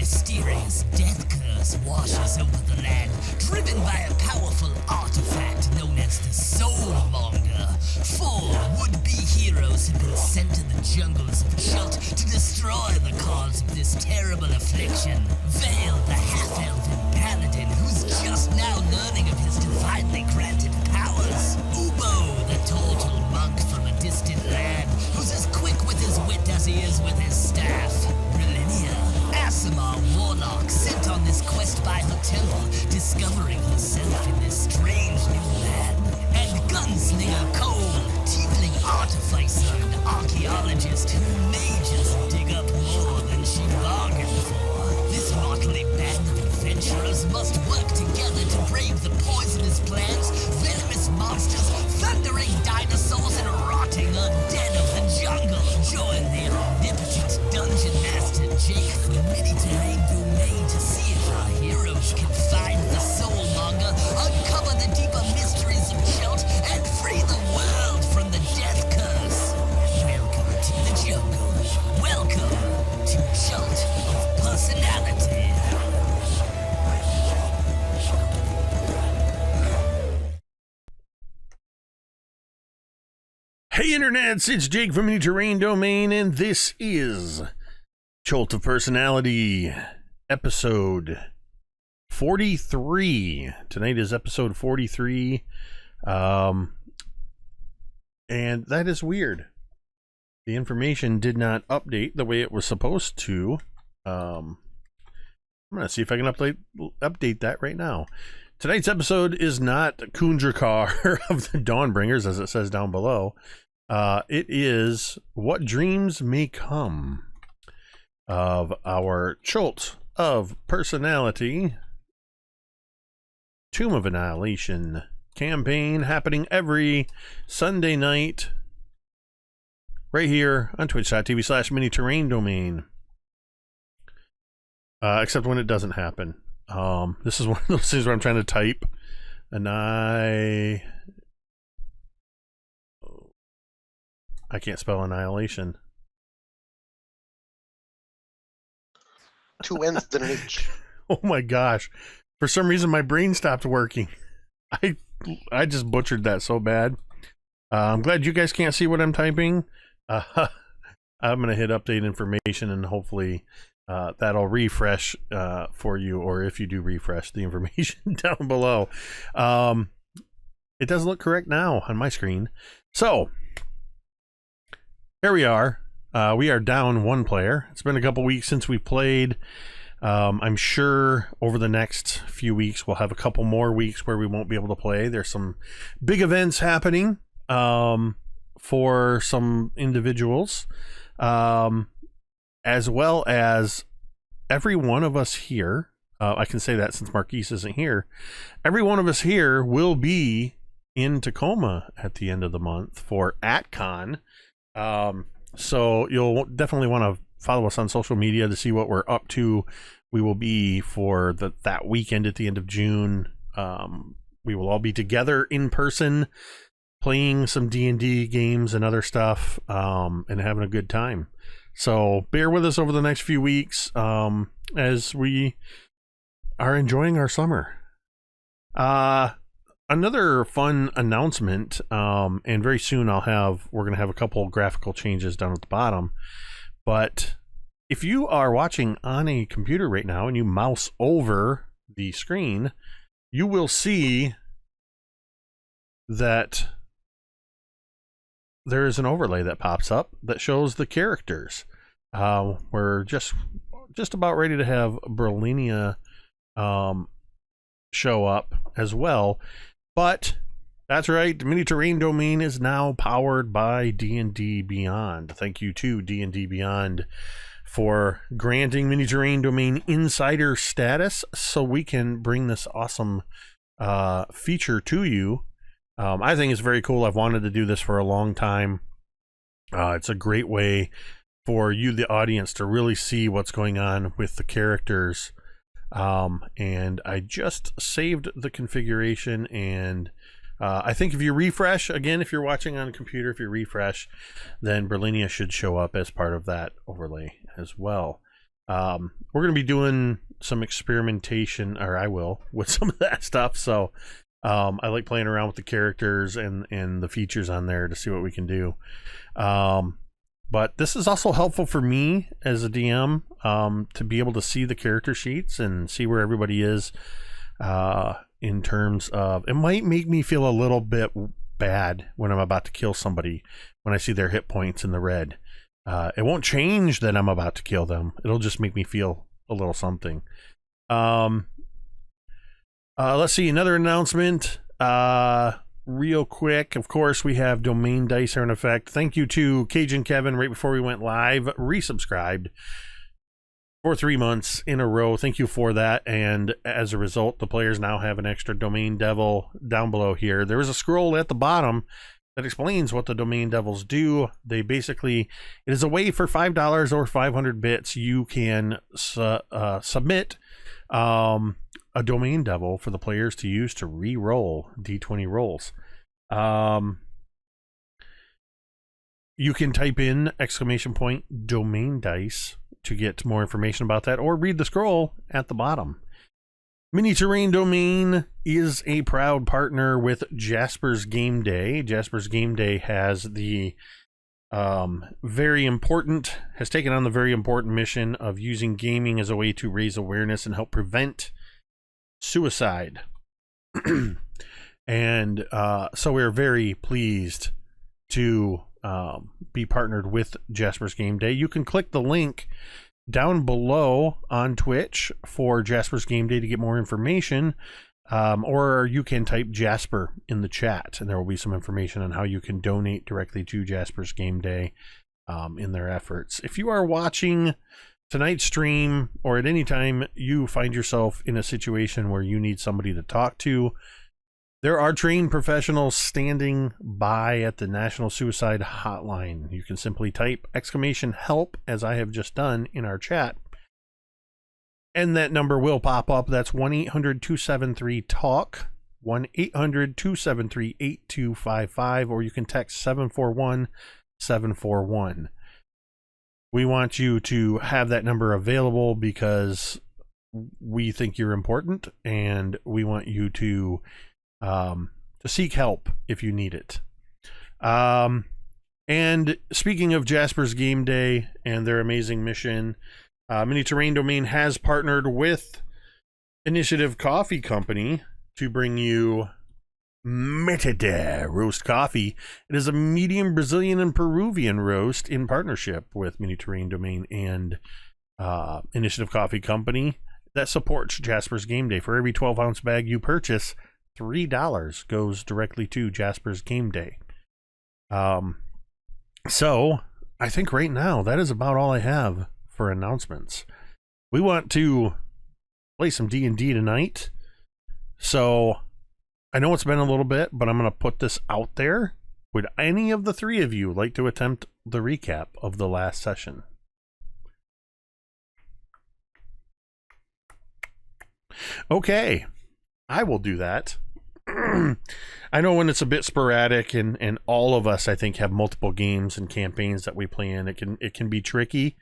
mysterious death curse washes over the land, driven by a powerful artifact known as the Soulmonger. 4 would-be heroes have been sent to the jungles of Chult to destroy the cause of this terrible affliction. Vale, the half-elven paladin who's just now learning of his divinely granted powers. Ubo, the total monk from a distant land who's as quick with his wit as he is with his staff. Brilinya, Aasimar warlock sent on this quest by her temple, discovering herself in this strange new land. And Gunslinger Cole, tiefling artificer and archaeologist who may just dig up more than she bargained for. This motley band of adventurers must work together to brave the poisonous plants, venomous monsters, thundering dinosaurs, and rotting undead of the jungle. Join the omnipotent dungeon master Jake from Mini-Terrain Domain to see if our heroes can find the Soulmonger, uncover the deeper mysteries of Chult, and free the world from the death curse. Welcome to the jungle. Welcome to Chult of Personality. Hey internets, it's Jake from Mini-Terrain Domain, and this is Chult of Personality, episode 43. Tonight is episode 43, and that is weird. The information did not update the way it was supposed to. I'm going to see if I can update that right now. Tonight's episode is not Kundrakar of the Dawnbringers, as it says down below. It is What Dreams May Come of our Chult of Personality Tomb of Annihilation campaign, happening every Sunday night right here on twitch.tv/Mini-Terrain Domain. Except when it doesn't happen. This is one of those things where I'm trying to type and I can't spell annihilation. 2 N's and an H. Oh my gosh. For some reason my brain stopped working. I just butchered that so bad. I'm glad you guys can't see what I'm typing. I'm going to hit update information and hopefully that'll refresh for you, or if you do refresh the information down below. It doesn't look correct now on my screen. So here we are. We are down 1 player. It's been a couple weeks since we played. I'm sure over the next few weeks we'll have a couple more weeks where we won't be able to play. There's some big events happening for some individuals, as well as every one of us here. I can say that since Marquise isn't here. Every one of us here will be in Tacoma at the end of the month for AtCon. So you'll definitely want to follow us on social media to see what we're up to. We will be for that weekend at the end of June. We will all be together in person, playing some D&D games and other stuff, and having a good time. So bear with us over the next few weeks as we are enjoying our summer. Another fun announcement, and very soon we're going to have a couple graphical changes down at the bottom. But if you are watching on a computer right now and you mouse over the screen, you will see that there is an overlay that pops up that shows the characters. We're just about ready to have Brilinya show up as well. But that's right, the Mini-Terrain Domain is now powered by D&D Beyond. Thank you to D&D Beyond for granting Mini-Terrain Domain insider status so we can bring this awesome feature to you. I think it's very cool. I've wanted to do this for a long time. It's a great way for you, the audience, to really see what's going on with the characters. And I just saved the configuration, and I think if you refresh, again, if you're watching on a computer, if you refresh, then Brilinya should show up as part of that overlay as well. we're going to be doing some experimentation, or I will, with some of that stuff. So I like playing around with the characters and the features on there to see what we can do. But this is also helpful for me as a DM to be able to see the character sheets and see where everybody is in terms of, it might make me feel a little bit bad when I'm about to kill somebody, when I see their hit points in the red. It won't change that I'm about to kill them. It'll just make me feel a little something. Let's see, another announcement real quick. Of course, we have domain dice are in effect. Thank you to Cajun Kevin right before we went live, resubscribed for 3 months in a row. Thank you for that. And as a result, the players now have an extra domain devil down below here. There is a scroll at the bottom that explains what the domain devils do. They basically, it is a way for $5 or 500 bits you can submit a domain devil for the players to use to re-roll D20 rolls. You can type in !domain dice to get more information about that, or read the scroll at the bottom. Mini Terrain Domain is a proud partner with Jasper's Game Day. Jasper's Game Day has the has taken on the very important mission of using gaming as a way to raise awareness and help prevent suicide. And so we're very pleased to be partnered with Jasper's Game Day. You can click the link down below on Twitch for Jasper's Game Day to get more information, or you can type Jasper in the chat and there will be some information on how you can donate directly to Jasper's Game Day in their efforts. If you are watching tonight's stream, or at any time you find yourself in a situation where you need somebody to talk to, there are trained professionals standing by at the National Suicide Hotline. You can simply type !help, as I have just done in our chat, and that number will pop up. That's 1-800-273-TALK, 1-800-273-8255, or you can text 741-741. We want you to have that number available because we think you're important, and we want you to seek help if you need it. And speaking of Jasper's Game Day and their amazing mission, Mini Terrain Domain has partnered with Initiative Coffee Company to bring you Metade roast coffee. It is a medium Brazilian and Peruvian roast in partnership with Mini Terrain Domain and Initiative Coffee Company that supports Jasper's Game Day. For every 12-ounce bag you purchase, $3 goes directly to Jasper's Game Day. So I think right now that is about all I have for announcements. We want to play some D&D tonight, so I know it's been a little bit, but I'm going to put this out there. Would any of the three of you like to attempt the recap of the last session? Okay, I will do that. I know when it's a bit sporadic and all of us, I think, have multiple games and campaigns that we play in, it can be tricky.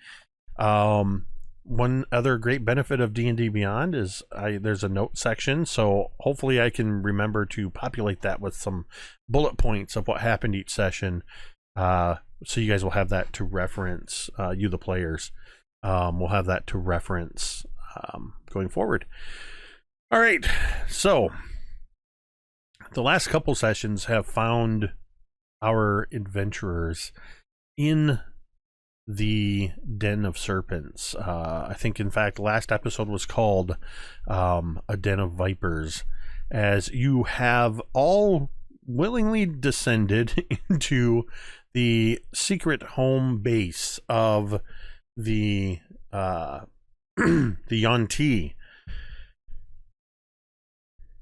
One other great benefit of D&D Beyond is there's a note section, so hopefully I can remember to populate that with some bullet points of what happened each session, so you guys will have that to reference, you the players will have that to reference going forward. All right, so the last couple sessions have found our adventurers in the Den of Serpents. I think, in fact, last episode was called A Den of Vipers, as you have all willingly descended into the secret home base of the the Yuan-Ti.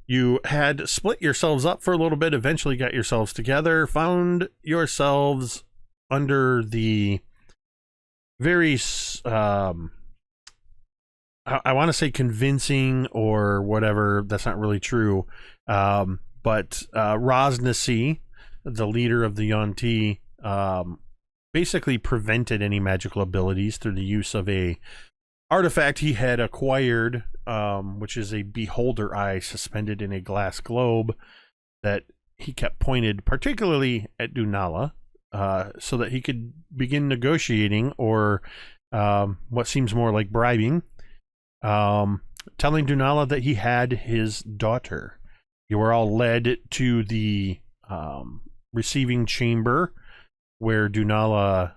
You had split yourselves up for a little bit, eventually got yourselves together, found yourselves under the very, I want to say convincing or whatever, that's not really true, but Rosnasi, the leader of the Yuan-Ti, basically prevented any magical abilities through the use of a artifact he had acquired, which is a beholder eye suspended in a glass globe that he kept pointed particularly at Dunala, so that he could begin negotiating, or what seems more like bribing, telling Dunala that he had his daughter. You were all led to the receiving chamber, where Dunala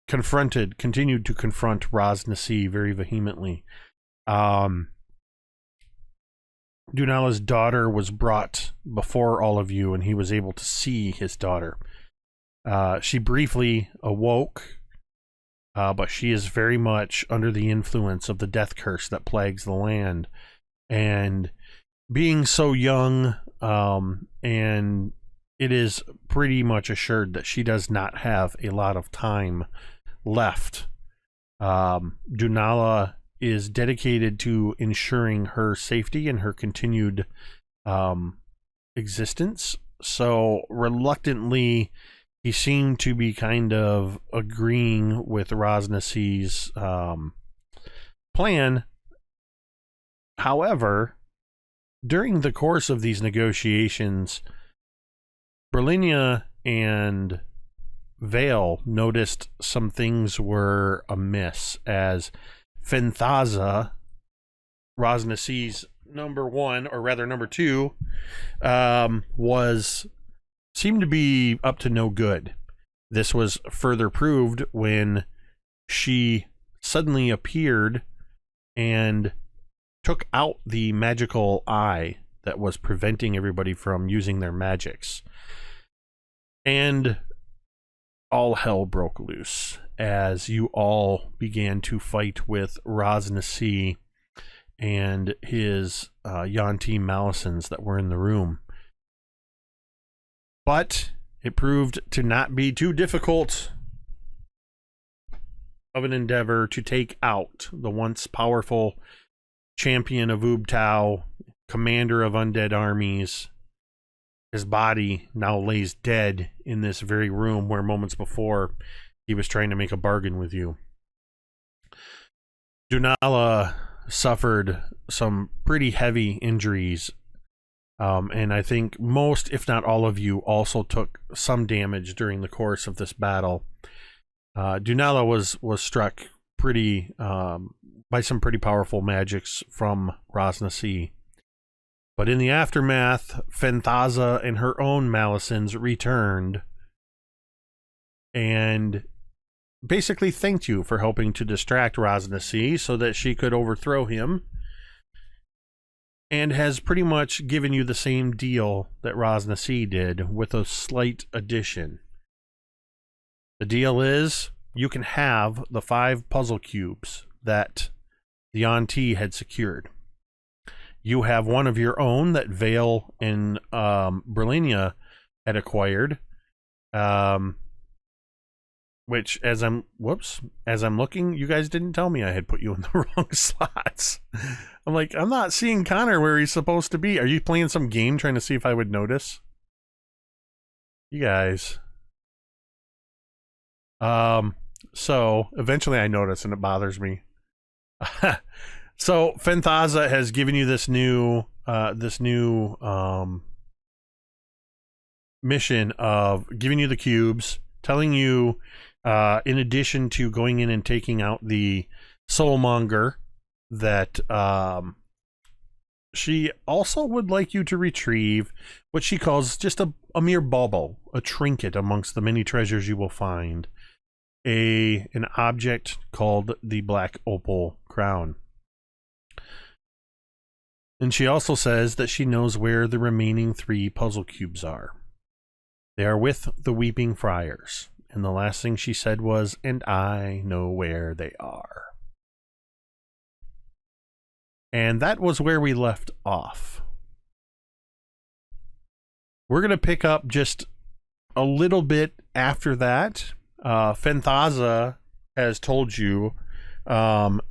continued to confront Rosnasi very vehemently. Dunala's daughter was brought before all of you, and he was able to see his daughter. She briefly awoke, but she is very much under the influence of the death curse that plagues the land. And being so young, and it is pretty much assured that she does not have a lot of time left. Dunala is dedicated to ensuring her safety and her continued existence. So reluctantly, he seemed to be kind of agreeing with Rosnasi's plan. However, during the course of these negotiations, Brilinya and Vale noticed some things were amiss, as Fenthaza, Rosnasi's number one, or rather number two, seemed to be up to no good. This was further proved when she suddenly appeared and took out the magical eye that was preventing everybody from using their magics. And all hell broke loose as you all began to fight with Rosnasi and his Yuan-Ti Malisons that were in the room. But it proved to not be too difficult of an endeavor to take out the once powerful champion of Ubtao, commander of undead armies. His body now lays dead in this very room where moments before he was trying to make a bargain with you. Dunala suffered some pretty heavy injuries, and I think most, if not all of you, also took some damage during the course of this battle. Dunala was struck pretty by some pretty powerful magics from Rosnasi. But in the aftermath, Fenthaza and her own Malisons returned and basically thanked you for helping to distract Rosnasi so that she could overthrow him, and has pretty much given you the same deal that Rosnasi did, with a slight addition. The deal is you can have the 5 puzzle cubes that the Yuan-Ti had secured. You have one of your own that Vale and Brilinya had acquired, which as I'm looking, you guys didn't tell me I had put you in the wrong slots. I'm like, I'm not seeing Connor where he's supposed to be. Are you playing some game trying to see if I would notice? You guys. So eventually I notice and it bothers me. So Fenthaza has given you this new mission of giving you the cubes, telling you, in addition to going in and taking out the soulmonger, that she also would like you to retrieve what she calls just a mere bauble, a trinket amongst the many treasures you will find, an object called the Black Opal Crown. And she also says that she knows where the remaining 3 puzzle cubes are. They are with the Weeping Friars. And the last thing she said was, and I know where they are. And that was where we left off. We're going to pick up just a little bit after that. Fenthaza has told you,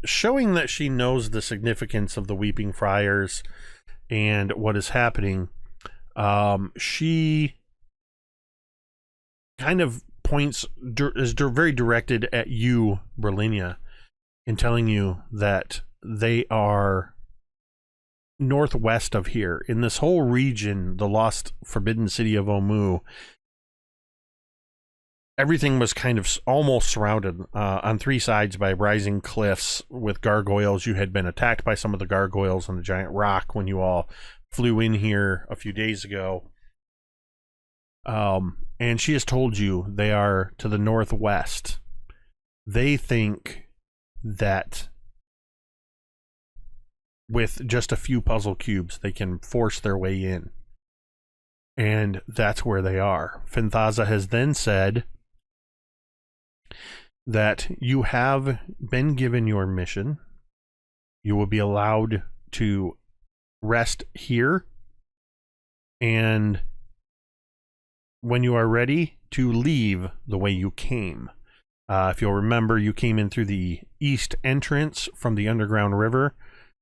showing that she knows the significance of the Weeping Friars and what is happening. She kind of points, is very directed at you, Brilinya, in telling you that they are northwest of here. In this whole region, the lost forbidden city of Omu, everything was kind of almost surrounded on three sides by rising cliffs with gargoyles. You had been attacked by some of the gargoyles on the giant rock when you all flew in here a few days ago. And she has told you they are to the northwest. They think that with just a few puzzle cubes, they can force their way in. And that's where they are. Fenthaza has then said that you have been given your mission. You will be allowed to rest here, and when you are ready, to leave the way you came. If you'll remember, you came in through the east entrance from the underground river,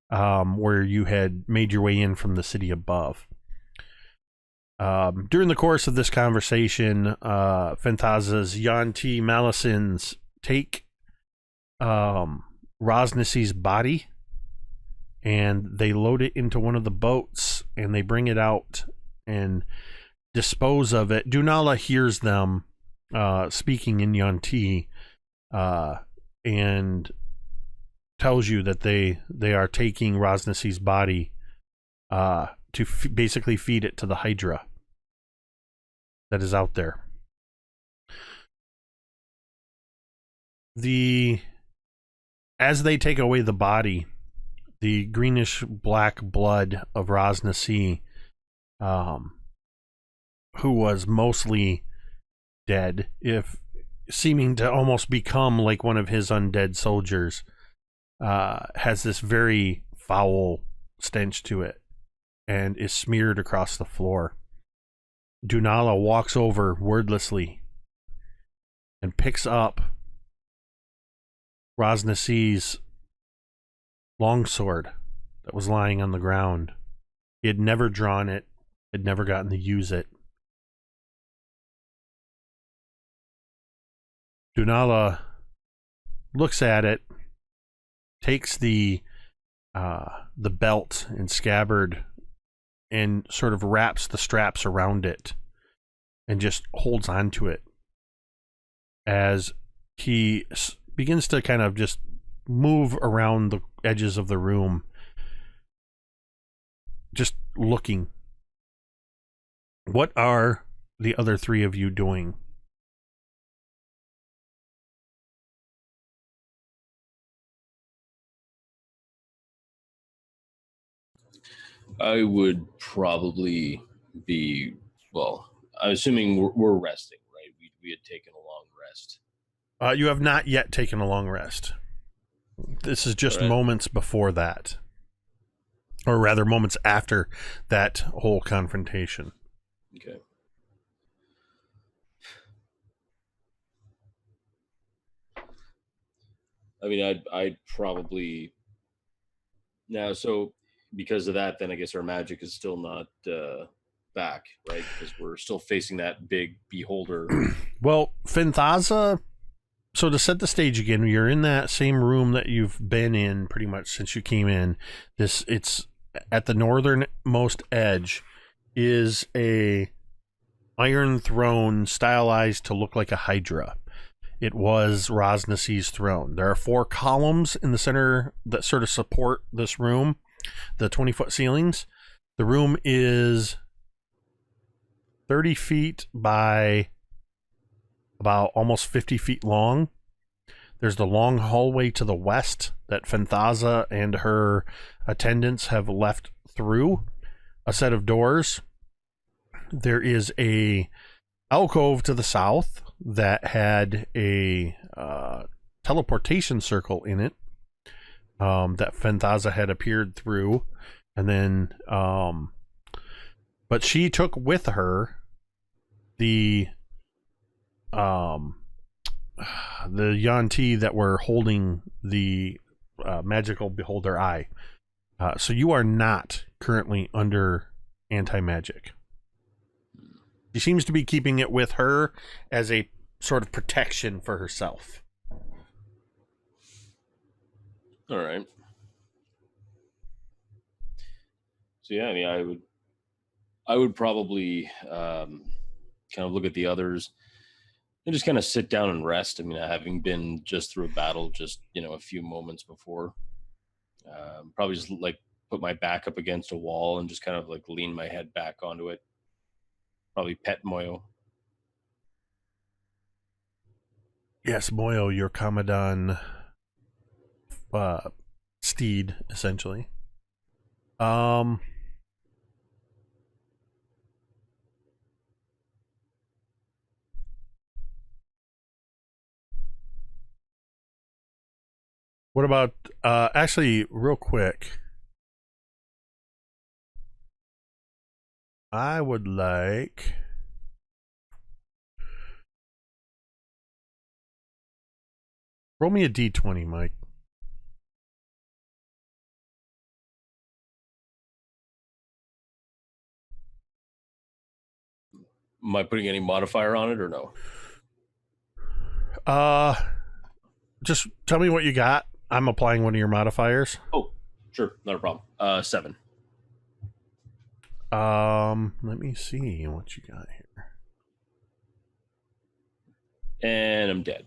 where you had made your way in from the city above. During the course of this conversation, Fenthaza's Yanti Malicins take Rosnesi's body, and they load it into one of the boats, and they bring it out and dispose of it. Dunala hears them speaking in Yanti, and tells you that they are taking Rosnesi's body to basically feed it to the Hydra that is out there. As they take away the body, the greenish black blood of Rosnesi, who was mostly dead, if seeming to almost become like one of his undead soldiers, has this very foul stench to it and is smeared across the floor. Dunala walks over wordlessly and picks up Rosnesi's longsword that was lying on the ground. He had never drawn it, had never gotten to use it. Dunala looks at it, takes the belt and scabbard and sort of wraps the straps around it and just holds on to it as he begins to kind of just move around the edges of the room, just looking. What are the other three of you doing? I would probably be, well, I'm assuming we're resting, right? We had taken a long rest. You have not yet taken a long rest. This is just Right. moments before that. Or rather, moments after that whole confrontation. Okay. I mean, I'd probably now. So because of that, then I guess our magic is still not back, right? Because we're still facing that big beholder. Well, Fenthaza, so to set the stage again, you're in that same room that you've been in pretty much since you came in. It's at the northernmost edge is a iron throne stylized to look like a hydra. It was Rosnesi's throne. There are 4 columns in the center that sort of support this room, the 20-foot ceilings. The room is 30 feet by about almost 50 feet long. There's the long hallway to the west that Fenthaza and her attendants have left through, a set of doors. There is a alcove to the south that had a teleportation circle in it that Fenthaza had appeared through, and then but she took with her the Yanti that were holding the magical beholder eye. So you are not currently under anti-magic. She seems to be keeping it with her as a sort of protection for herself. All right. So yeah, I mean, I would probably kind of look at the others and just kind of sit down and rest. I mean, having been just through a battle, just a few moments before, probably just like put my back up against a wall and just kind of like lean my head back onto it. Probably pet Moyo. Yes, Moyo, your Kamadan steed, essentially. What about actually real quick? I would like roll me a d20, Mike. Am I putting any modifier on it or no? Just tell me what you got. I'm applying one of your modifiers. Oh, sure, not a problem. 7. Let me see what you got here. And I'm dead.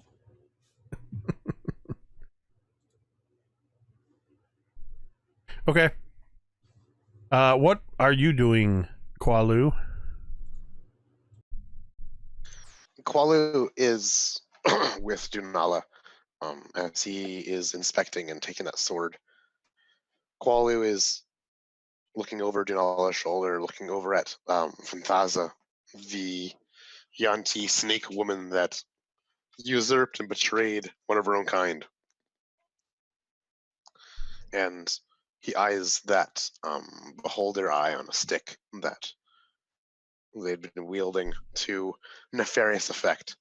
Okay. What are you doing, Qualu? Qualu is with Dunala as he is inspecting and taking that sword. Qualu is looking over Dunala's shoulder, looking over at Fanthaza, the Yanti snake woman that usurped and betrayed one of her own kind. And he eyes that beholder eye on a stick that they'd been wielding to nefarious effect.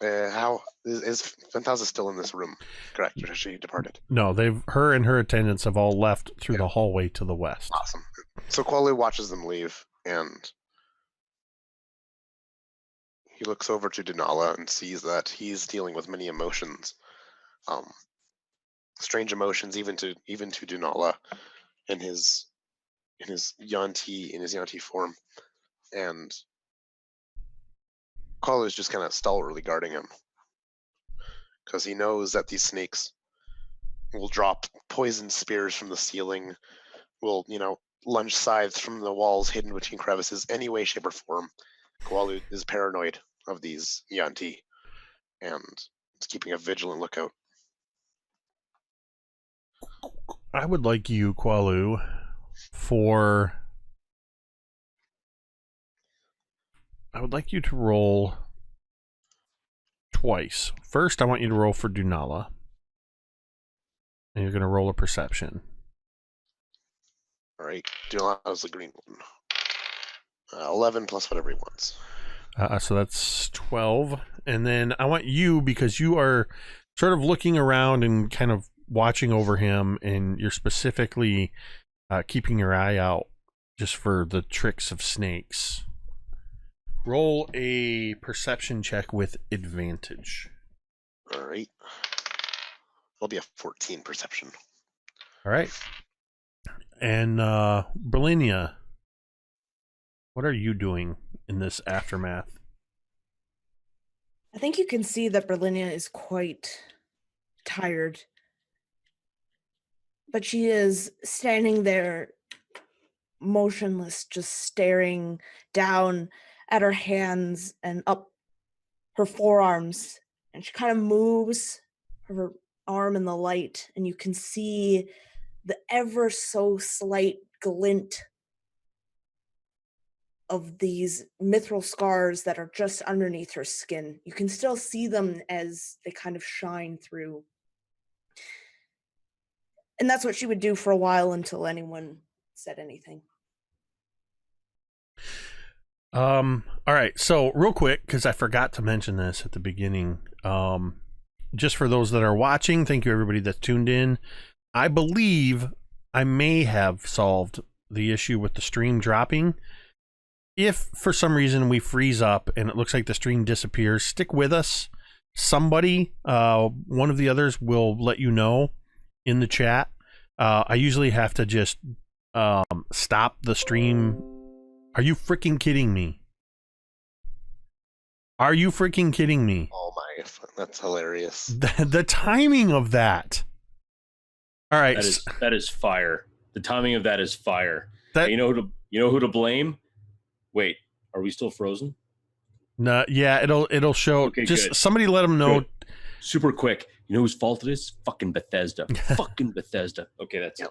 How is Fanthaza still in this room? Correct, or has she departed? No, her and her attendants have all left through the hallway to the west. Awesome. So Qualu watches them leave, and he looks over to Dunala and sees that he's dealing with many emotions, strange emotions, even to Dunala in his Yanti form, and Qualu is just kind of stalwartly guarding him because he knows that these snakes will drop poison spears from the ceiling, will lunge scythes from the walls hidden between crevices, any way, shape, or form. Qualu is paranoid of these Yanti and is keeping a vigilant lookout. I would like you, Qualu, I would like you to roll twice. First, I want you to roll for Dunala. And you're going to roll a perception. All right. Dunala's the green one. 11 plus whatever he wants. So that's 12. And then I want you, because you are sort of looking around and kind of watching over him, and you're specifically keeping your eye out just for the tricks of snakes. Roll a perception check with advantage. All right. It'll be a 14 perception. All right. And Brilinya, what are you doing in this aftermath? I think you can see that Brilinya is quite tired. But she is standing there motionless, just staring down at her hands and up her forearms. And she kind of moves her arm in the light, and you can see the ever so slight glint of these mithril scars that are just underneath her skin. You can still see them as they kind of shine through. And that's what she would do for a while until anyone said anything. All right. So real quick, because I forgot to mention this at the beginning, just for those that are watching, thank you everybody that's tuned in. I believe I may have solved the issue with the stream dropping. If for some reason we freeze up and it looks like the stream disappears, stick with us. Somebody, one of the others will let you know. in the chat. I usually have to just stop the stream. Are you freaking kidding me? Are you freaking kidding me? Oh my, that's hilarious. The timing of that. All right, That is fire. The timing of that is fire. That, And you know who to blame? Wait, are we still frozen? no, yeah, it'll show. Okay, just good. somebody let them know. Good. Super quick. You know whose fault it is? Fucking Bethesda. Fucking Bethesda. Okay, that's it.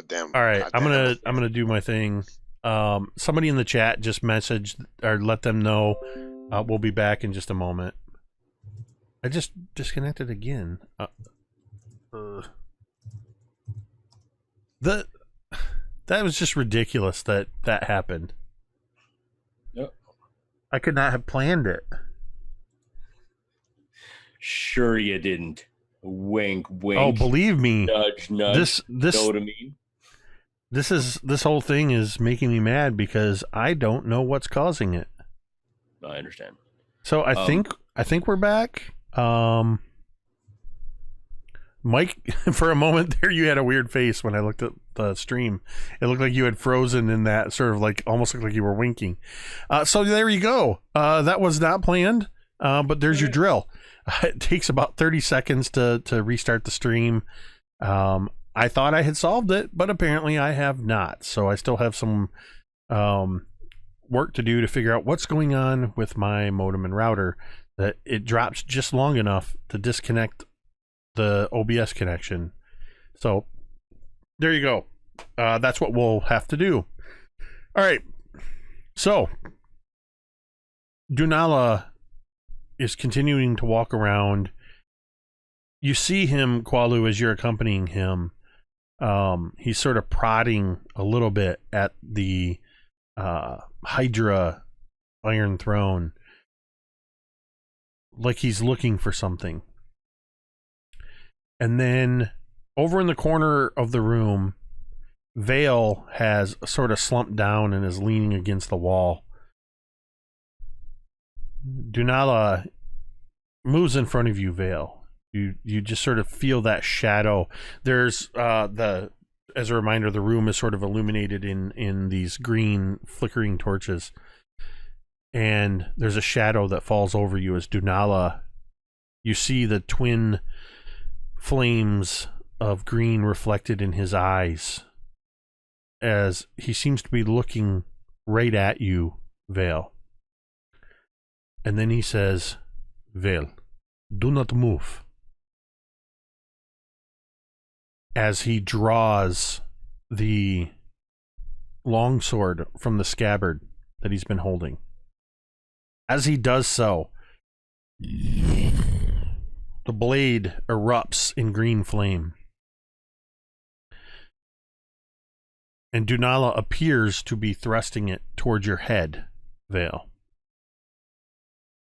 Damn. All right, I'm goddamn. gonna do my thing. Somebody in the chat just messaged or let them know. We'll be back in just a moment. I just disconnected again. That was just ridiculous that happened. Yep. I could not have planned it. Sure you didn't. Wink, wink. Oh, believe me, Nudge, nudge. this Know what I mean? this whole thing is making me mad because I don't know what's causing it. I understand. So I think we're back. Mike, for a moment there, you had a weird face when I looked at the stream. It looked like you had frozen in that sort of like almost looked like you were winking. So there you go. That was not planned, but there's your drill. It takes about 30 seconds to restart the stream. I thought I had solved it, but apparently I have not. So I still have some work to do to figure out what's going on with my modem and router, that it drops just long enough to disconnect the OBS connection. So there you go. That's what we'll have to do. All right. So Dunala is continuing to walk around. You see him, Qualu, as you're accompanying him. He's sort of prodding a little bit at the Hydra Iron Throne, like he's looking for something. And then over in the corner of the room, Vale has sort of slumped down and is leaning against the wall. Dunala moves in front of you, Vale. You just sort of feel that shadow. There's as a reminder, the room is sort of illuminated in these green flickering torches. And there's a shadow that falls over you as Dunala. You see the twin flames of green reflected in his eyes as he seems to be looking right at you, Vale. And then he says, Vale, do not move. As he draws the longsword from the scabbard that he's been holding. As he does so, the blade erupts in green flame. And Dunala appears to be thrusting it towards your head, Vale.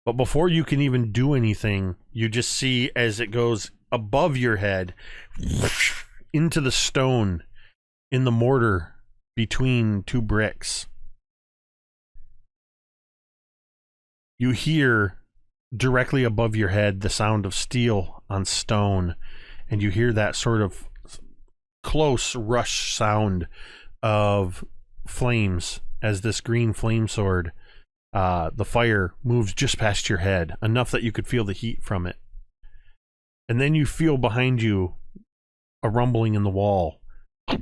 But before you can even do anything, you just see as it goes above your head into the stone in the mortar between two bricks. You hear directly above your head the sound of steel on stone, and you hear that sort of close rush sound of flames as this green flame sword, the fire moves just past your head, enough that you could feel the heat from it. And then you feel behind you a rumbling in the wall. And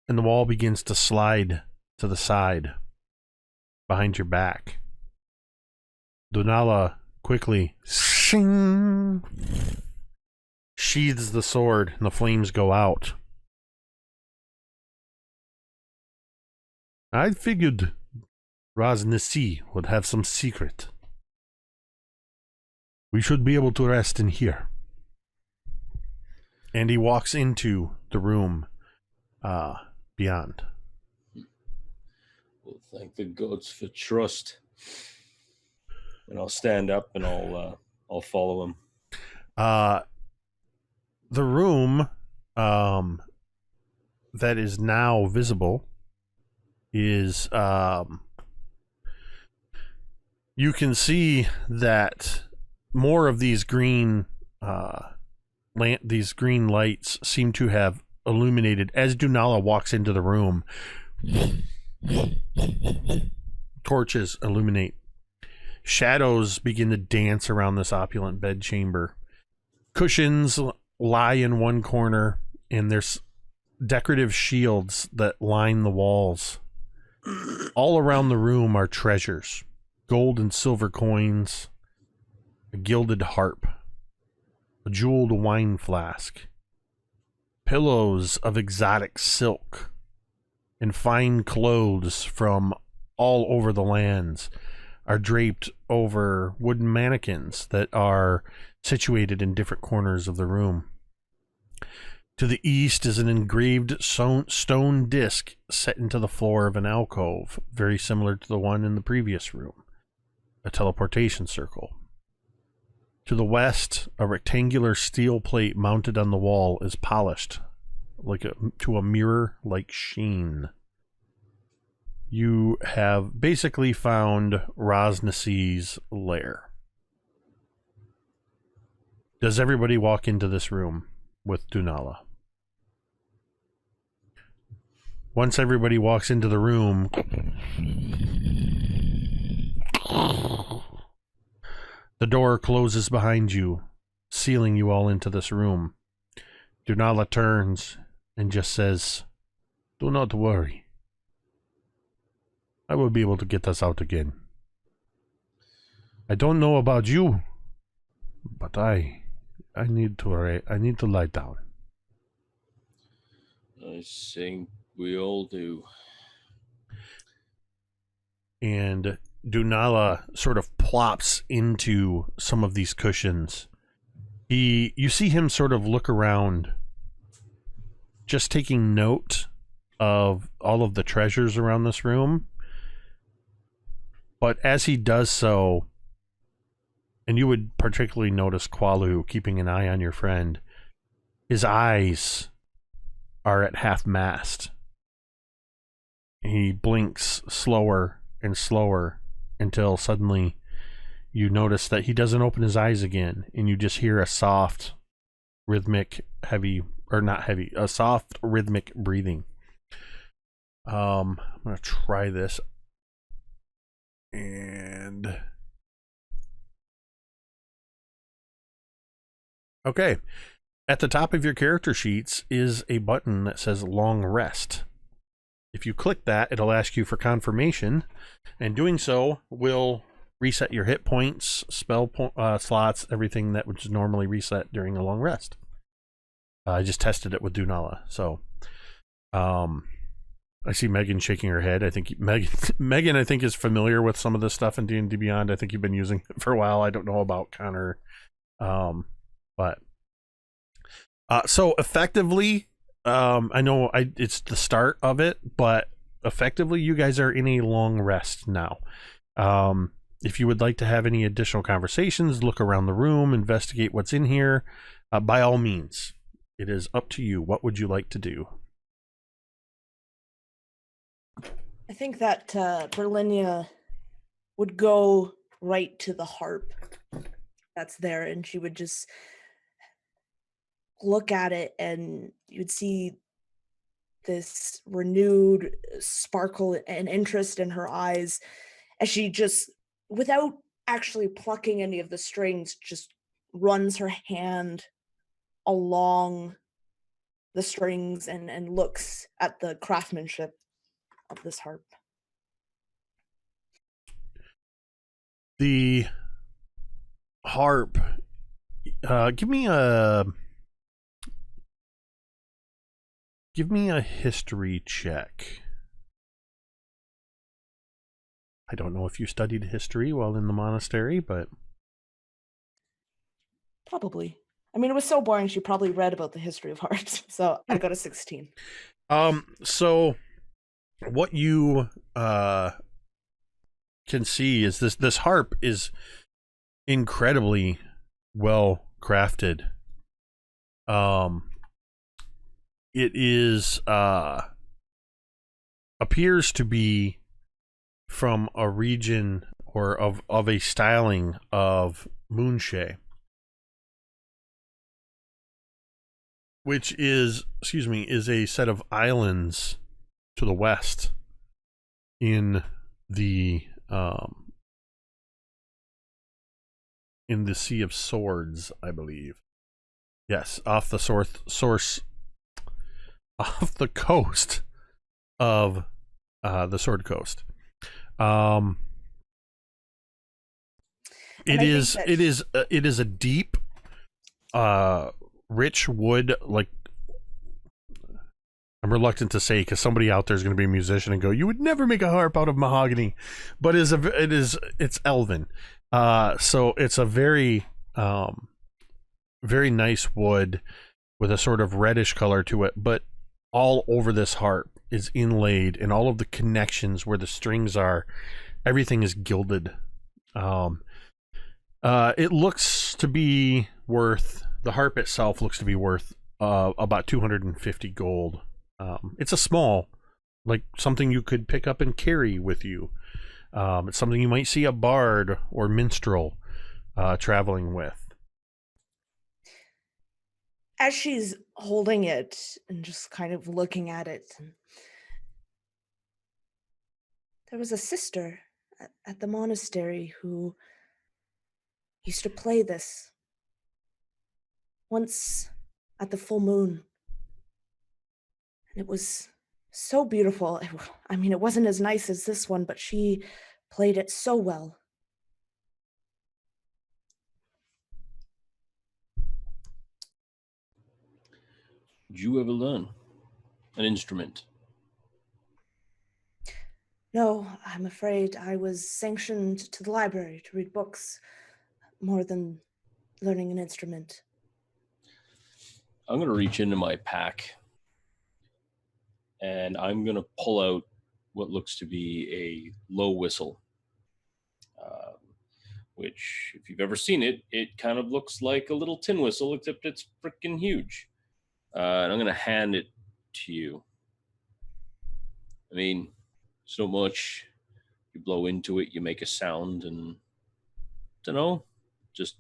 the wall begins to slide to the side behind your back. Dunala quickly shing, sheathes the sword and the flames go out. I figured Raz Nasi would have some secret. We should be able to rest in here. And he walks into the room beyond. Well, thank the gods for trust. And I'll stand up and I'll follow him. The room that is now visible is you can see that more of these green these green lights seem to have illuminated as Dunala walks into the room. Torches illuminate. Shadows begin to dance around this opulent bedchamber. Cushions lie in one corner, and there's decorative shields that line the walls. All around the room are treasures, gold and silver coins, a gilded harp, a jeweled wine flask, pillows of exotic silk, and fine clothes from all over the lands are draped over wooden mannequins that are situated in different corners of the room. To the east is an engraved stone disc set into the floor of an alcove, very similar to the one in the previous room, a teleportation circle. To the west, a rectangular steel plate mounted on the wall is polished to a mirror-like sheen. You have basically found Rosnasi's lair. Does everybody walk into this room with Dunala? Once everybody walks into the room, the door closes behind you, sealing you all into this room. Dunala turns and just says, "Do not worry. I will be able to get us out again. I don't know about you, but I need to lie down." I think we all do. And Dunala sort of plops into some of these cushions. You see him sort of look around, just taking note of all of the treasures around this room. But as he does so, and you would particularly notice Qualu keeping an eye on your friend, his eyes are at half-mast. He blinks slower and slower until suddenly you notice that he doesn't open his eyes again, and you just hear a soft, rhythmic, soft, rhythmic breathing. I'm going to try this. And okay, at the top of your character sheets is a button that says long rest. If you click that, it'll ask you for confirmation, and doing so will reset your hit points, spell slots, everything that would normally reset during a long rest. I just tested it with Dunala, so I see Megan shaking her head. I think Megan, I think, is familiar with some of this stuff in D&D Beyond. I think you've been using it for a while. I don't know about Connor, but so effectively, I know it's the start of it, but effectively, you guys are in a long rest now. If you would like to have any additional conversations, look around the room, investigate what's in here, by all means, it is up to you. What would you like to do? I think that Brilinya would go right to the harp that's there, and she would just look at it, and you'd see this renewed sparkle and interest in her eyes as she just, without actually plucking any of the strings, just runs her hand along the strings and looks at the craftsmanship of this harp. The harp, give me a history check. I don't know if you studied history while in the monastery, but Probably. I mean, it was so boring, she probably read about the history of harps. So I got a 16. So what you can see is this harp is incredibly well crafted. It is appears to be from a region or of a styling of Moonshae. which is, is a set of islands to the west in the Sea of Swords, I believe. Yes, off the coast of the Sword Coast. It is a deep, rich wood. Like, I'm reluctant to say because somebody out there is going to be a musician and go, "You would never make a harp out of mahogany," but it's elven. So it's a very very nice wood with a sort of reddish color to it, but all over this harp is inlaid, and all of the connections where the strings are, everything is gilded. It looks to be worth, the harp itself looks to be worth about 250 gold. It's a small, like something you could pick up and carry with you. It's something you might see a bard or minstrel traveling with. As she's holding it and just kind of looking at it, there was a sister at the monastery who used to play this once at the full moon. And it was so beautiful. It wasn't as nice as this one, but she played it so well. Did you ever learn an instrument? No, I'm afraid I was sanctioned to the library to read books more than learning an instrument. I'm going to reach into my pack and I'm going to pull out what looks to be a low whistle, which, if you've ever seen it, it kind of looks like a little tin whistle, except it's freaking huge. And I'm going to hand it to you. So much. You blow into it, you make a sound, and just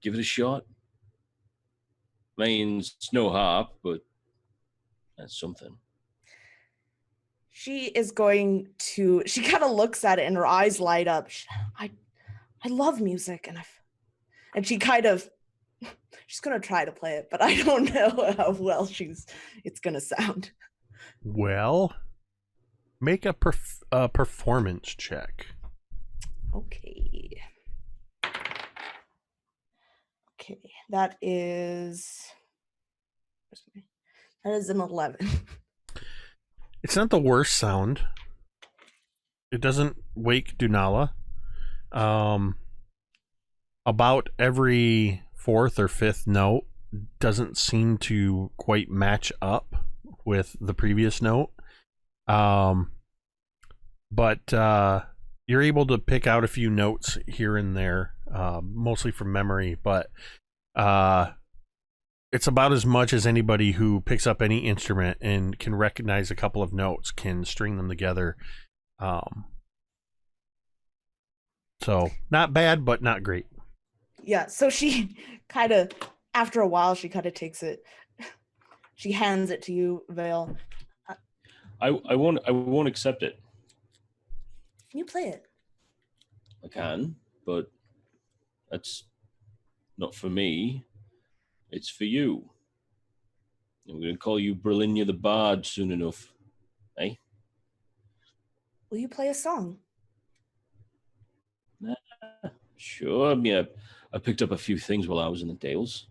give it a shot. It's no harp, but that's something. She kind of looks at it and her eyes light up. I love music, and she kind of, she's going to try to play it, but I don't know how well it's going to sound. Well, make a performance check. Okay, that is an 11. It's not the worst sound. It doesn't wake Dunala. About every fourth or fifth note doesn't seem to quite match up with the previous note. But you're able to pick out a few notes here and there, mostly from memory, but it's about as much as anybody who picks up any instrument and can recognize a couple of notes can string them together. So not bad, but not great. Yeah, so she kind of, after a while, she kind of takes it. She hands it to you, Vale. I won't accept it. Can you play it? I can, but that's not for me. It's for you. I'm going to call you Brilinya the Bard soon enough. Eh? Will you play a song? Sure. I picked up a few things while I was in the Dales.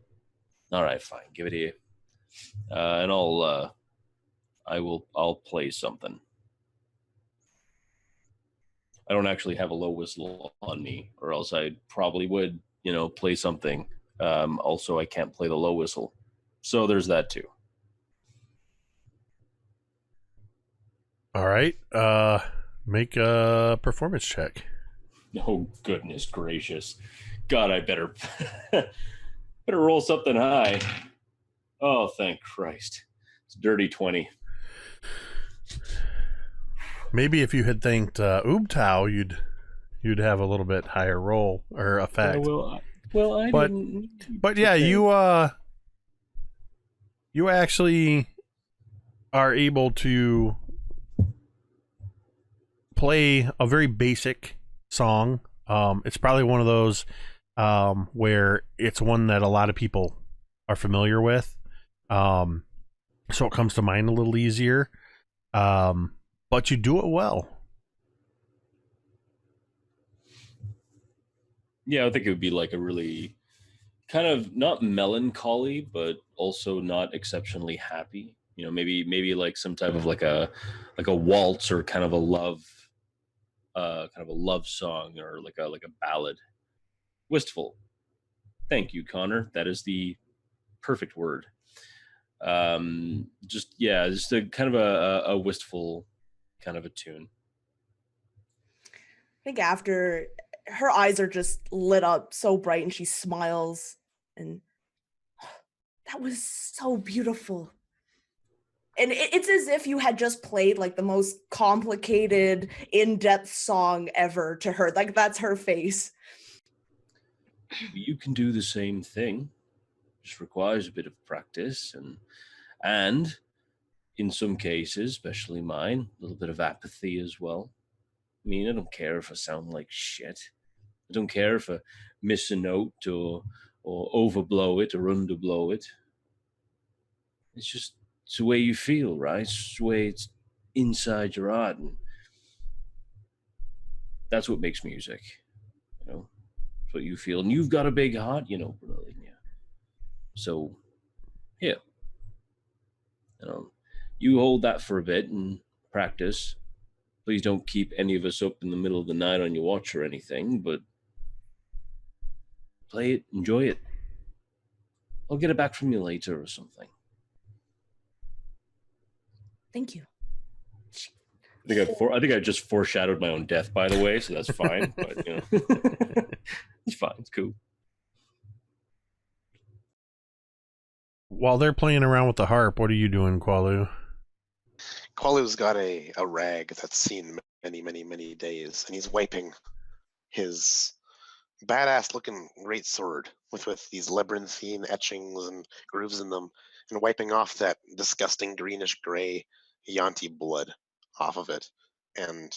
All right, fine. Give it here. And I'll play something. I don't actually have a low whistle on me, or else I probably would, play something. Also, I can't play the low whistle. So there's that too. All right. Make a performance check. Oh, goodness gracious. God, I better roll something high. Oh, thank Christ. It's a dirty 20. Maybe if you had thanked Ubtao, you'd have a little bit higher roll or effect. Well, I didn't. But yeah, you you actually are able to play a very basic song. It's probably one of those where it's one that a lot of people are familiar with. So it comes to mind a little easier. But you do it well. Yeah, I think it would be like a really kind of not melancholy, but also not exceptionally happy. You know, maybe like some type of like a waltz or kind of a love song or like a ballad. Wistful. Thank you, Connor. That is the perfect word. Just a kind of a wistful kind of a tune. I think after her eyes are just lit up so bright and she smiles and that was so beautiful. And it's as if you had just played like the most complicated, in-depth song ever to her. Like that's her face. You can do the same thing. Just requires a bit of practice and in some cases, especially mine, a little bit of apathy as well. I mean, I don't care if I sound like shit. I don't care if I miss a note or overblow it or underblow it. It's just it's the way you feel, right? It's the way it's inside your heart, and that's what makes music. You know, it's what you feel, and you've got a big heart, you know, Brilinya. So, here, you hold that for a bit and practice. Please don't keep any of us up in the middle of the night on your watch or anything, but play it, enjoy it. I'll get it back from you later or something. Thank you. I think I just foreshadowed my own death, by the way, so that's fine. But you know, it's fine. It's cool. While they're playing around with the harp, what are you doing, Qualu? Qualu's got a rag that's seen many days, and he's wiping his badass-looking great sword with these labyrinthine etchings and grooves in them, and wiping off that disgusting greenish-gray Yanti blood off of it. And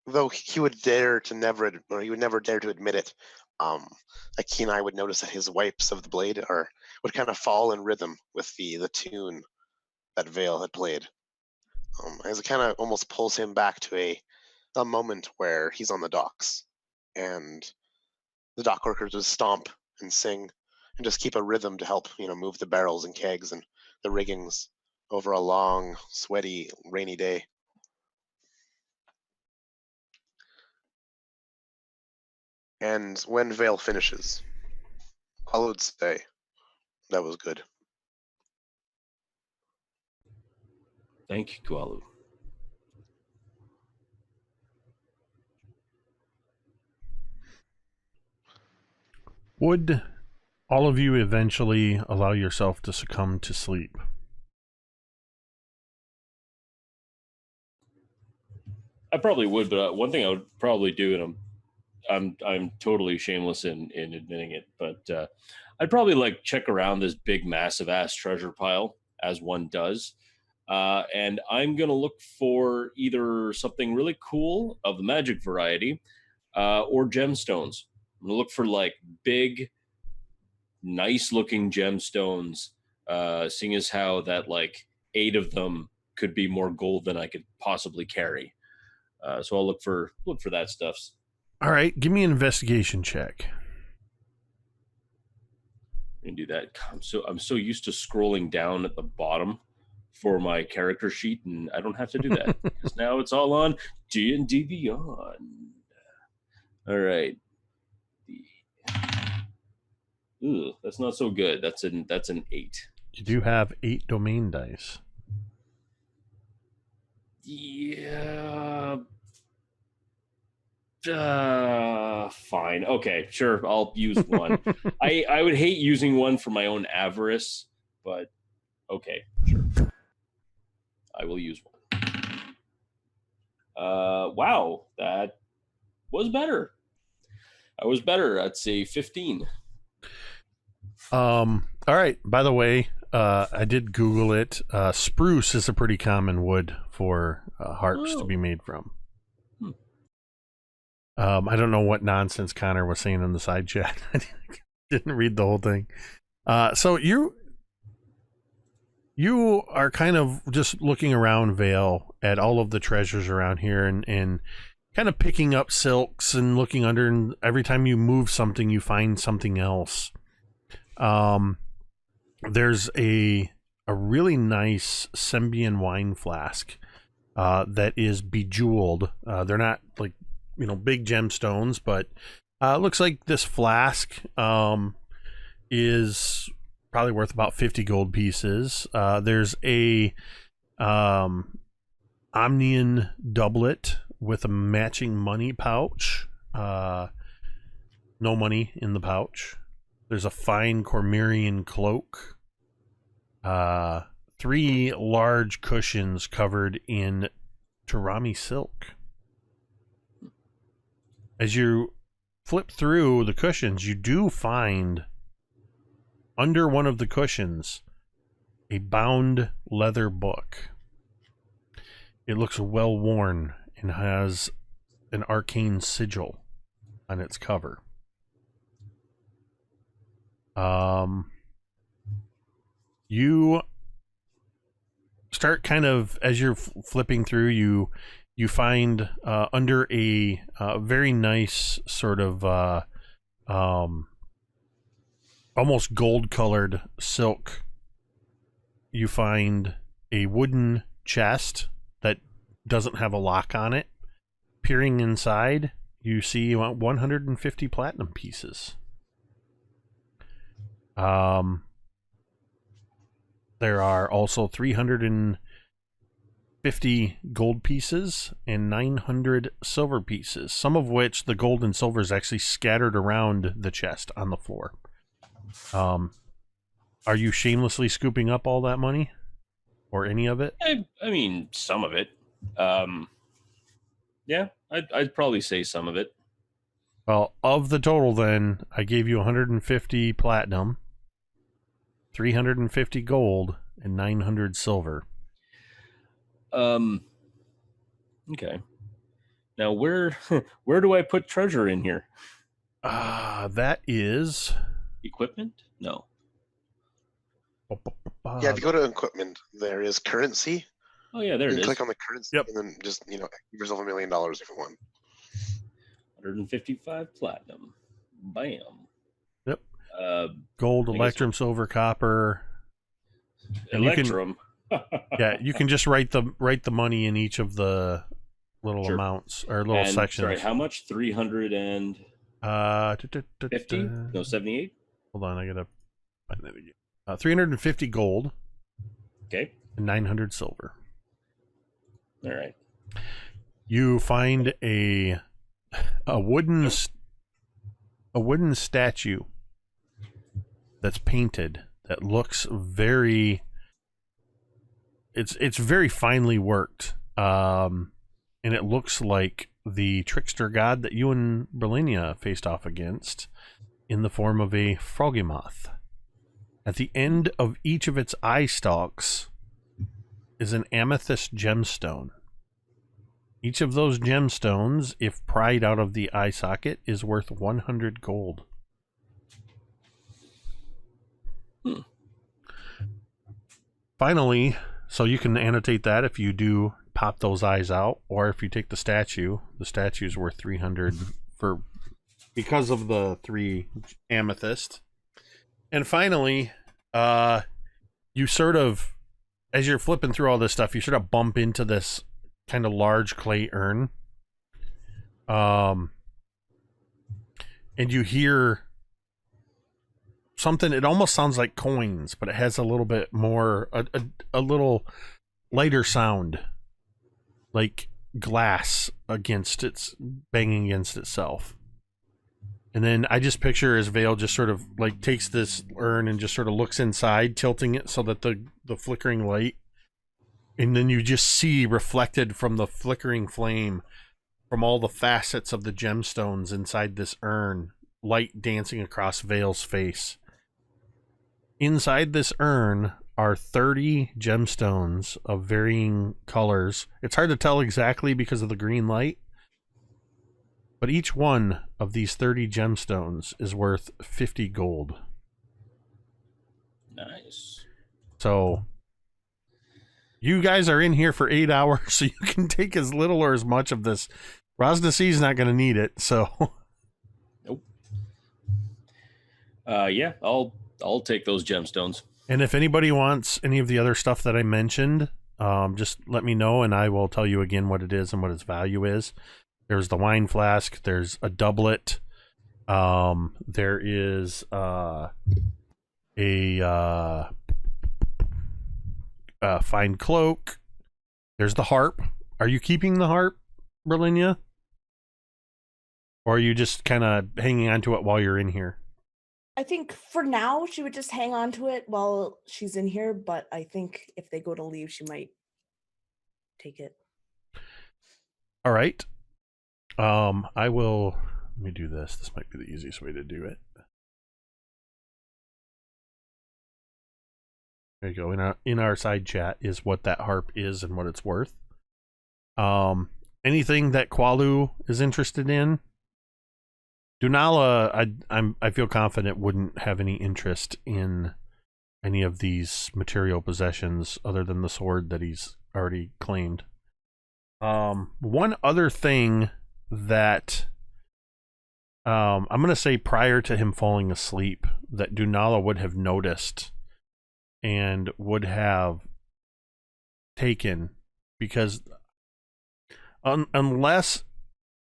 though he would never dare to admit it, a keen eye would notice that his wipes of the blade would kind of fall in rhythm with the tune that Vale had played. As it kind of almost pulls him back to a moment where he's on the docks, and the dock workers would stomp and sing and just keep a rhythm to help, move the barrels and kegs and the riggings over a long, sweaty, rainy day. And when Vale finishes, I would say, that was good. Thank you, Qualu. Would all of you eventually allow yourself to succumb to sleep? I probably would, but one thing I would probably do, and I'm totally shameless in admitting it, but I'd probably check around this big, massive ass treasure pile as one does. And I'm going to look for either something really cool of the magic variety or gemstones. I'm going to look for big, nice looking gemstones, seeing as how that 8 of them could be more gold than I could possibly carry. So I'll look for that stuff. All right, give me an investigation check. And do that. I'm so used to scrolling down at the bottom for my character sheet, and I don't have to do that because now it's all on D&D Beyond. All right. Ooh, that's not so good. That's an 8. You do have 8 domain dice. Yeah. Fine. Okay, sure. I'll use one. I would hate using one for my own avarice, but okay, sure. I will use one. Wow, that was better. I was better. I'd say 15. All right. By the way, I did Google it. Spruce is a pretty common wood for harps to Oh. be made from. Hmm. I don't know what nonsense Connor was saying in the side chat. I didn't read the whole thing. So you are kind of just looking around Vale at all of the treasures around here and kind of picking up silks and looking under, and every time you move something, you find something else. There's a really nice Sembian wine flask that is bejeweled. They're not like, big gemstones, but it looks like this flask is probably worth about 50 gold pieces. There's a Omnian doublet with a matching money pouch. No money in the pouch. There's a fine Cormyrean cloak. 3 large cushions covered in Turami silk. As you flip through the cushions, you do find under one of the cushions a bound leather book. It looks well worn and has an arcane sigil on its cover. You start kind of, as you're flipping through, you find under a very nice sort of almost gold colored silk, you find a wooden chest that doesn't have a lock on it. Peering inside, you see 150 platinum pieces. There are also 350 gold pieces and 900 silver pieces, some of which the gold and silver is actually scattered around the chest on the floor. Are you shamelessly scooping up all that money? Or any of it? I mean, some of it. Yeah, I'd probably say some of it. Well, of the total then, I gave you 150 platinum, 350 gold, and 900 silver. Okay. Now where do I put treasure in here? That is Equipment? No. Yeah, if you go to equipment, there is currency. Oh yeah, there You it can is. click on the currency Yep. and then just, give yourself $1 million if you want. 155 platinum. Bam. Yep. I Gold, guess- electrum, silver, copper. And you can- Electrum. Yeah, you can just write the money in each of the little Sure. amounts or little And, sections. Sorry, how much? 350? No, 78? Hold on, I gotta find that again. 350 gold Okay. and 900 silver. All right. You find a wooden statue that's painted that looks very. It's very finely worked, and it looks like the trickster god that you and Brilinya faced off against, in the form of a froggy moth. At the end of each of its eye stalks is an amethyst gemstone. Each of those gemstones, if pried out of the eye socket, is worth 100 gold. Finally, so you can annotate that if you do pop those eyes out, or if you take the statue is worth 300 because of the 3 amethyst. And finally, you sort of, as you're flipping through all this stuff, you sort of bump into this kind of large clay urn. And you hear something, it almost sounds like coins, but it has a little bit more, a little lighter sound, like glass banging against itself. And then I just picture as Vale just sort of like takes this urn and just sort of looks inside, tilting it so that the flickering light, and then you just see reflected from the flickering flame from all the facets of the gemstones inside this urn, light dancing across Vale's face. Inside this urn are 30 gemstones of varying colors. It's hard to tell exactly because of the green light, but each one of these 30 gemstones is worth 50 gold. Nice. So you guys are in here for 8 hours, so you can take as little or as much of this. Rosnasi's not going to need it, so. Nope. Yeah, I'll take those gemstones. And if anybody wants any of the other stuff that I mentioned, just let me know, and I will tell you again what it is and what its value is. There's the wine flask. There's a doublet. There is a fine cloak. There's the harp. Are you keeping the harp, Brilinya? Or are you just kind of hanging on to it while you're in here? I think for now she would just hang on to it while she's in here, but I think if they go to leave, she might take it. All right. I will. Let me do this. This might be the easiest way to do it. There you go. In our side chat is what that harp is and what it's worth. Anything that Qualu is interested in. Dunala, I feel confident wouldn't have any interest in any of these material possessions other than the sword that he's already claimed. One other thing that I'm going to say prior to him falling asleep that Dunala would have noticed and would have taken, because unless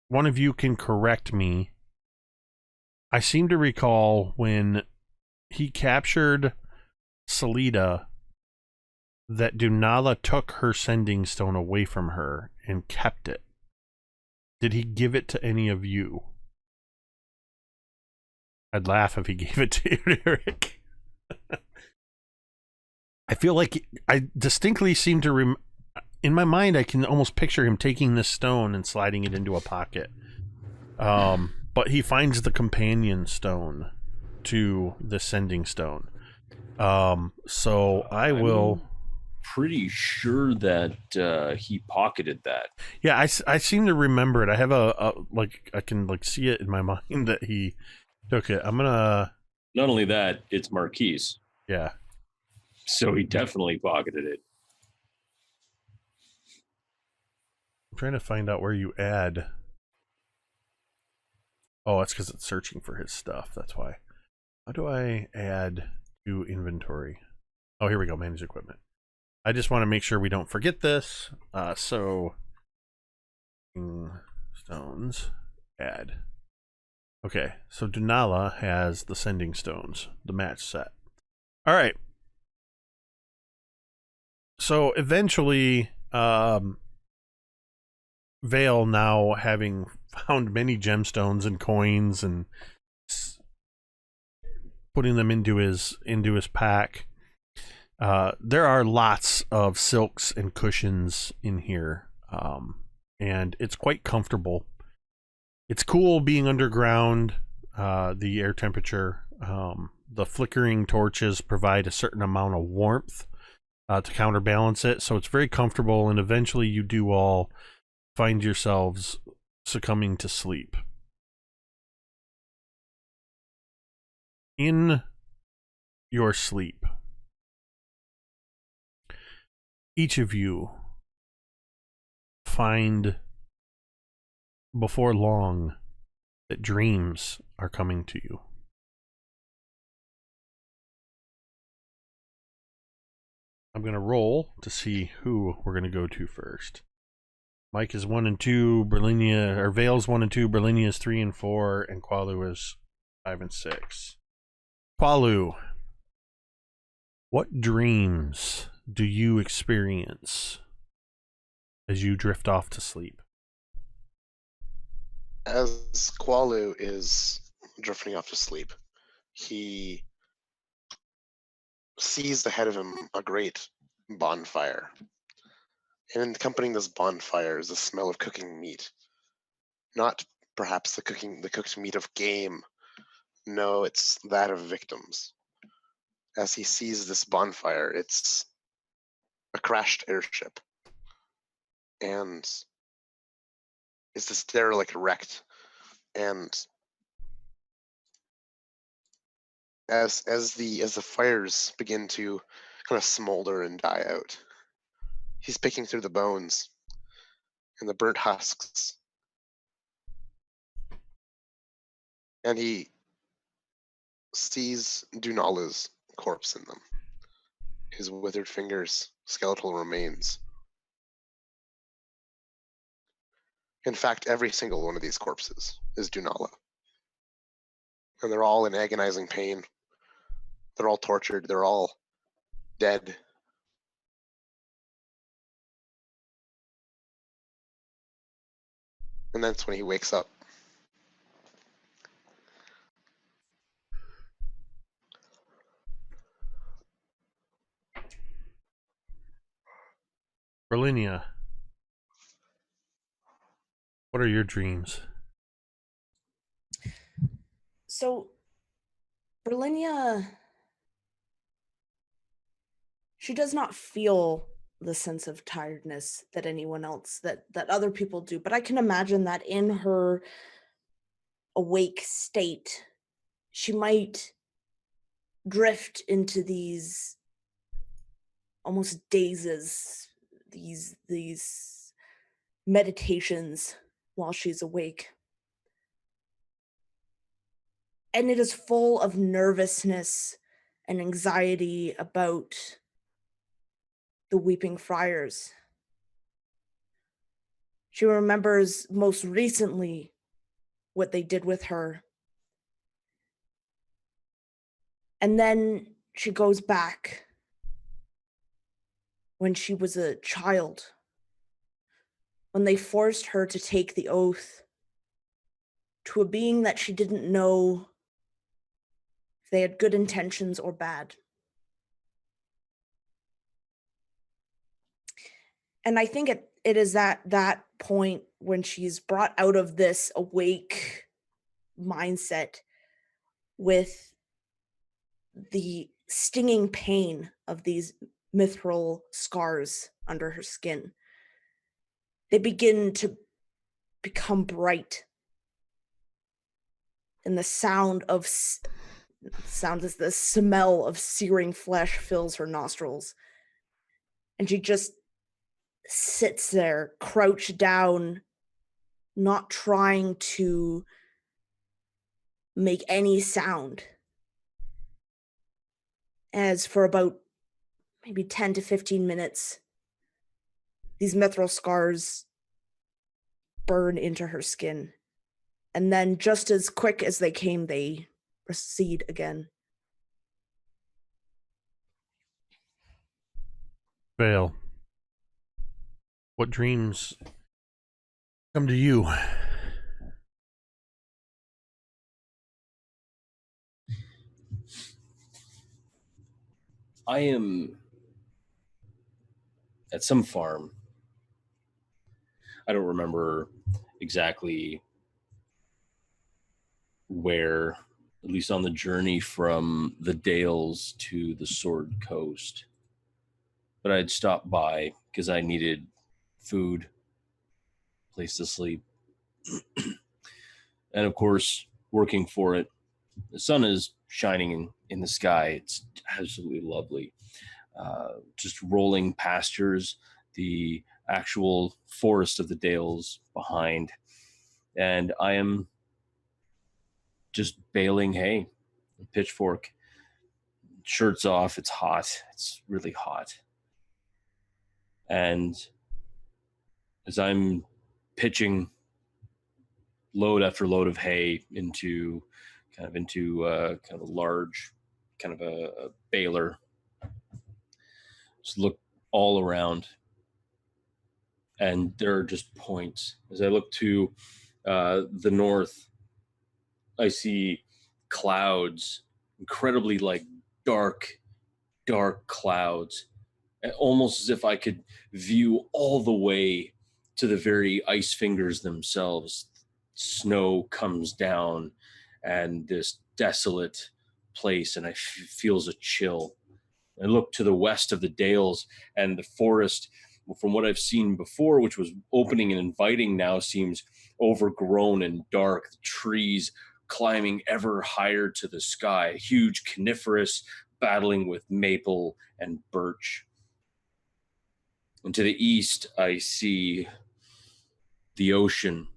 one of you can correct me, I seem to recall when he captured Salida that Dunala took her sending stone away from her and kept it. Did he give it to any of you? I'd laugh if he gave it to you, Eric. I feel like I distinctly seem to in my mind, I can almost picture him taking this stone and sliding it into a pocket. But he finds the companion stone to the sending stone. So I'm pretty sure that he pocketed that. Yeah, I seem to remember it. I have I can see it in my mind that he took it. I'm gonna. Not only that, it's Marquise. Yeah. So he definitely pocketed it. I'm trying to find out where you add. Oh, that's because it's searching for his stuff. That's why. How do I add to inventory? Oh, here we go. Manage equipment. I just want to make sure we don't forget this. So, stones, add. Okay, so Dunala has the sending stones, the match set. All right. So eventually, Vale, now having found many gemstones and coins and putting them into his pack, there are lots of silks and cushions in here, and it's quite comfortable. It's cool being underground. The air temperature, the flickering torches provide a certain amount of warmth to counterbalance it, so it's very comfortable. And eventually, you do all find yourselves succumbing to sleep. In your sleep, each of you find before long that dreams are coming to you. I'm going to roll to see who we're going to go to first. Mike is 1 and 2, Brilinya, or Vale's 1 and 2, Brilinya is 3 and 4, and Qualu is 5 and 6. Qualu, what dreams do you experience as you drift off to sleep? As Qualu is drifting off to sleep, he sees ahead of him a great bonfire. And accompanying this bonfire is the smell of cooking meat. Not perhaps the cooked meat of game. No, it's that of victims. as he sees this bonfire. It's a crashed airship, and it's this derelict wrecked. And as the fires begin to kind of smolder and die out, he's picking through the bones and the burnt husks, and he sees Dunala's corpse in them, his withered fingers, skeletal remains. In fact, every single one of these corpses is Dunala. And they're all in agonizing pain. They're all tortured. They're all dead. And that's when he wakes up. Brilinya, what are your dreams? So, Brilinya, she does not feel the sense of tiredness that anyone else, that other people do. But I can imagine that in her awake state, she might drift into these almost dazes, these meditations while she's awake. And it is full of nervousness and anxiety about the Weeping Friars. She remembers most recently what they did with her. And then she goes back when she was a child, when they forced her to take the oath to a being that she didn't know if they had good intentions or bad. And I think it is at that point when she's brought out of this awake mindset with the stinging pain of these mithril scars under her skin. They begin to become bright. And the sound as the smell of searing flesh fills her nostrils. And she just sits there, crouched down, not trying to make any sound. As for about maybe 10 to 15 minutes, these mithril scars burn into her skin. And then just as quick as they came, they recede again. Vale, what dreams come to you? I am at some farm. I don't remember exactly where, at least on the journey from the Dales to the Sword Coast. But I'd stopped by because I needed food, place to sleep, and of course, working for it. The sun is shining in the sky. It's absolutely lovely. Just rolling pastures, the actual forest of the Dales behind. And I am just baling hay, pitchfork, shirts off. It's hot. It's really hot. And as I'm pitching load after load of hay into kind of a large kind of a baler, just look all around, and there are just points. As I look to the north, I see clouds, incredibly like dark clouds, almost as if I could view all the way to the very ice fingers themselves. Snow comes down, and this desolate place, and I feels a chill. I look to the west of the dales, and the forest, from what I've seen before, which was opening and inviting, now seems overgrown and dark. The trees climbing ever higher to the sky, huge coniferous battling with maple and birch. And to the east, I see the ocean,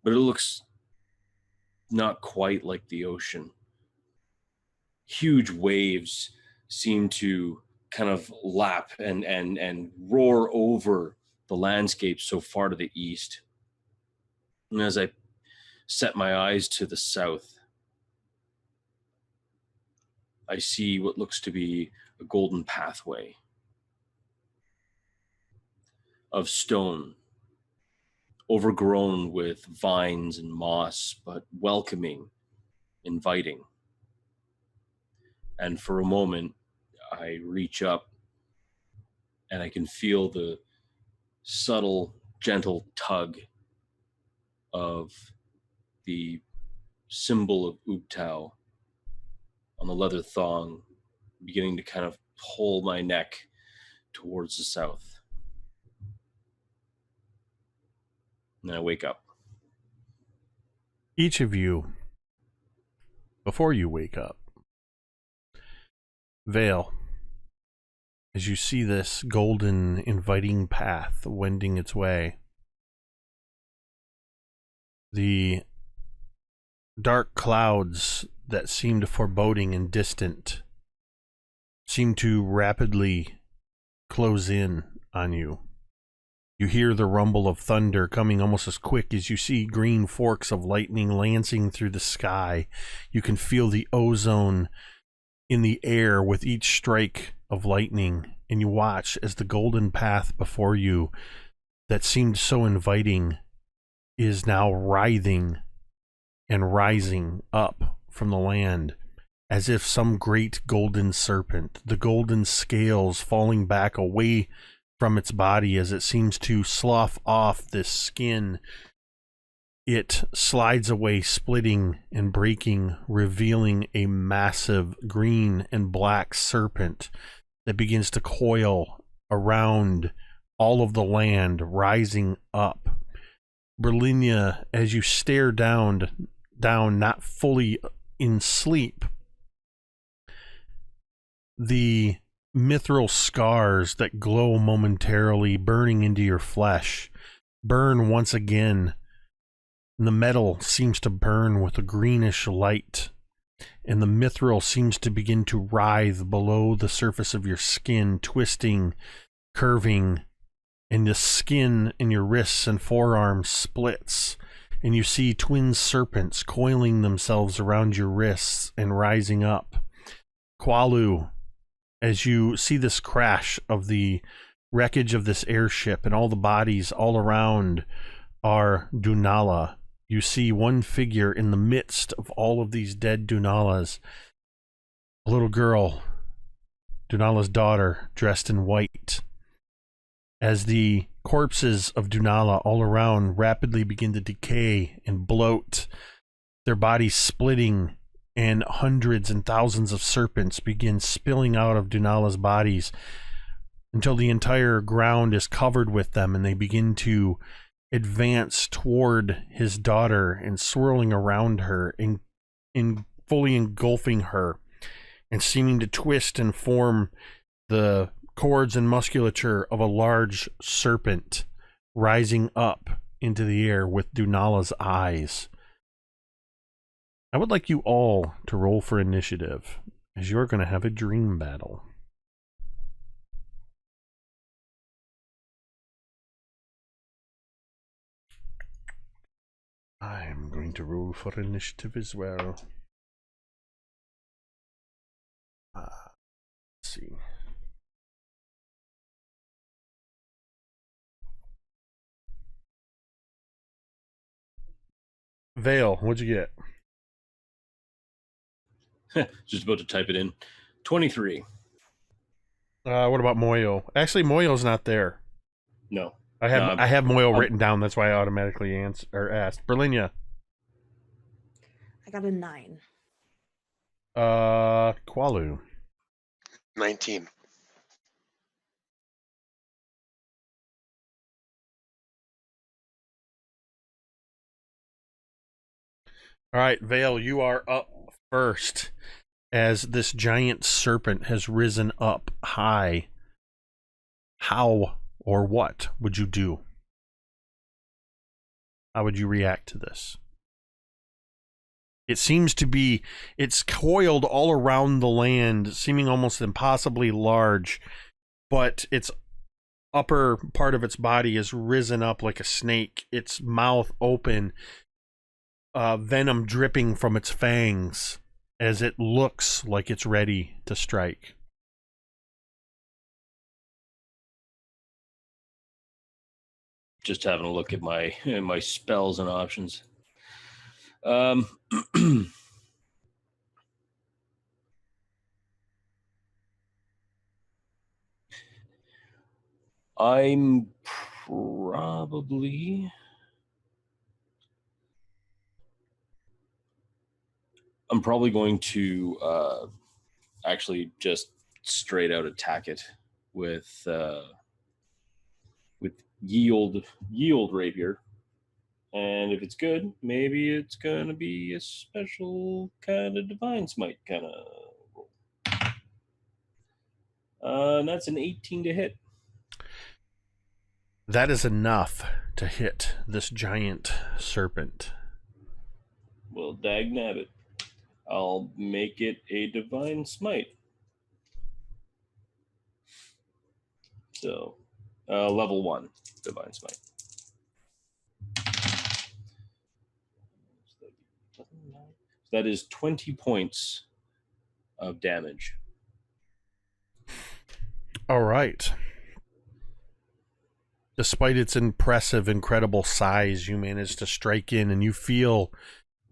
but it looks not quite like the ocean. Huge waves seem to kind of lap and roar over the landscape so far to the east. And as I set my eyes to the south, I see what looks to be a golden pathway of stone, overgrown with vines and moss, but welcoming, inviting. And for a moment, I reach up and I can feel the subtle, gentle tug of the symbol of Ubtao on the leather thong, beginning to kind of pull my neck towards the south. And then I wake up. Each of you, before you wake up, Vale, as you see this golden, inviting path wending its way, the dark clouds that seemed foreboding and distant seem to rapidly close in on you. You hear the rumble of thunder coming almost as quick as you see green forks of lightning lancing through the sky. You can feel the ozone in the air with each strike of lightning, and you watch as the golden path before you that seemed so inviting is now writhing and rising up from the land as if some great golden serpent, the golden scales falling back away from its body as it seems to slough off this skin. It slides away, splitting and breaking, revealing a massive green and black serpent that begins to coil around all of the land, rising up. Brilinya, as you stare down, not fully in sleep, the mithril scars that glow momentarily, burning into your flesh, burn once again. And the metal seems to burn with a greenish light, and the mithril seems to begin to writhe below the surface of your skin, twisting, curving, and the skin in your wrists and forearms splits, and you see twin serpents coiling themselves around your wrists and rising up. Qualu, as you see this crash of the wreckage of this airship and all the bodies all around are Dunala, you see one figure in the midst of all of these dead Dunalas, a little girl, Dunala's daughter, dressed in white. As the corpses of Dunala all around rapidly begin to decay and bloat, their bodies splitting, and hundreds and thousands of serpents begin spilling out of Dunala's bodies until the entire ground is covered with them, and they begin to advance toward his daughter and swirling around her and fully engulfing her and seeming to twist and form the cords and musculature of a large serpent rising up into the air with Dunala's eyes. I would like you all to roll for initiative, as you're going to have a dream battle. I'm going to roll for initiative as well. Let's see. Vale, what'd you get? Just about to type it in. 23. What about Moyo? Actually, Moyo's not there. No. I have Moyo written down. That's why I automatically asked. Brilinya. I got a 9. Qualu. 19. All right, Vale, you are up first as this giant serpent has risen up high. How or what would you do? How would you react to this? It seems to be, it's coiled all around the land, seeming almost impossibly large, but its upper part of its body is risen up like a snake, its mouth open, venom dripping from its fangs as it looks like it's ready to strike. Just having a look at my spells and options. I'm probably going to actually just straight out attack it with yield rapier, and if it's good, maybe it's gonna be a special kind of divine smite kind of roll. And that's an 18 to hit. That is enough to hit this giant serpent. Well, dag nabbit, I'll make it a divine smite. So, level 1 divine smite. That is 20 points of damage. All right. Despite its impressive, incredible size, you manage to strike in, and you feel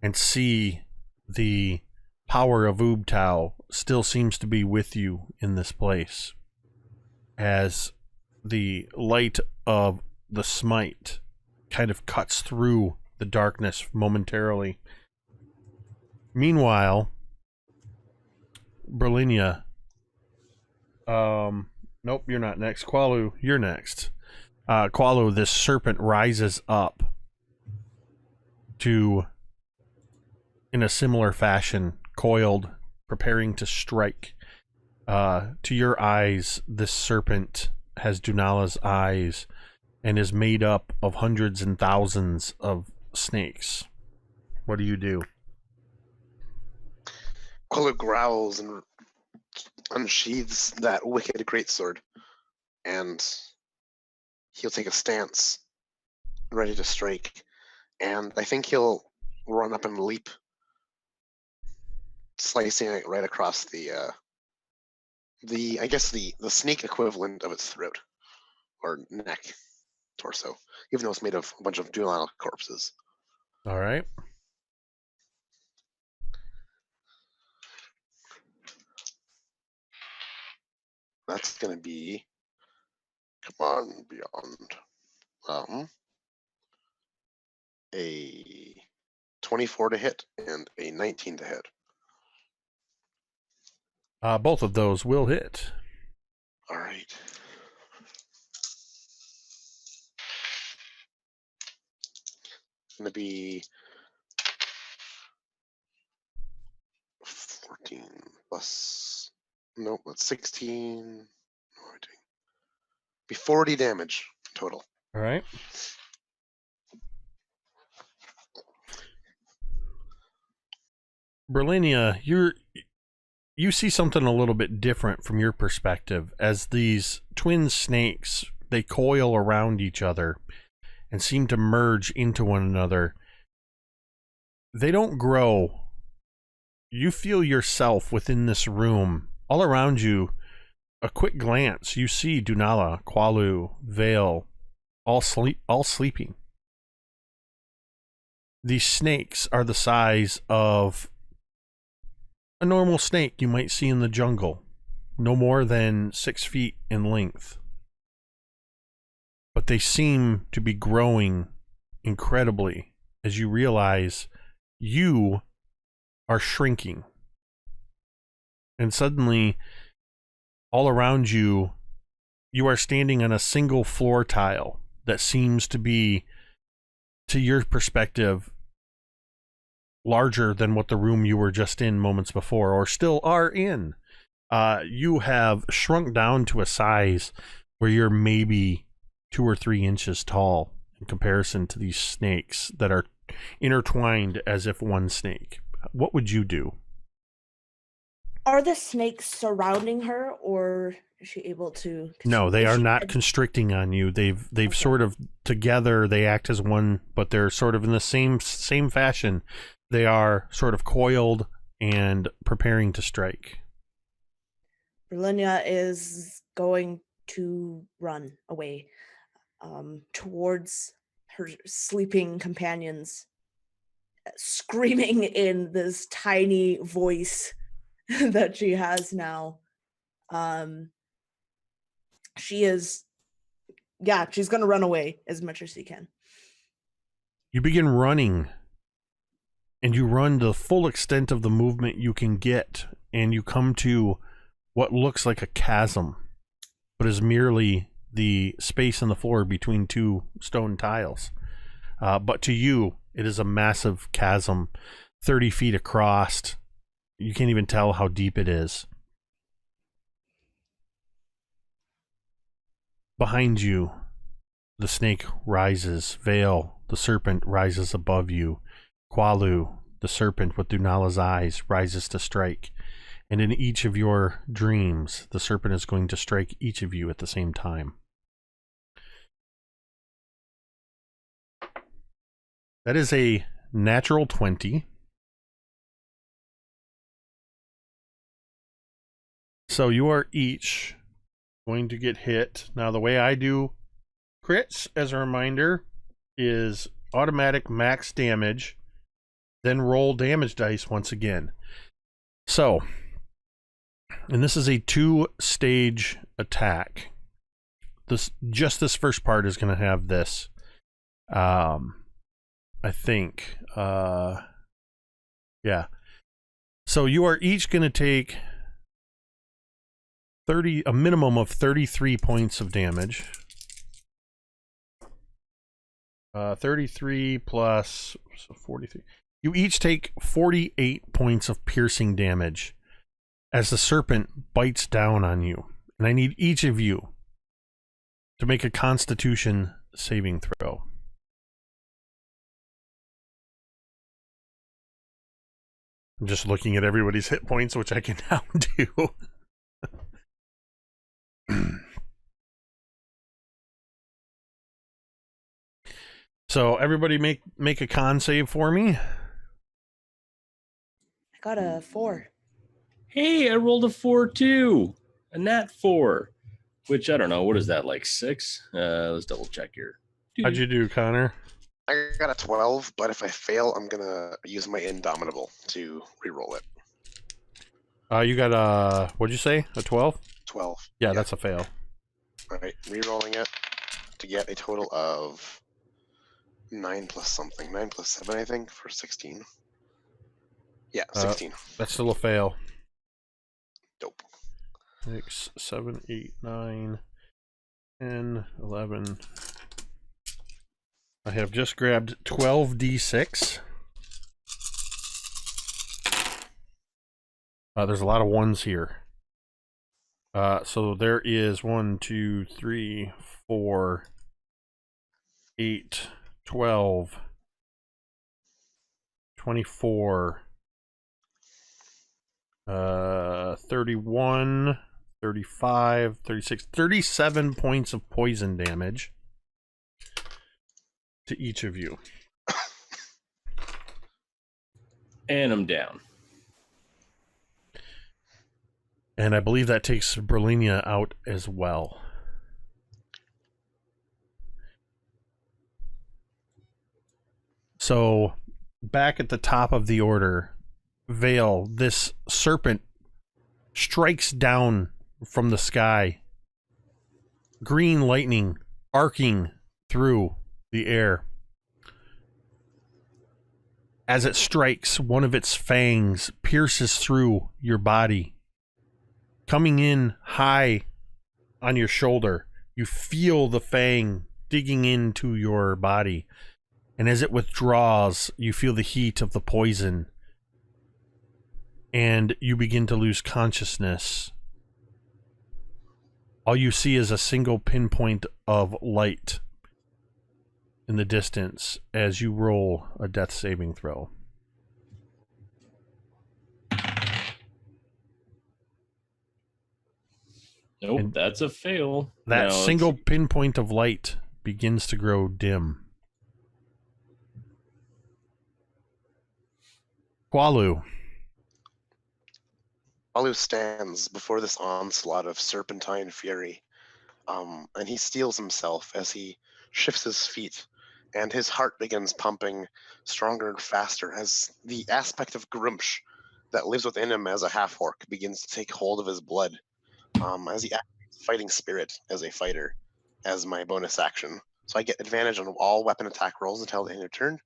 and see the power of Ubtao still seems to be with you in this place, as the light of the smite kind of cuts through the darkness momentarily. Meanwhile, Brilinya, nope, you're not next. Qualu, you're next. Qualu, this serpent rises up to, in a similar fashion, coiled, preparing to strike. To your eyes, this serpent has Dunala's eyes and is made up of hundreds and thousands of snakes. What do you do? Qualu growls and unsheathes that wicked greatsword, and he'll take a stance, ready to strike. And I think he'll run up and leap, slicing it right across the I guess the snake equivalent of its throat or neck, torso, even though it's made of a bunch of Dunala corpses. All right. That's gonna be, come on, beyond. A 24 to hit and a 19 to hit. Both of those will hit. All right. It's gonna be 14 plus. Nope, that's 16. Be 40 damage total. All right. Brilinya, you see something a little bit different from your perspective, as these twin snakes, they coil around each other and seem to merge into one another. They don't grow. You feel yourself within this room. All around you, a quick glance, you see Dunala, Qualu, Vale, all sleeping. These snakes are the size of a normal snake you might see in the jungle, no more than 6 feet in length. But they seem to be growing incredibly as you realize you are shrinking. and suddenly all around you, you are standing on a single floor tile that seems to be, to your perspective, larger than what the room you were just in moments before, or still are in. You have shrunk down to a size where you're maybe 2 or 3 inches tall in comparison to these snakes that are intertwined as if one snake. What would you do? Are the snakes surrounding her, or is she able to? No, they is are she- not constricting on you. They've Okay. sort of together, they act as one, but they're sort of in the same fashion. They are sort of coiled and preparing to strike. Brilinya is going to run away towards her sleeping companions, screaming in this tiny voice that she has now. She's going to run away as much as she can. You begin running, and you run the full extent of the movement you can get, and you come to what looks like a chasm, but is merely the space on the floor between 2 stone tiles. But to you, it is a massive chasm, 30 feet across. You can't even tell how deep it is. Behind you, the snake rises. Vale, the serpent, rises above you. Qualu, the serpent with Dunala's eyes, rises to strike. And in each of your dreams, the serpent is going to strike each of you at the same time. That is a natural 20. So you are each going to get hit. Now, the way I do crits, as a reminder, is automatic max damage, then roll damage dice once again. So, and this is a 2-stage attack. This first part is going to have this. I think. Yeah. So you are each going to take a minimum of 33 points of damage. 33 plus 43. You each take 48 points of piercing damage as the serpent bites down on you. And I need each of you to make a Constitution saving throw. I'm just looking at everybody's hit points, which I can now do. So everybody make a con save for me. I got a 4. Hey, I rolled a 4 too. A nat 4. Which, I don't know, what is that, like 6? Let's double check here. How'd you do, Connor? I got a 12, but if I fail, I'm gonna use my Indomitable to re-roll it. You got a, what'd you say? A 12? 12. Yeah, that's a fail. All right, re-rolling it to get a total of 9 plus something. 9 plus 7, I think, for 16. Yeah, 16. That's still a fail. Dope. 6, 7, 8, 9, 10, 11. I have just grabbed 12d6. There's a lot of ones here. So there is 1, 2, 3, 4, 8, 12, 24, 31, 35, 36, 37 points of poison damage to each of you. And I'm down. And I believe that takes Brilinya out as well. So, back at the top of the order, Vale, this serpent strikes down from the sky. Green lightning arcing through the air. As it strikes, one of its fangs pierces through your body coming in high on your shoulder. You feel the fang digging into your body. And as it withdraws, you feel the heat of the poison. And you begin to lose consciousness. All you see is a single pinpoint of light in the distance as you roll a death saving throw. Nope, And that's a fail. That No, single pinpoint of light begins to grow dim. Qualu. Alu stands before this onslaught of serpentine fury, and he steels himself as he shifts his feet, and his heart begins pumping stronger and faster as the aspect of Grumsh that lives within him as a half-orc begins to take hold of his blood, as he activates fighting spirit as a fighter as my bonus action. So I get advantage on all weapon attack rolls until the end of turn.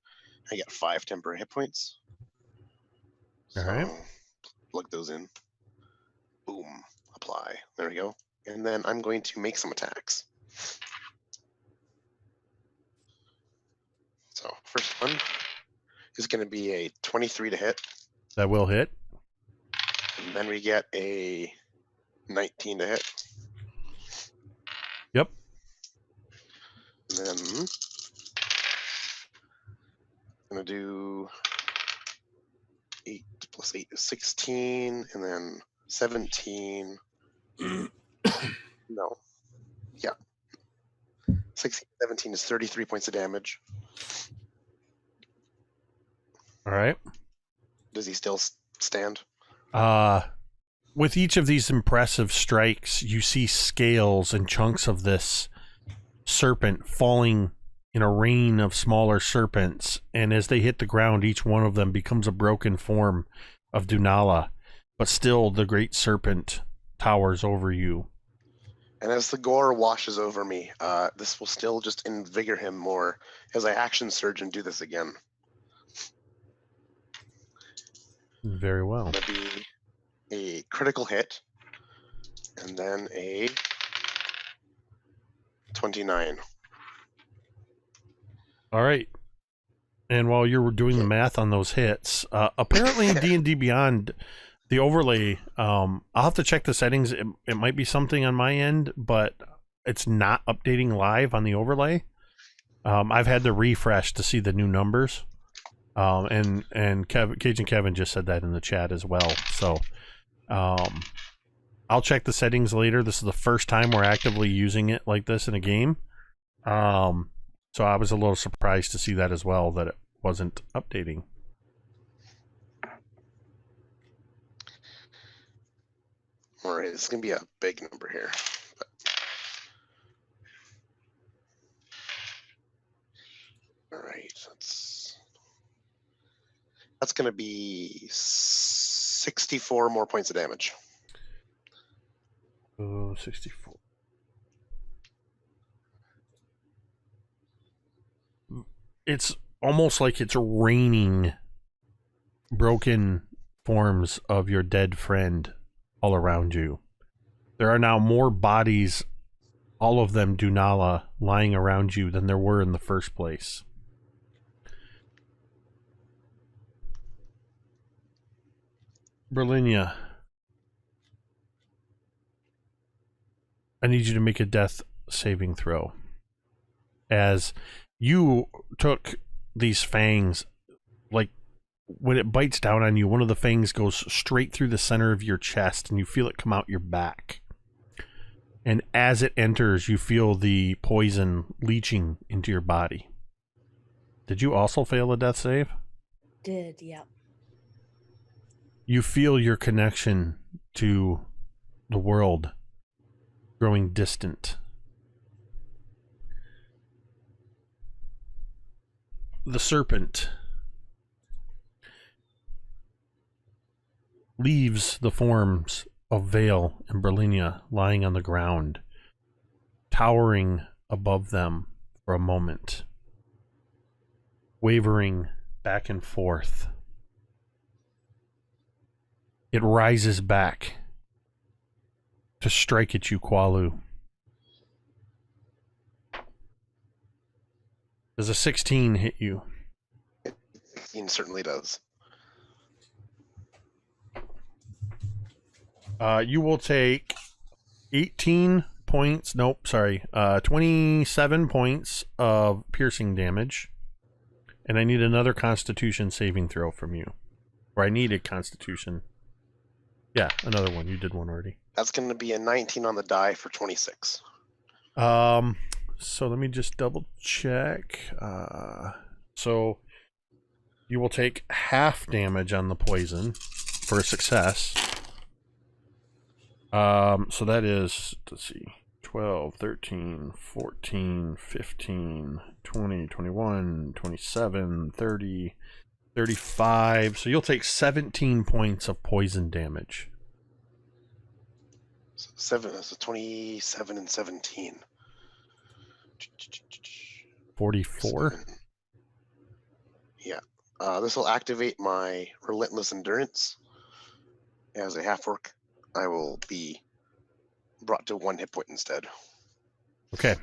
I get 5 temporary hit points. All right. Plug those in. Boom. Apply. There we go. And then I'm going to make some attacks. So first one is going to be a 23 to hit. That will hit. And then we get a 19 to hit. Yep. And then I'm going to do 8 plus 8 is 16. And then 17. No. Yeah. 16, 17 is 33 points of damage. All right. Does he still stand? With each of these impressive strikes, you see scales and chunks of this serpent falling in a rain of smaller serpents, and as they hit the ground, each one of them becomes a broken form of Dunala, but still the great serpent towers over you. And as the gore washes over me, this will still just invigor him more as I action surge and do this again. Very well. That'll be a critical hit, and then a 29. All right. And while you're doing the math on those hits, apparently in D&D Beyond, the overlay, I'll have to check the settings. It might be something on my end, but it's not updating live on the overlay. I've had to refresh to see the new numbers. And Cajun Kevin just said that in the chat as well. So I'll check the settings later. This is the first time we're actively using it like this in a game. So I was a little surprised to see that as well, that it wasn't updating. All right, it's going to be a big number here. All right, that's going to be 64 more points of damage. Oh, 64. It's almost like it's raining broken forms of your dead friend all around you. There are now more bodies, all of them Dunala, lying around you than there were in the first place. Brilinya, I need you to make a death saving throw. As you took these fangs, like when it bites down on you, one of the fangs goes straight through the center of your chest and you feel it come out your back. And as it enters, you feel the poison leaching into your body. Did you also fail a death save? Did, yeah. You feel your connection to the world growing distant. The serpent leaves the forms of Vale and Brilinya lying on the ground, towering above them for a moment, wavering back and forth. It rises back to strike at you, Qualu. Does a 16 hit you? 16 certainly does. You will take 18 points. Nope, sorry. 27 points of piercing damage. And I need another Constitution saving throw from you. Or I need a Constitution. Yeah, another one. You did one already. That's going to be a 19 on the die for 26. So let me just double check. So you will take half damage on the poison for a success. So that is, let's see, 12, 13, 14, 15, 20, 21, 27, 30, 35. So you'll take 17 points of poison damage. So 27 and 17. 44? Yeah. This will activate my Relentless Endurance. As a half-orc, I will be brought to 1 hit point instead. Okay.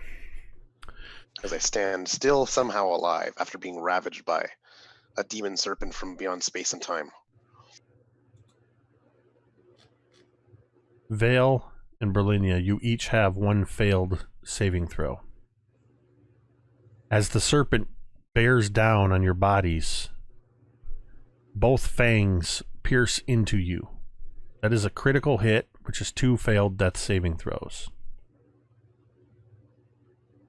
As I stand still somehow alive after being ravaged by a demon serpent from beyond space and time. Vale and Brilinya, you each have 1 failed saving throw. As the serpent bears down on your bodies, both fangs pierce into you. That is a critical hit, which is 2 failed death saving throws.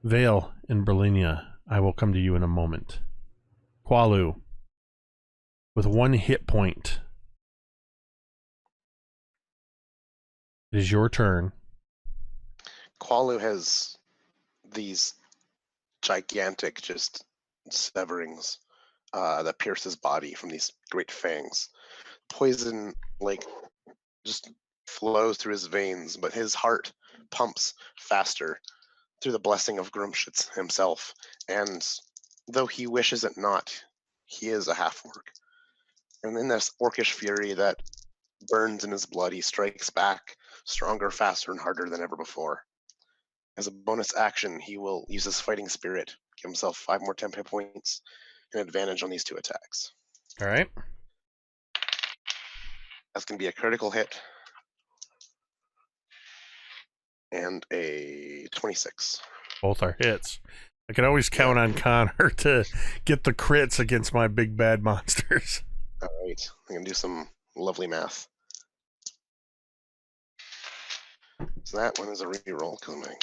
Vale and Brilinya, I will come to you in a moment. Qualu, with 1 hit point, it is your turn. Qualu has these gigantic just severings that pierce his body from these great fangs. Poison just flows through his veins, but his heart pumps faster through the blessing of Grumshitz himself. And though he wishes it not, he is a half-orc. And in this orcish fury that burns in his blood, he strikes back stronger, faster, and harder than ever before. As a bonus action, he will use his fighting spirit, give himself 5 more temp hit points, and advantage on these 2 attacks. All right. That's going to be a critical hit and a 26. Both are hits. I can always count on Connor to get the crits against my big bad monsters. All right, I'm going to do some lovely math. So that one is a reroll because my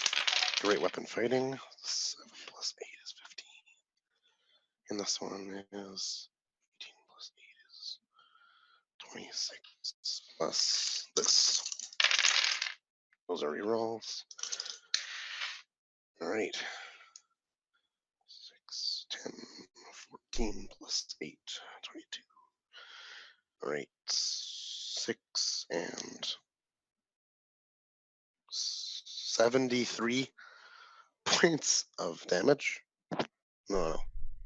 great weapon fighting. 7 plus 8 is 15. And this one is 18 plus 8 is 26 plus this. Those are rerolls. All right. 6, 10, 14 plus 8, 22. All right. 6 and 73 points of damage. No.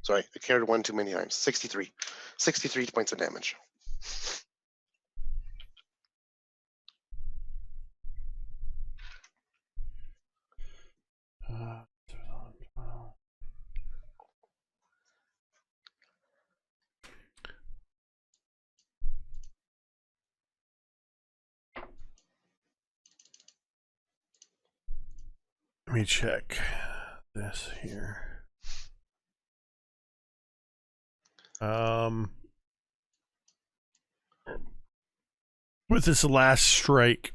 Sorry, I carried 1 too many times. 63 points of damage. Let me check this here. With this last strike,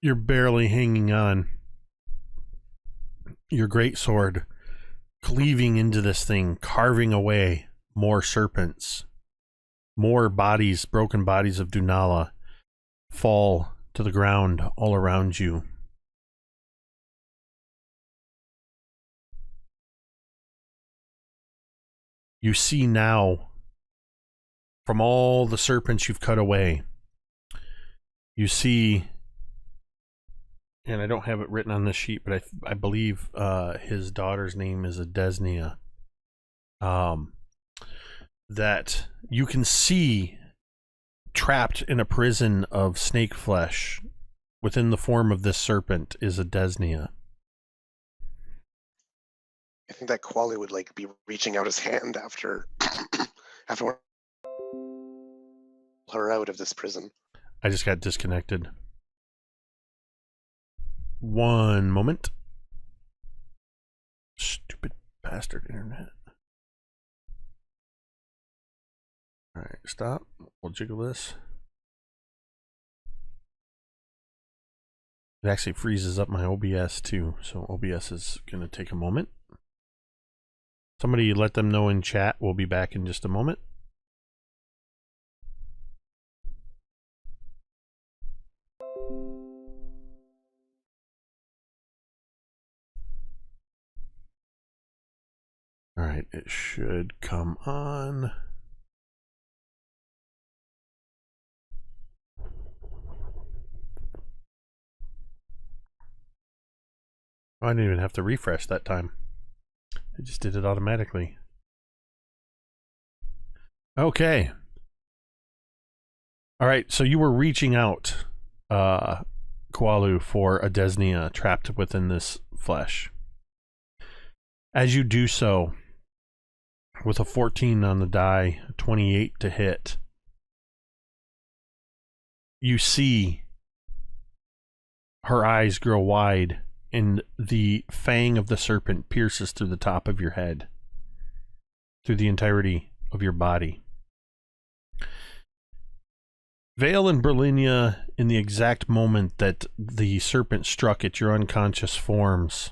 you're barely hanging on. Your greatsword cleaving into this thing, carving away more serpents. More bodies, broken bodies of Dunala, fall to the ground all around you. You see now, from all the serpents you've cut away, you see, and I don't have it written on this sheet, but I believe his daughter's name is Adesnia, that you can see trapped in a prison of snake flesh within the form of this serpent is a Desnia. I think that Quali would like be reaching out his hand after after her out of this prison. I just got disconnected. One moment. Stupid bastard internet. All right, stop. We'll jiggle this. It actually freezes up my OBS too, so OBS is going to take a moment. Somebody let them know in chat. We'll be back in just a moment. All right, it should come on. Oh, I didn't even have to refresh that time. I just did it automatically. Okay. All right, so you were reaching out, Qualu, for a Desnia trapped within this flesh. As you do so, with a 14 on the die, 28 to hit, you see her eyes grow wide, and the fang of the serpent pierces through the top of your head, through the entirety of your body. Vale and Brilinya, in the exact moment that the serpent struck at your unconscious forms,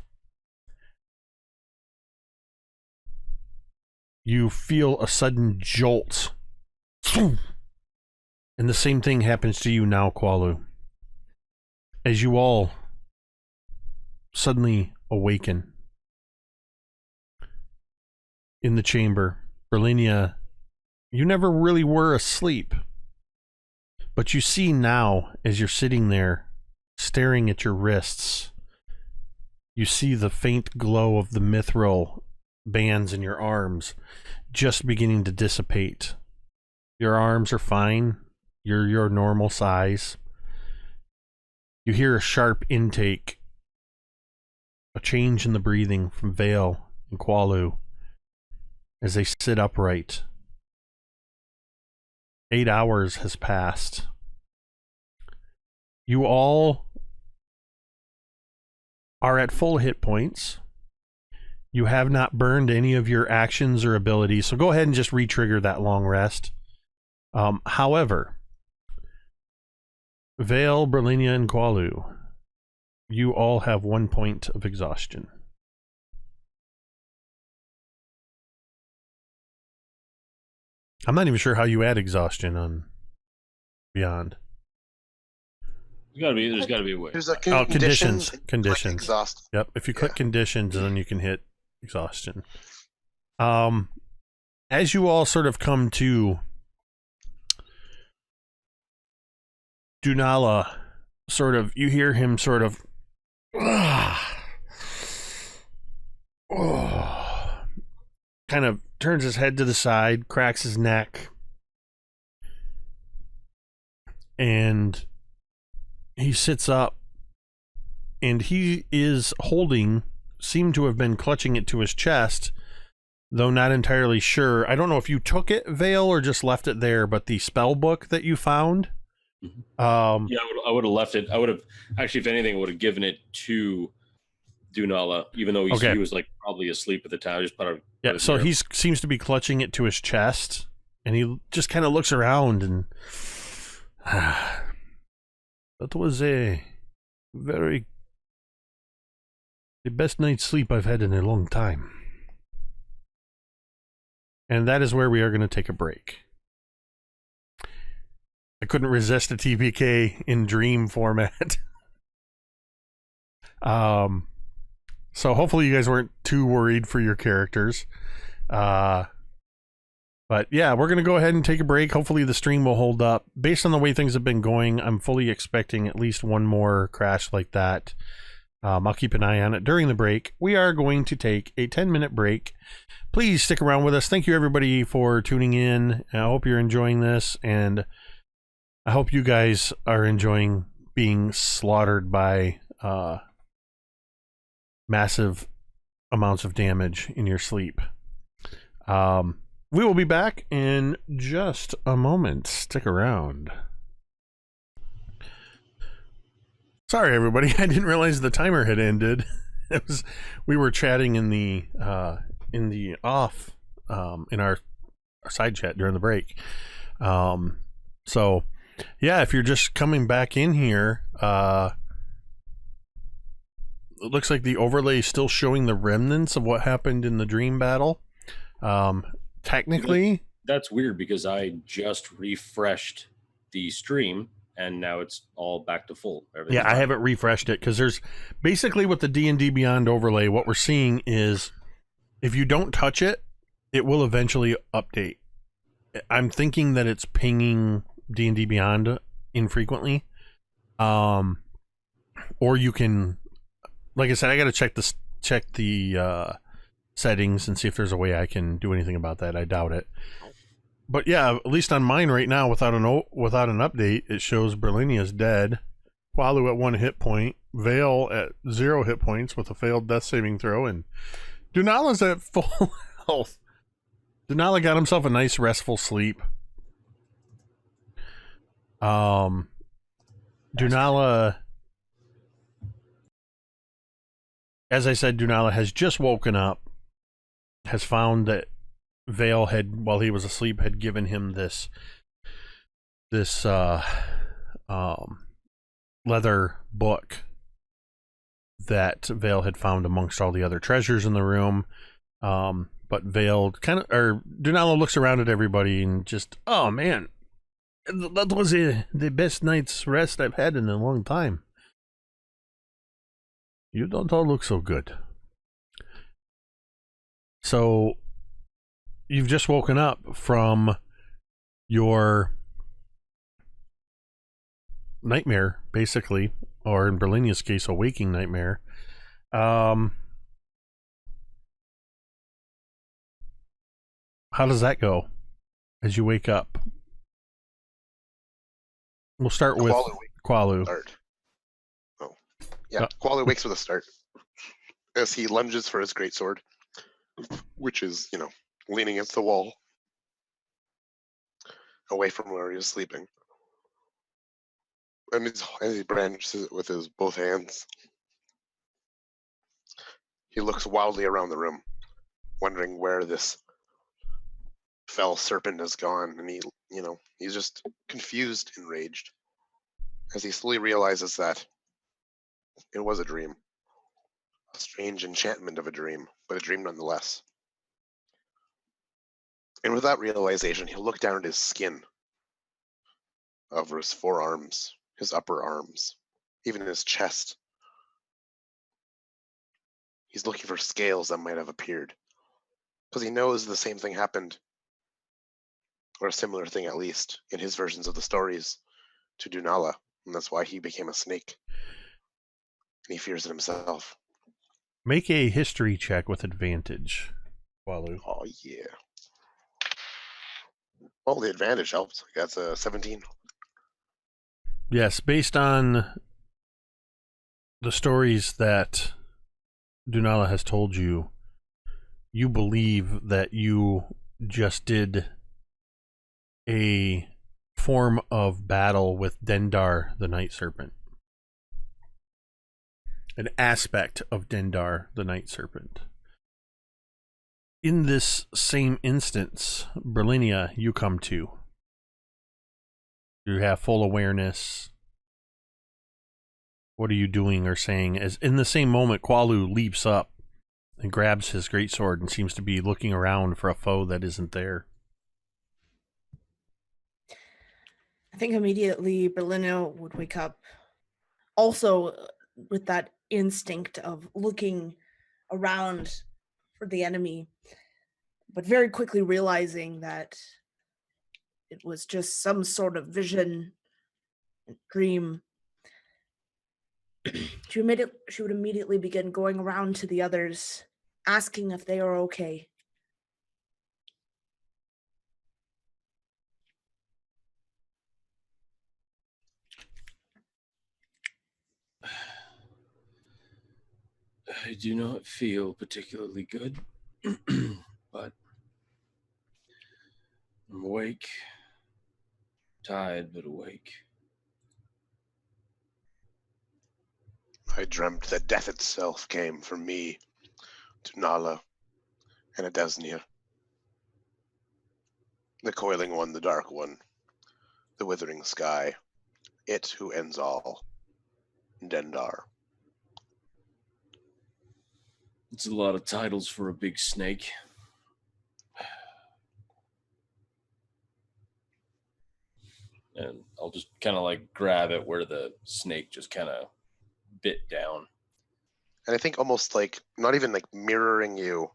you feel a sudden jolt. And the same thing happens to you now, Qualu. As you all suddenly awaken in the chamber. Brilinya, you never really were asleep, but you see now, as you're sitting there staring at your wrists, you see the faint glow of the mithril bands in your arms just beginning to dissipate. Your arms are fine. You're your normal size. You hear a sharp intake, a change in the breathing from Vale and Qualu as they sit upright. 8 hours has passed. You all are at full hit points. You have not burned any of your actions or abilities, so go ahead and just re-trigger that long rest. However, Vale, Brilinya, and Qualu, you all have 1 point of exhaustion. I'm not even sure how you add exhaustion on Beyond. There's gotta be a way. There's a Conditions. Conditions. Exhaust. Yep. If you click conditions, then you can hit exhaustion. As you all sort of come to, Dunala, sort of, you hear him sort of kind of turns his head to the side, cracks his neck, and he sits up, and he is holding, seemed to have been clutching it to his chest, though not entirely sure. I don't know if you took it, Vale, or just left it there, but the spell book that you found. I would have left it. I would have actually, if anything, I would have given it to Dunala, even though he was like probably asleep at the time. I just put it so there. he seems to be clutching it to his chest, and he just kind of looks around, and that was the best night's sleep I've had in a long time. And that is where we are going to take a break. I couldn't resist a TPK in dream format. So hopefully you guys weren't too worried for your characters. But yeah, we're going to go ahead and take a break. Hopefully the stream will hold up. Based on the way things have been going, I'm fully expecting at least one more crash like that. I'll keep an eye on it during the break. We are going to take a 10-minute break. Please stick around with us. Thank you everybody for tuning in. I hope you're enjoying this, and I hope you guys are enjoying being slaughtered by massive amounts of damage in your sleep. We will be back in just a moment. Stick around. Sorry, everybody. I didn't realize the timer had ended. We were chatting in the off in our side chat during the break. So yeah, if you're just coming back in here, it looks like the overlay is still showing the remnants of what happened in the dream battle. Technically, that's weird because I just refreshed the stream and now it's all back to full. Yeah, I haven't refreshed it because there's basically with the D&D Beyond overlay, what we're seeing is if you don't touch it, it will eventually update. I'm thinking that it's pinging D&D Beyond infrequently. Or you can, like I said, I got to check the settings and see if there's a way I can do anything about that. I doubt it. But yeah, at least on mine right now, without an update, it shows Brilinya's dead, Qualu at 1 hit point, Vale at 0 hit points with a failed death saving throw, and Dunala's at full health. Dunala got himself a nice restful sleep. Dunala, as I said, Dunala has just woken up, has found that Vale had, while he was asleep, had given him this leather book that Vale had found amongst all the other treasures in the room. But Vale Dunala looks around at everybody and just, oh man, that was the best night's rest I've had in a long time. You don't all look so good. So you've just woken up from your nightmare, basically, or in Brilinya's case, a waking nightmare. How does that go as you wake up? We'll start with Qualu. Start. Oh, yeah. Qualu wakes with a start as he lunges for his greatsword, which is, leaning against the wall, away from where he was sleeping. And as he brandishes it with his both hands, he looks wildly around the room, wondering where this fell serpent has gone, and he's just confused, enraged, as he slowly realizes that it was a dream. A strange enchantment of a dream, but a dream nonetheless. And with that realization, he'll look down at his skin, over his forearms, his upper arms, even his chest. He's looking for scales that might have appeared, because he knows the same thing happened, or a similar thing at least, in his versions of the stories to Dunala, and that's why he became a snake. And he fears it himself. Make a history check with advantage, Qualu. Oh, yeah. Well, the advantage helps. That's a 17. Yes, based on the stories that Dunala has told you, you believe that you just did a form of battle with Dendar the Night Serpent. An aspect of Dendar the Night Serpent. In this same instance, Brilinya, you come to. You have full awareness. What are you doing or saying? As in the same moment, Qualu leaps up and grabs his greatsword and seems to be looking around for a foe that isn't there. I think immediately Brilinya would wake up, also with that instinct of looking around for the enemy, but very quickly realizing that it was just some sort of vision, dream. She would immediately begin going around to the others, asking if they are okay. I do not feel particularly good, but I'm awake. Tired, but awake. I dreamt that death itself came from me to Nala and Adesnir. The coiling one, the dark one, the withering sky, it who ends all, Dendar. It's a lot of titles for a big snake. And I'll just kind of like grab it where the snake just kind of bit down. And I think almost like not even like mirroring you,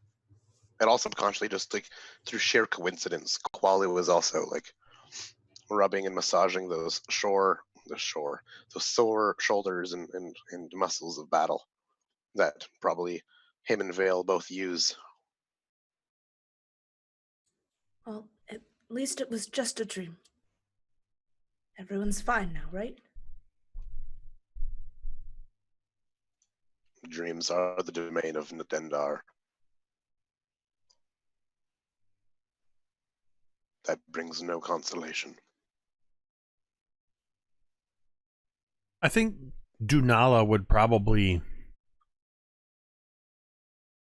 and also subconsciously just like through sheer coincidence, Qualu was also like rubbing and massaging those sore shoulders and muscles of battle that probably him and Vale both use. Well, at least it was just a dream. Everyone's fine now, right? Dreams are the domain of Dendar. That brings no consolation. I think Dunala would probably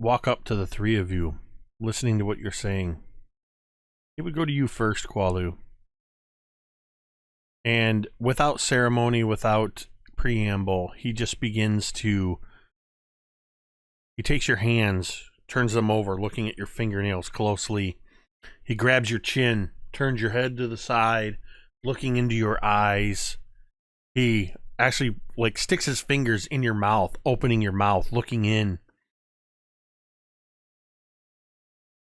walk up to the three of you, listening to what you're saying. He would go to you first, Qualu. And without ceremony, without preamble, he just begins to... He takes your hands, turns them over, looking at your fingernails closely. He grabs your chin, turns your head to the side, looking into your eyes. He actually like sticks his fingers in your mouth, opening your mouth, looking in.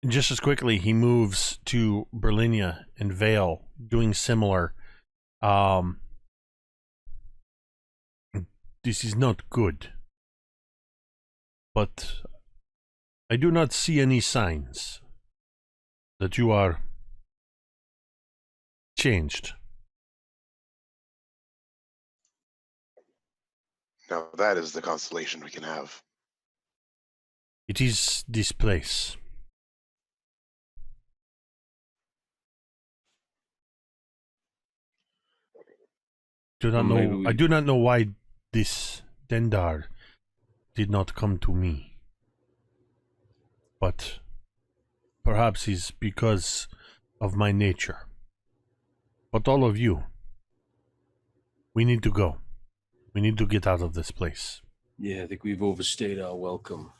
And just as quickly, he moves to Brilinya and Vale, doing similar. This is not good. But I do not see any signs that you are changed. Now that is the consolation we can have. It is this place. I do not know why this Dendar did not come to me. But perhaps it's because of my nature. But all of you, we need to go. We need to get out of this place. Yeah, I think we've overstayed our welcome.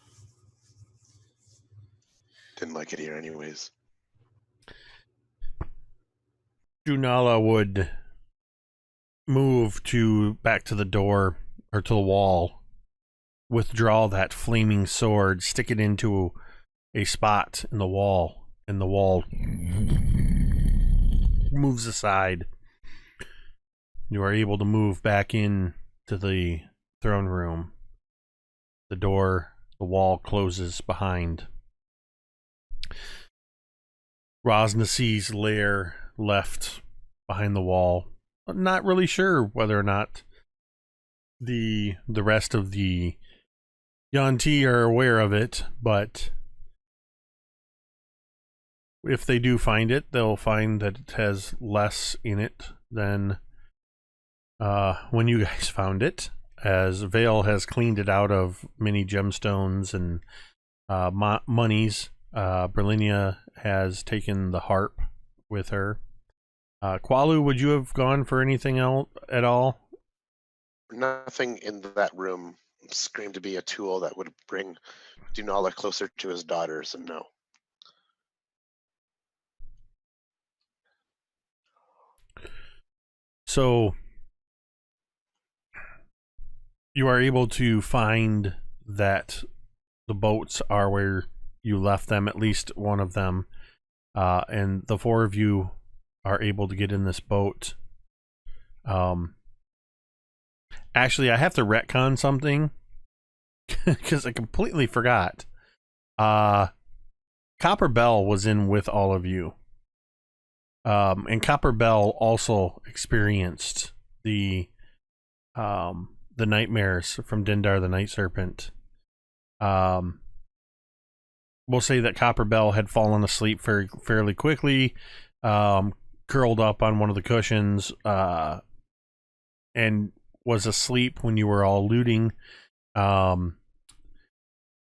Didn't like it here anyways. Junala would move back to the door, or to the wall, withdraw that flaming sword, stick it into a spot in the wall, and the wall moves aside. You are able to move back in to the throne room. The wall closes behind. Rosnasi's lair left behind the wall. Not really sure whether or not the rest of the Yuan-Ti are aware of it, but if they do find it, they'll find that it has less in it than when you guys found it, as Vale has cleaned it out of many gemstones and monies. Brilinya has taken the harp with her. Qualu, would you have gone for anything else at all? Nothing in that room screamed to be a tool that would bring Dunala closer to his daughters, and no. So you are able to find that the boats are where you left them, at least one of them, and the four of you are able to get in this boat. Actually, I have to retcon something because I completely forgot. Copper Bell was in with all of you, and Copper Bell also experienced the nightmares from Dendar the Night Serpent. We'll say that Copper Bell had fallen asleep fairly quickly, curled up on one of the cushions, and was asleep when you were all looting.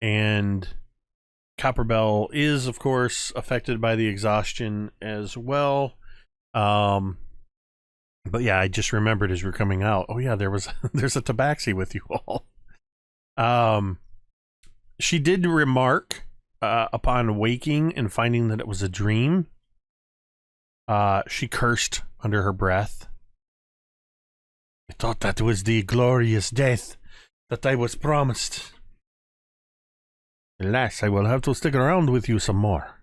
And Copper Bell is, of course, affected by the exhaustion as well. But yeah, I just remembered as we're coming out. Oh yeah, there's a tabaxi with you all. She did remark upon waking and finding that it was a dream. She cursed under her breath. I thought that was the glorious death that I was promised. Alas, I will have to stick around with you some more.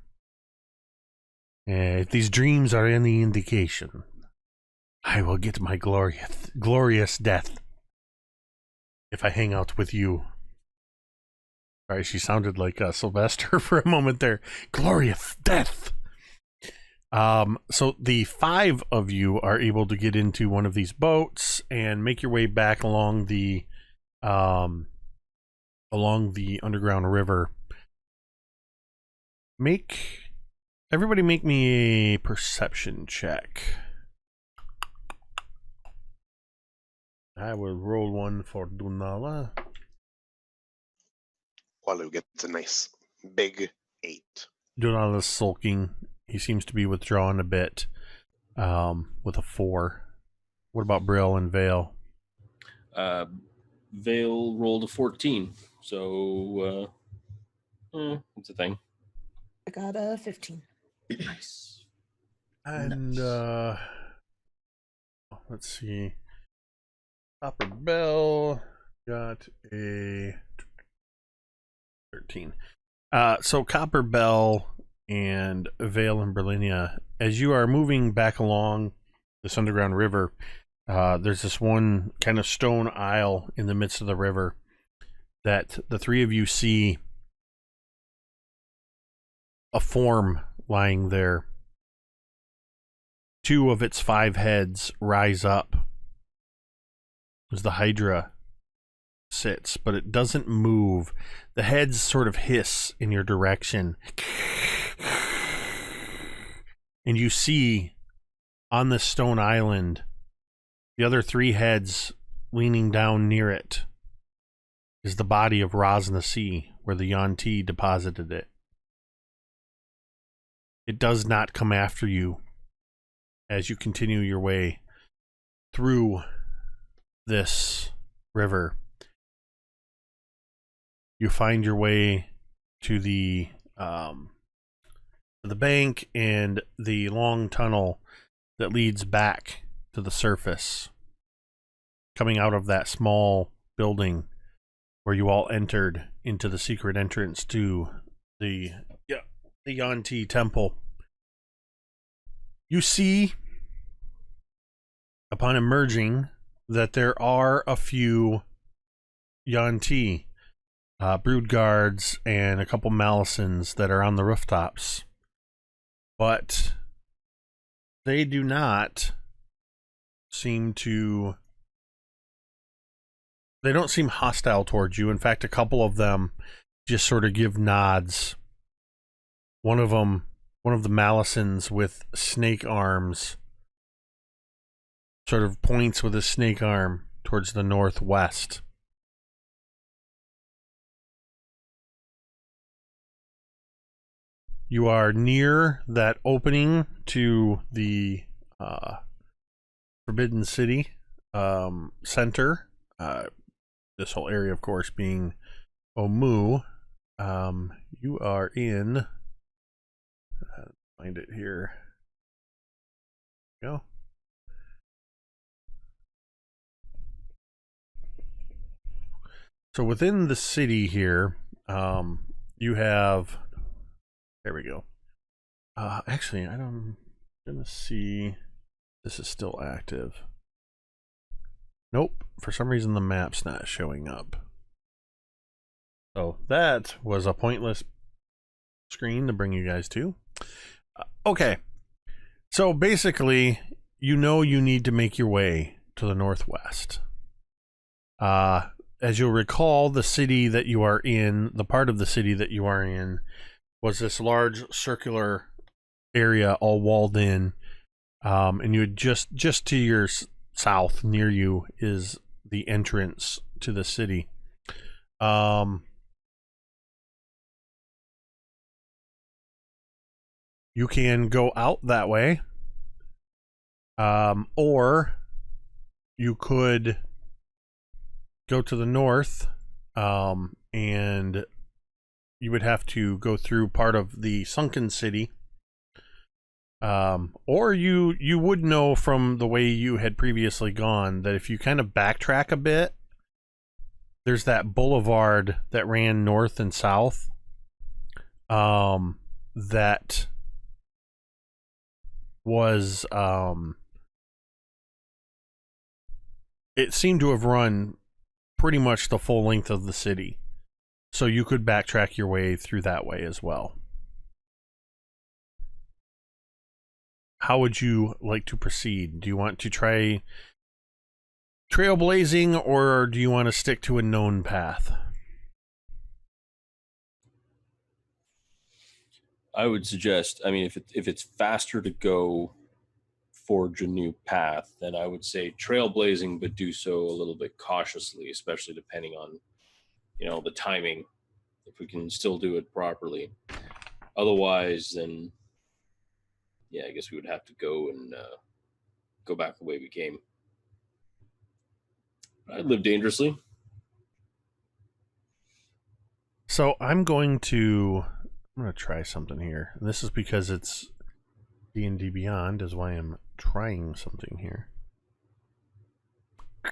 If these dreams are any indication, I will get my glorious death if I hang out with you. Sorry, she sounded like Sylvester for a moment there. Glorious death! So the 5 of you are able to get into one of these boats and make your way back along the underground river. Everybody make me a perception check. I will roll one for Dunala. Walu gets a nice big 8. Dunala's sulking. He seems to be withdrawing a bit with a 4. What about Brill and Vale? Vale rolled a 14, so it's a thing. I got a 15. Nice. And let's see. Copper Bell got a 13. So Copper Bell and Vale and Brilinya, as you are moving back along this underground river, there's this one kind of stone isle in the midst of the river that the 3 of you see a form lying there. 2 of its 5 heads rise up as the Hydra sits, but it doesn't move. The heads sort of hiss in your direction. And you see on this stone island the other 3 heads leaning down near it is the body of Rosnasi, where the Yuan-Ti deposited it. It does not come after you as you continue your way through this river. You find your way to the bank and the long tunnel that leads back to the surface, coming out of that small building where you all entered into the secret entrance to the Yuan-Ti temple. You see, upon emerging, that there are a few Yuan-Ti brood guards and a couple Malisons that are on the rooftops, but they do not seem to. They don't seem hostile towards you. In fact, a couple of them just sort of give nods. One of the Malisons with snake arms sort of points with his snake arm towards the northwest. You are near that opening to the Forbidden City center. This whole area, of course, being Omu. You are in. Find it here. Go. So within the city here, you have. There we go. Actually, I'm gonna see. This is still active. Nope. For some reason, the map's not showing up. So that was a pointless screen to bring you guys to. Okay. So basically, you know you need to make your way to the northwest. as you'll recall, the city that you are in, the part of the city that you are in, was this large circular area all walled in. And you would just to your south, near you, is the entrance to the city. You can go out that way, or you could go to the north, and you would have to go through part of the sunken city. Or you would know from the way you had previously gone that if you kind of backtrack a bit, there's that boulevard that ran north and south, that was, it seemed to have run pretty much the full length of the city. So you could backtrack your way through that way as well. How would you like to proceed? Do you want to try trailblazing, or do you want to stick to a known path? I would suggest, I mean, if it's faster to go forge a new path, then I would say trailblazing, but do so a little bit cautiously, especially depending on, the timing, if we can still do it properly. Otherwise, then, yeah, I guess we would have to go and go back the way we came. I'd live dangerously. So I'm going to try something here. And this is because it's D&D Beyond is why I'm trying something here. I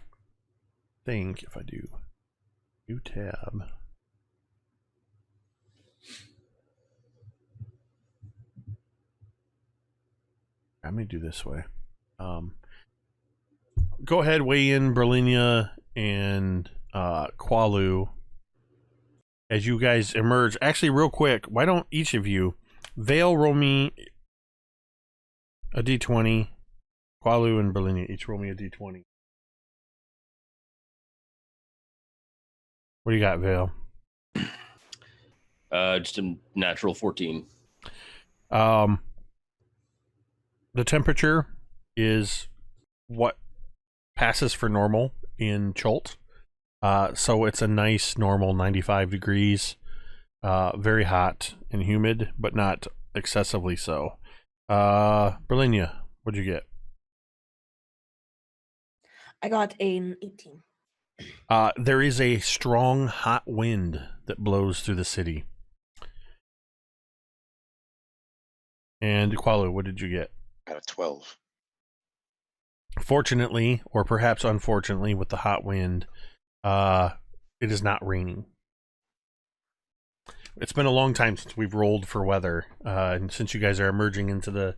think if I do new tab, I'm going to do this way. Go ahead, weigh in, Brilinya and Qualu, as you guys emerge. Actually, real quick, why don't each of you, Vale, roll me a d20. Qualu and Brilinya each roll me a d20. What do you got, Vale? Just a natural 14. The temperature is what passes for normal in Chult. So it's a nice normal 95 degrees, very hot and humid, but not excessively so. Brilinya, what'd you get? I got an 18. There is a strong hot wind that blows through the city. And Qualu, what did you get? I got a 12. Fortunately, or perhaps unfortunately, with the hot wind, it is not raining. It's been a long time since we've rolled for weather, and since you guys are emerging into the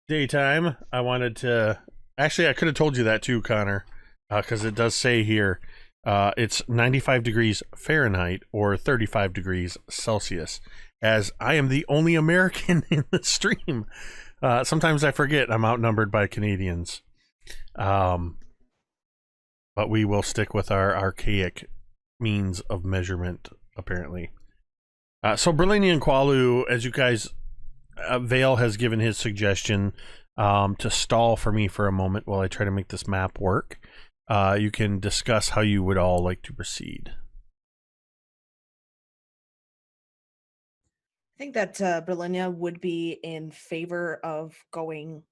daytime, I wanted to... Actually, I could have told you that too, Connor, because it does say here, it's 95 degrees Fahrenheit or 35 degrees Celsius, as I am the only American in the stream. Sometimes I forget I'm outnumbered by Canadians. But we will stick with our archaic means of measurement, apparently. So Brilinya and Qualu, as you guys, Vale has given his suggestion to stall for me for a moment while I try to make this map work. You can discuss how you would all like to proceed. I think that Brilinya would be in favor of going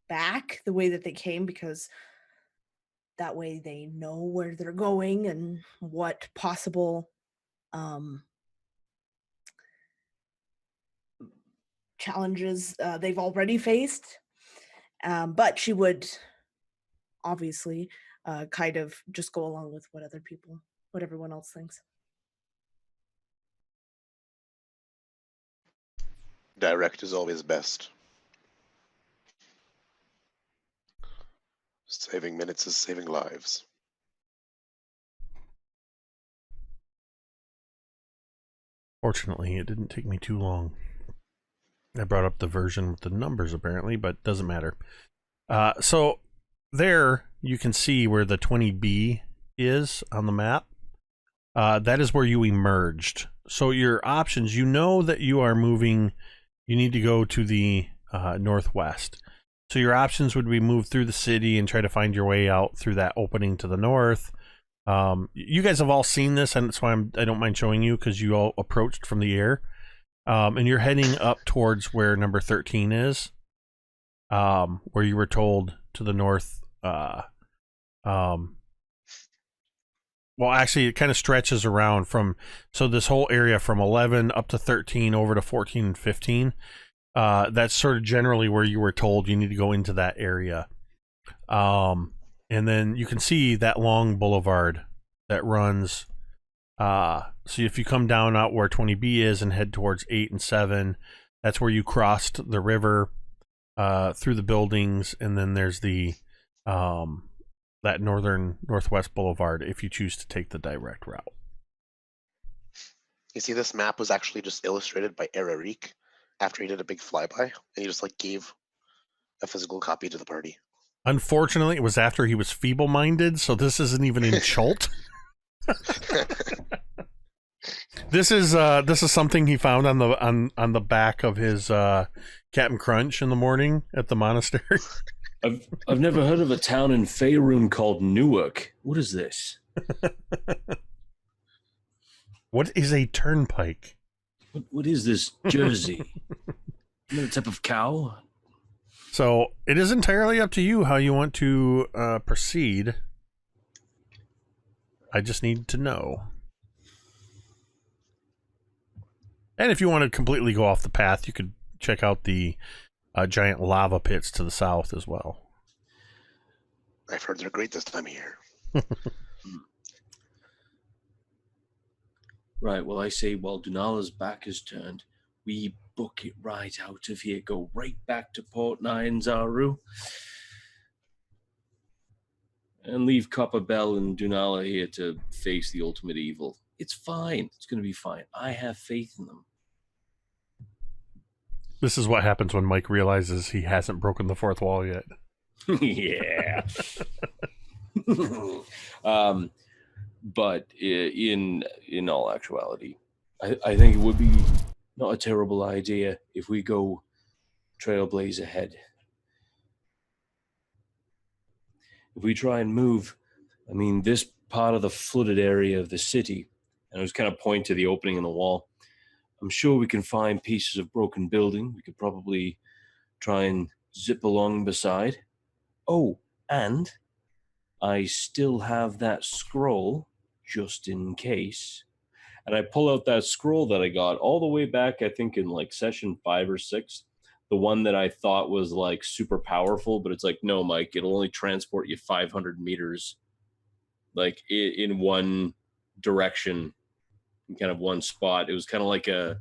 back the way that they came, because that way they know where they're going and what possible challenges they've already faced. But she would obviously kind of just go along with what everyone else thinks. Direct is always best. Saving minutes is saving lives. Fortunately, it didn't take me too long. I brought up the version with the numbers apparently, but doesn't matter. So there you can see where the 20B is on the map, that is where you emerged. So your options, you know that you are moving, you need to go to the northwest. So your options would be move through the city and try to find your way out through that opening to the north. You guys have all seen this, and that's why I don't mind showing you, because you all approached from the air. And you're heading up towards where number 13 is, where you were told to the north. Well, actually, it kind of stretches around from, so this whole area from 11 up to 13 over to 14 and 15. That's sort of generally where you were told you need to go into that area. And then you can see that long boulevard that runs. So if you come down out where 20B is and head towards 8 and 7, that's where you crossed the river through the buildings. And then there's the that northwest boulevard if you choose to take the direct route. You see, this map was actually just illustrated by Eric after he did a big flyby, and he just like gave a physical copy to the party. Unfortunately, it was after he was feeble-minded, so this isn't even in Chult. This is something he found on the back of his Captain Crunch in the morning at the monastery. I've never heard of a town in Faerun called Newark. What is this? What is a turnpike? What is this Jersey? Another type of cow? So it is entirely up to you how you want to proceed. I just need to know. And if you want to completely go off the path, you could check out the giant lava pits to the south as well. I've heard they're great this time of year. Right, well, I say while Dunala's back is turned, we book it right out of here, go right back to Port Nine Zaru, and leave Copper Bell and Dunala here to face the ultimate evil. It's fine. It's going to be fine. I have faith in them. This is what happens when Mike realizes he hasn't broken the fourth wall yet. Yeah. But in all actuality, I think it would be not a terrible idea if we go trailblaze ahead. If we try and move, I mean, this part of the flooded area of the city, and I was kind of pointing to the opening in the wall, I'm sure we can find pieces of broken building. We could probably try and zip along beside. Oh, and I still have that scroll just in case. And I pull out that scroll that I got all the way back, I think in like session 5 or 6. The one that I thought was like super powerful, but it's like, no, Mike, it'll only transport you 500 meters, like in one direction, in kind of one spot. It was kind of like not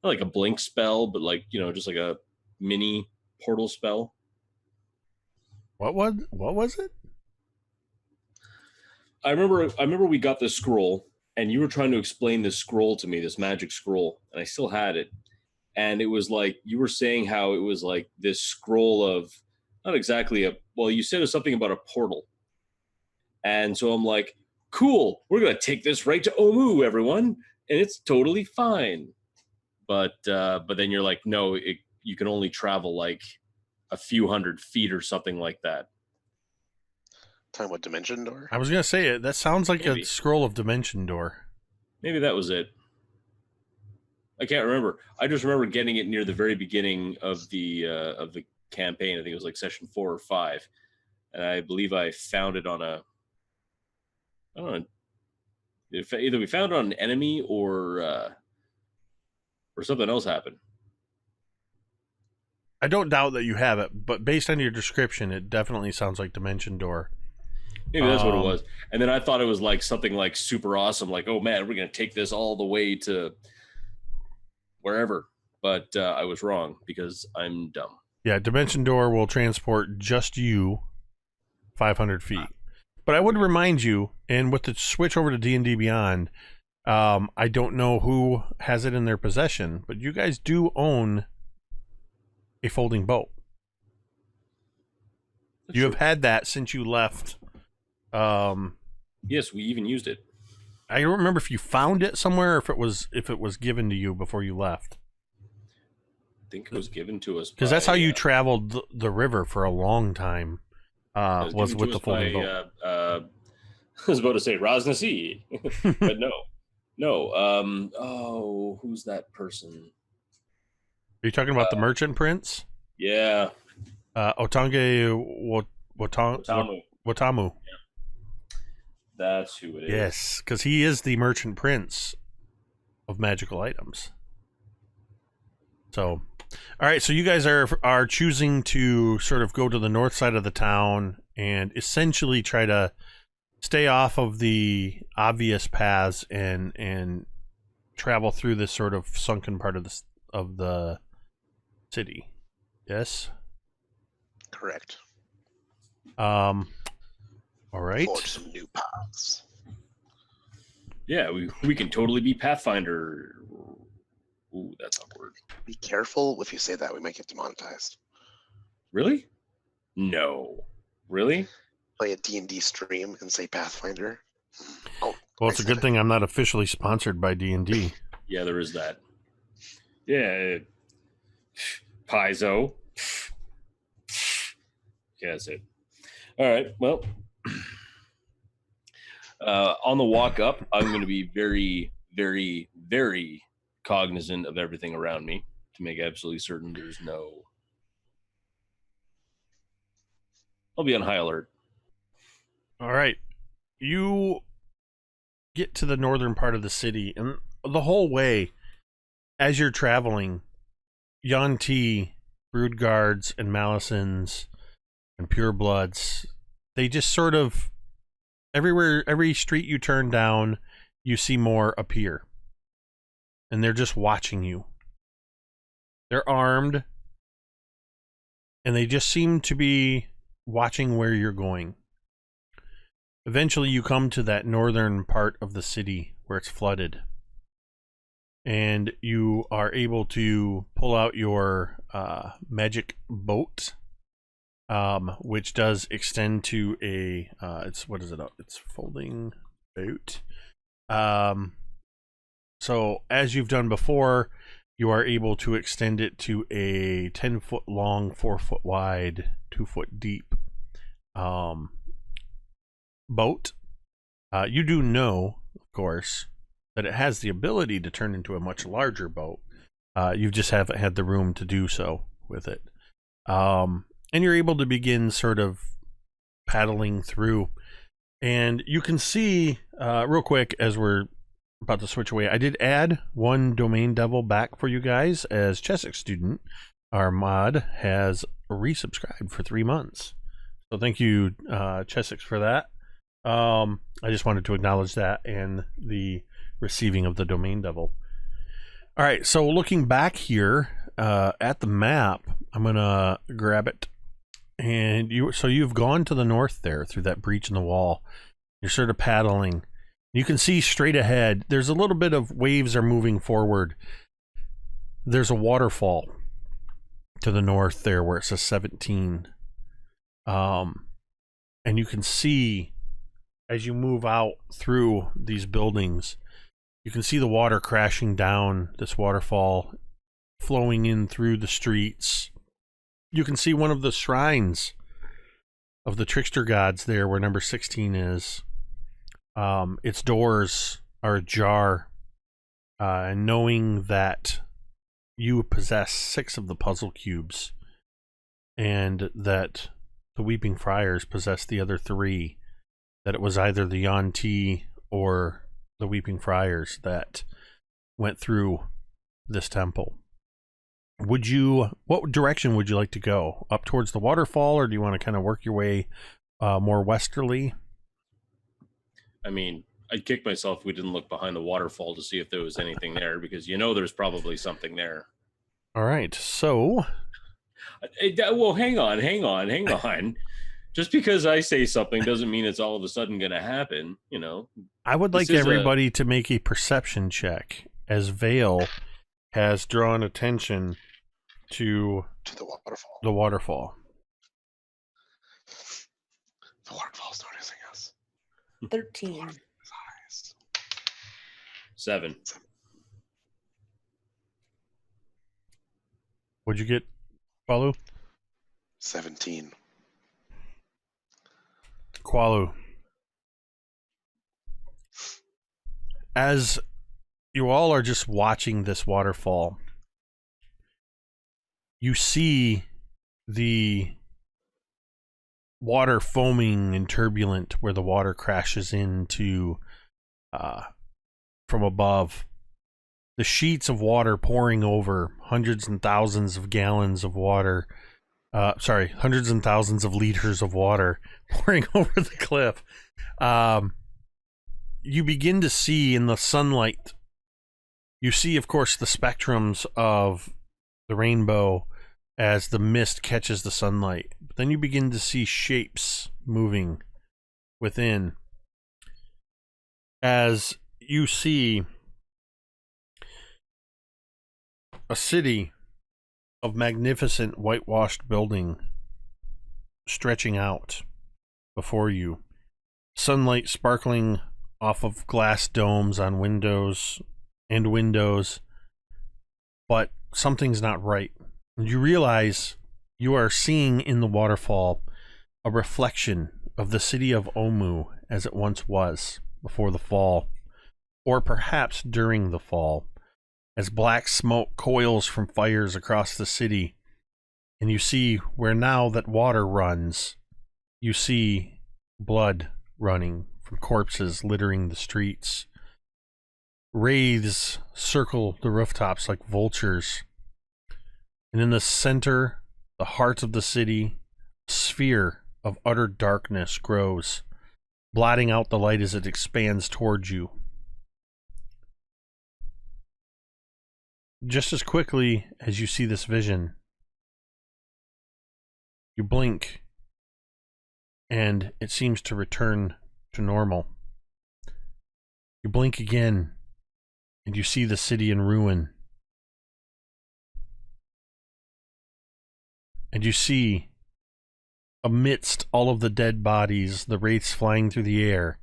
like a blink spell, but like, just like a mini portal spell. What was it? I remember we got this scroll, and you were trying to explain this scroll to me, this magic scroll, and I still had it. And it was like, you were saying how it was like this scroll of, not exactly you said it was something about a portal. And so I'm like, cool, we're going to take this right to Omu, everyone. And it's totally fine. But then you're like, no, you can only travel like a few hundred feet or something like that. Talking about Dimension Door? I was going to say it. That sounds like Maybe. a scroll of Dimension Door. Maybe that was it. I can't remember. I just remember getting it near the very beginning of the campaign. I think it was like session 4 or 5, and I believe I found it on I don't know. Either we found it on an enemy or something else happened. I don't doubt that you have it, but based on your description, it definitely sounds like Dimension Door. Maybe that's what it was. And then I thought it was like something like super awesome, like, oh man, we're gonna take this all the way to wherever. But I was wrong because I'm dumb. Yeah, Dimension Door will transport just you 500 feet. But I would remind you, and with the switch over to D&D Beyond, I don't know who has it in their possession, but you guys do own a folding boat. You have had that since you left Yes, we even used it. I don't remember if you found it somewhere or if it was given to you before you left. I think it was given to us Because that's how you by, traveled the river for a long time. it was Was given with to the us by, folding boat. I was about to say Rosnasi, but no. Oh, who's that person? Are you talking about the merchant prince? Yeah, Otange Otamu. Watamu. That's who it is. Yes, because he is the merchant prince of magical items. So, all right. So you guys are choosing to sort of go to the north side of the town and essentially try to stay off of the obvious paths and travel through this sort of sunken part of the city. Yes. Correct. All right. Forge some new paths. Yeah, we can totally be Pathfinder. Ooh, that's a word. Be careful if you say that. We might get demonetized. Really? No. Really? Play a D&D stream and say Pathfinder. Oh, Well, it's a good thing I'm not officially sponsored by D&D. Yeah, there is that. Yeah. Paizo. Yeah, that's it. All right. Well, on the walk up, I'm going to be very, very, very cognizant of everything around me to make absolutely certain there's no. I'll be on high alert. All right. You get to the northern part of the city, and the whole way, as you're traveling, Yuan-Ti, Brood Guards, and Malisons, and Purebloods, they just sort of, every street you turn down, you see more appear. And they're just watching you. They're armed, and they just seem to be watching where you're going. Eventually, you come to that northern part of the city where it's flooded. And you are able to pull out your magic boat, which does extend to a, what is it? It's folding boat. So as you've done before, you are able to extend it to a 10-foot long, 4-foot wide, 2-foot deep boat. You do know, of course, that it has the ability to turn into a much larger boat. You just haven't had the room to do so with it. And you're able to begin sort of paddling through. And you can see, real quick, as we're about to switch away, I did add one domain devil back for you guys, as Chesic Student, our mod, has resubscribed for 3 months. So thank you, Chesic, for that. I just wanted to acknowledge that and the receiving of the domain devil. All right, so looking back here at the map, I'm gonna grab it, and you've gone to the north there through that breach in the wall. You're sort of paddling. You can see straight ahead. There's a little bit of waves are moving forward. There's a waterfall to the north there where it says 17. And you can see as you move out through these buildings, you can see the water crashing down this waterfall, flowing in through the streets. You can see one of the shrines of the trickster gods there where number 16 is. Its doors are ajar, and knowing that you possess 6 of the puzzle cubes and that the Weeping Friars possess the other 3, that it was either the Yuan-Ti or the Weeping Friars that went through this temple. What direction would you like to go? Up towards the waterfall, or do you want to kind of work your way more westerly? I mean, I'd kick myself if we didn't look behind the waterfall to see if there was anything there, because there's probably something there. All right, so... Well, hang on. Just because I say something doesn't mean it's all of a sudden going to happen, I would like everybody to make a perception check, as Vale has drawn attention to the waterfall. The waterfall. The waterfall's noticing us. 13. 7. What'd you get, Qualu? 17. Qualu. As you all are just watching this waterfall, you see the water foaming and turbulent where the water crashes into from above. The sheets of water pouring over, hundreds and thousands of gallons of water, hundreds and thousands of liters of water pouring over the cliff. You begin to see in the sunlight, you see, of course, the spectrums of the rainbow as the mist catches the sunlight. But then you begin to see shapes moving within. As you see a city of magnificent whitewashed building stretching out before you. Sunlight sparkling off of glass domes on windows, but something's not right. And you realize you are seeing in the waterfall a reflection of the city of Omu as it once was before the fall, or perhaps during the fall, as black smoke coils from fires across the city, and you see where now that water runs, you see blood running from corpses littering the streets. Wraiths circle the rooftops like vultures. And in the center, the heart of the city, a sphere of utter darkness grows, blotting out the light as it expands towards you. Just as quickly as you see this vision, you blink, and it seems to return to normal. You blink again, and you see the city in ruin. And you see, amidst all of the dead bodies, the wraiths flying through the air,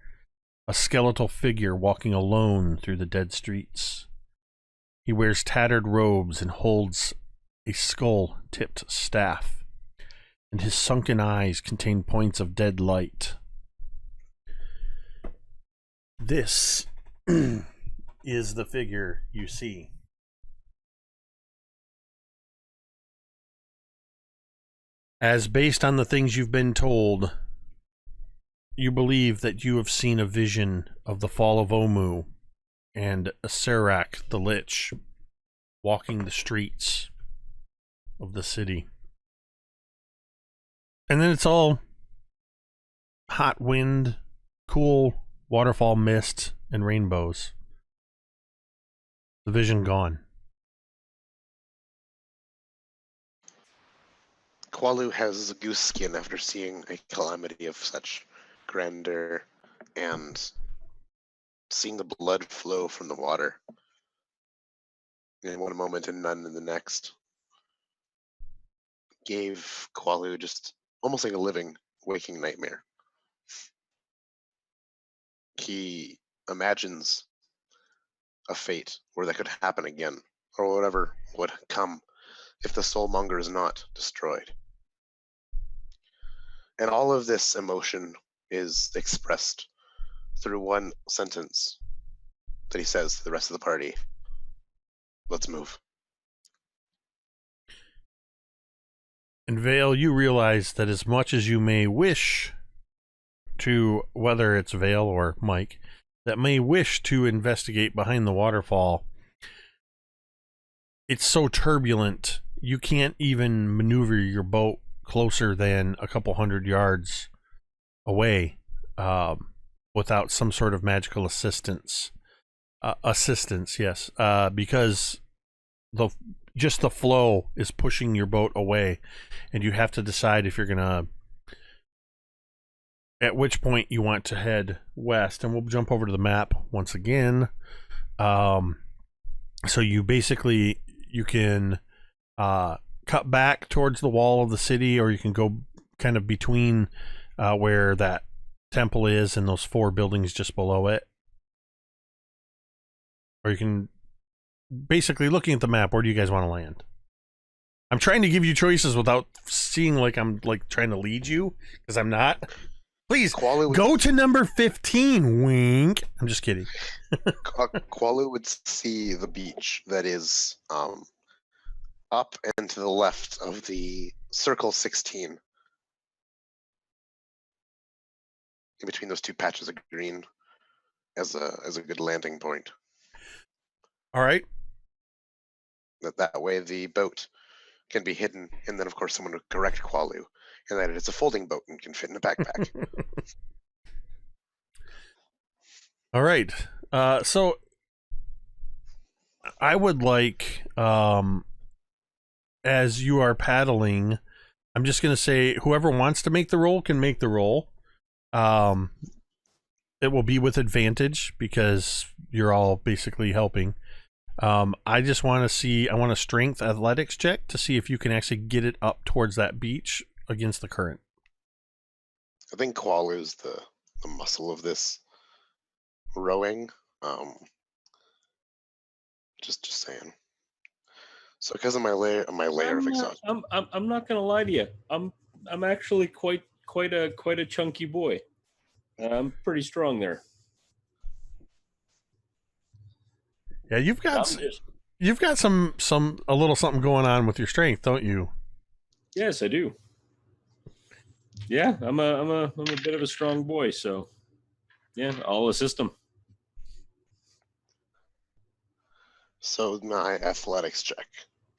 a skeletal figure walking alone through the dead streets. He wears tattered robes and holds a skull-tipped staff, and his sunken eyes contain points of dead light. This is the figure you see. As based on the things you've been told, you believe that you have seen a vision of the fall of Omu and Serak the Lich walking the streets of the city. And then it's all hot wind, cool waterfall mist, and rainbows. The vision gone. Qualu has a goose skin after seeing a calamity of such grandeur and seeing the blood flow from the water in one moment and none in the next gave Qualu just almost like a living, waking nightmare. He imagines a fate where that could happen again, or whatever would come if the soulmonger is not destroyed. And all of this emotion is expressed through one sentence that he says to the rest of the party. Let's move. And Vale, you realize that as much as you may wish to, whether it's Vale or Mike, that may wish to investigate behind the waterfall, it's so turbulent, you can't even maneuver your boat closer than a couple hundred yards away without some sort of magical assistance. Yes, because just the flow is pushing your boat away, and you have to decide if you're gonna, at which point you want to head west. And we'll jump over to the map once again. So you basically, you can cut back towards the wall of the city, or you can go kind of between where that temple is and those 4 buildings just below it. Or you can, basically looking at the map, where do you guys want to land? I'm trying to give you choices without seeing like I'm like trying to lead you, because I'm not. Please, go to number 15, wink. I'm just kidding. Qualu would see the beach that is up and to the left of the circle 16. In between those 2 patches of green as a good landing point. All right. That way the boat can be hidden, and then of course someone would correct Qualu, and that it's a folding boat and can fit in a backpack. All right. So I would like, as you are paddling, I'm just going to say whoever wants to make the roll can make the roll. It will be with advantage because you're all basically helping. I just want to see, I want a strength athletics check to see if you can actually get it up towards that beach against the current. I think Qualu is the muscle of this rowing. Just saying. So because of my layer of exhaustion, I'm not gonna lie to you. I'm actually quite a chunky boy. I'm pretty strong there. Yeah, you've got some a little something going on with your strength, don't you? Yes, I do. Yeah, I'm a bit of a strong boy, so yeah, I'll assist him. So my athletics check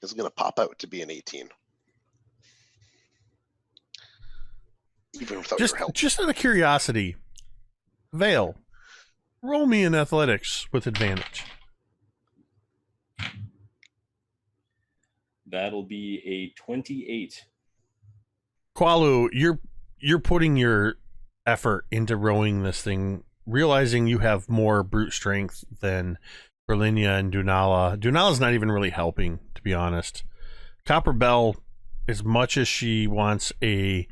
is going to pop out to be an 18. Even without your help. Just out of curiosity, Vale, roll me in athletics with advantage. That'll be a 28. Qualu, you're putting your effort into rowing this thing, realizing you have more brute strength than Brilinya and Dunala. Dunala's not even really helping, to be honest. Copper Bell, as much as she wants to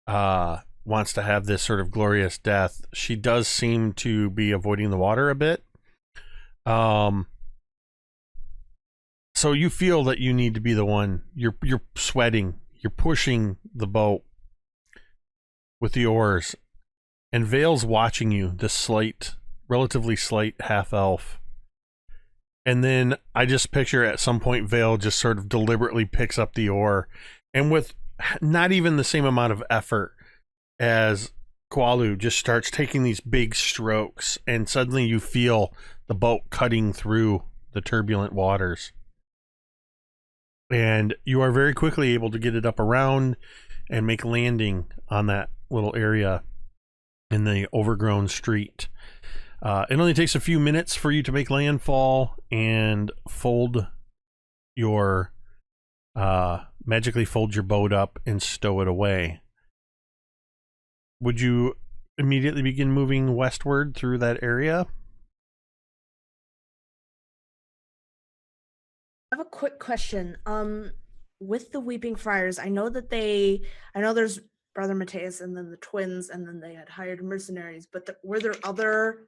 have this sort of glorious death, she does seem to be avoiding the water a bit. So you feel that you need to be the one. You're sweating. You're pushing the boat with the oars, and Vale's watching you. This relatively slight half elf. And then I just picture at some point Vale just sort of deliberately picks up the oar, and with not even the same amount of effort as Qualu, just starts taking these big strokes, and suddenly you feel the boat cutting through the turbulent waters. And you are very quickly able to get it up around and make landing on that little area in the overgrown street. It only takes a few minutes for you to make landfall and magically fold your boat up and stow it away. Would you immediately begin moving westward through that area? I have a quick question. With the Weeping Friars, I know there's Brother Mateus and then the twins, and then they had hired mercenaries, but were there other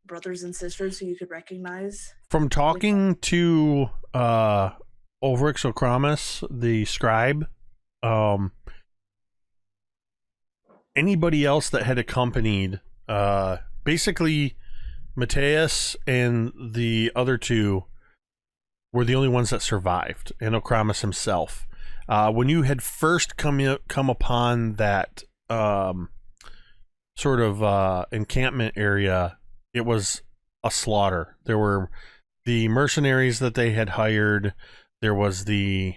brothers and sisters who you could recognize? From talking to Ulrich Sokramis, the scribe, anybody else that had accompanied, basically Mateus and the other 2 were the only ones that survived, and Okramis himself. When you had first come upon that sort of encampment area, it was a slaughter. There were the mercenaries that they had hired. There was the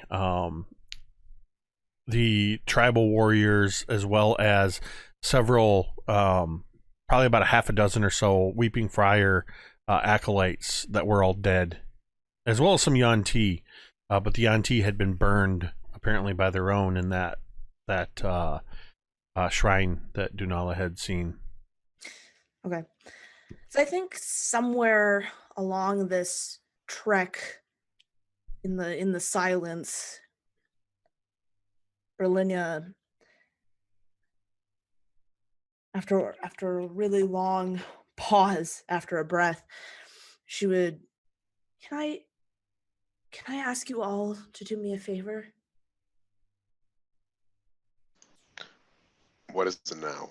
tribal warriors, as well as several, probably about a half a dozen or so Weeping Friar acolytes that were all dead, as well as some Yuan-Ti, but the Yuan-Ti had been burned apparently by their own in that shrine that Dunala had seen. Okay, so I think somewhere along this trek, in the silence, Brilinya after a really long pause, after a breath, she would, can I ask you all to do me a favor? What is it now?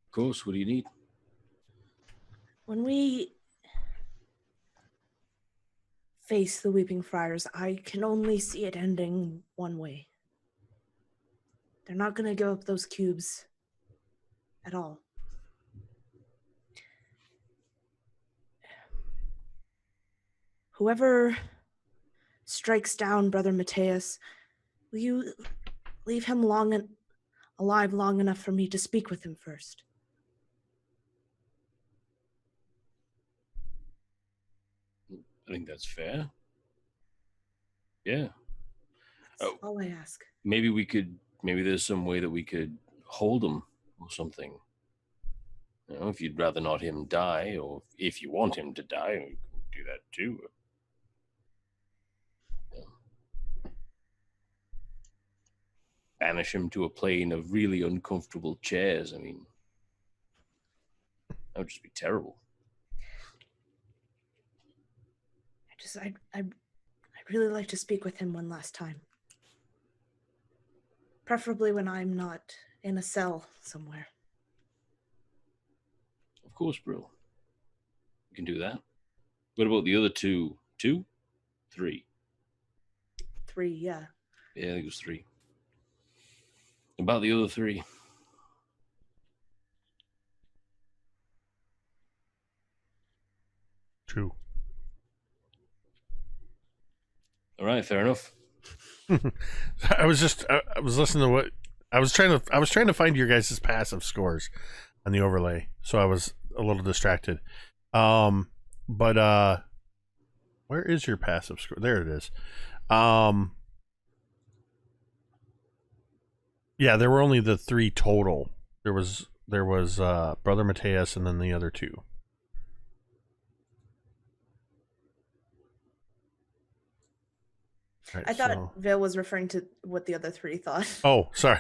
Of course, what do you need? When we face the Weeping Friars, I can only see it ending one way. They're not going to give up those cubes at all. Whoever strikes down Brother Matthias, will you leave him alive long enough for me to speak with him first? I think that's fair. Yeah. That's all I ask. Maybe there's some way that we could hold him or something. You know, if you'd rather not him die, or if you want him to die, we can do that too. Yeah. Banish him to a plane of really uncomfortable chairs. I mean, that would just be terrible. I'd really like to speak with him one last time. Preferably when I'm not in a cell somewhere. Of course, Brill. We can do that. What about the other two? 2? 3? 3, yeah. Yeah, I think it was 3. About the other 3. True. All right, fair enough. I was listening to what I was trying to find your guys' passive scores on the overlay, so I was a little distracted. But where is your passive score? There it is. Yeah, there were only the 3 total. There was Brother Matthias and then the other 2. Right, I thought Vale was referring to what the other 3 thought. Oh, sorry.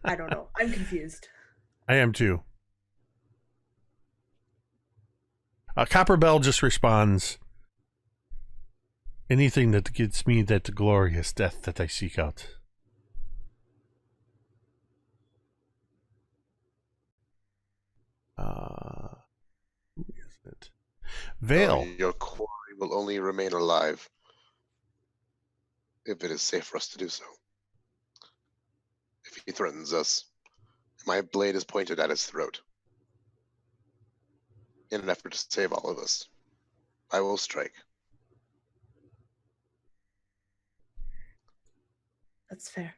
I don't know. I'm confused. I am too. Copper Bell just responds, anything that gets me that glorious death that I seek out. Who is it? Vale. Your quarry will only remain alive if it is safe for us to do so. If he threatens us, my blade is pointed at his throat. In an effort to save all of us, I will strike. That's fair.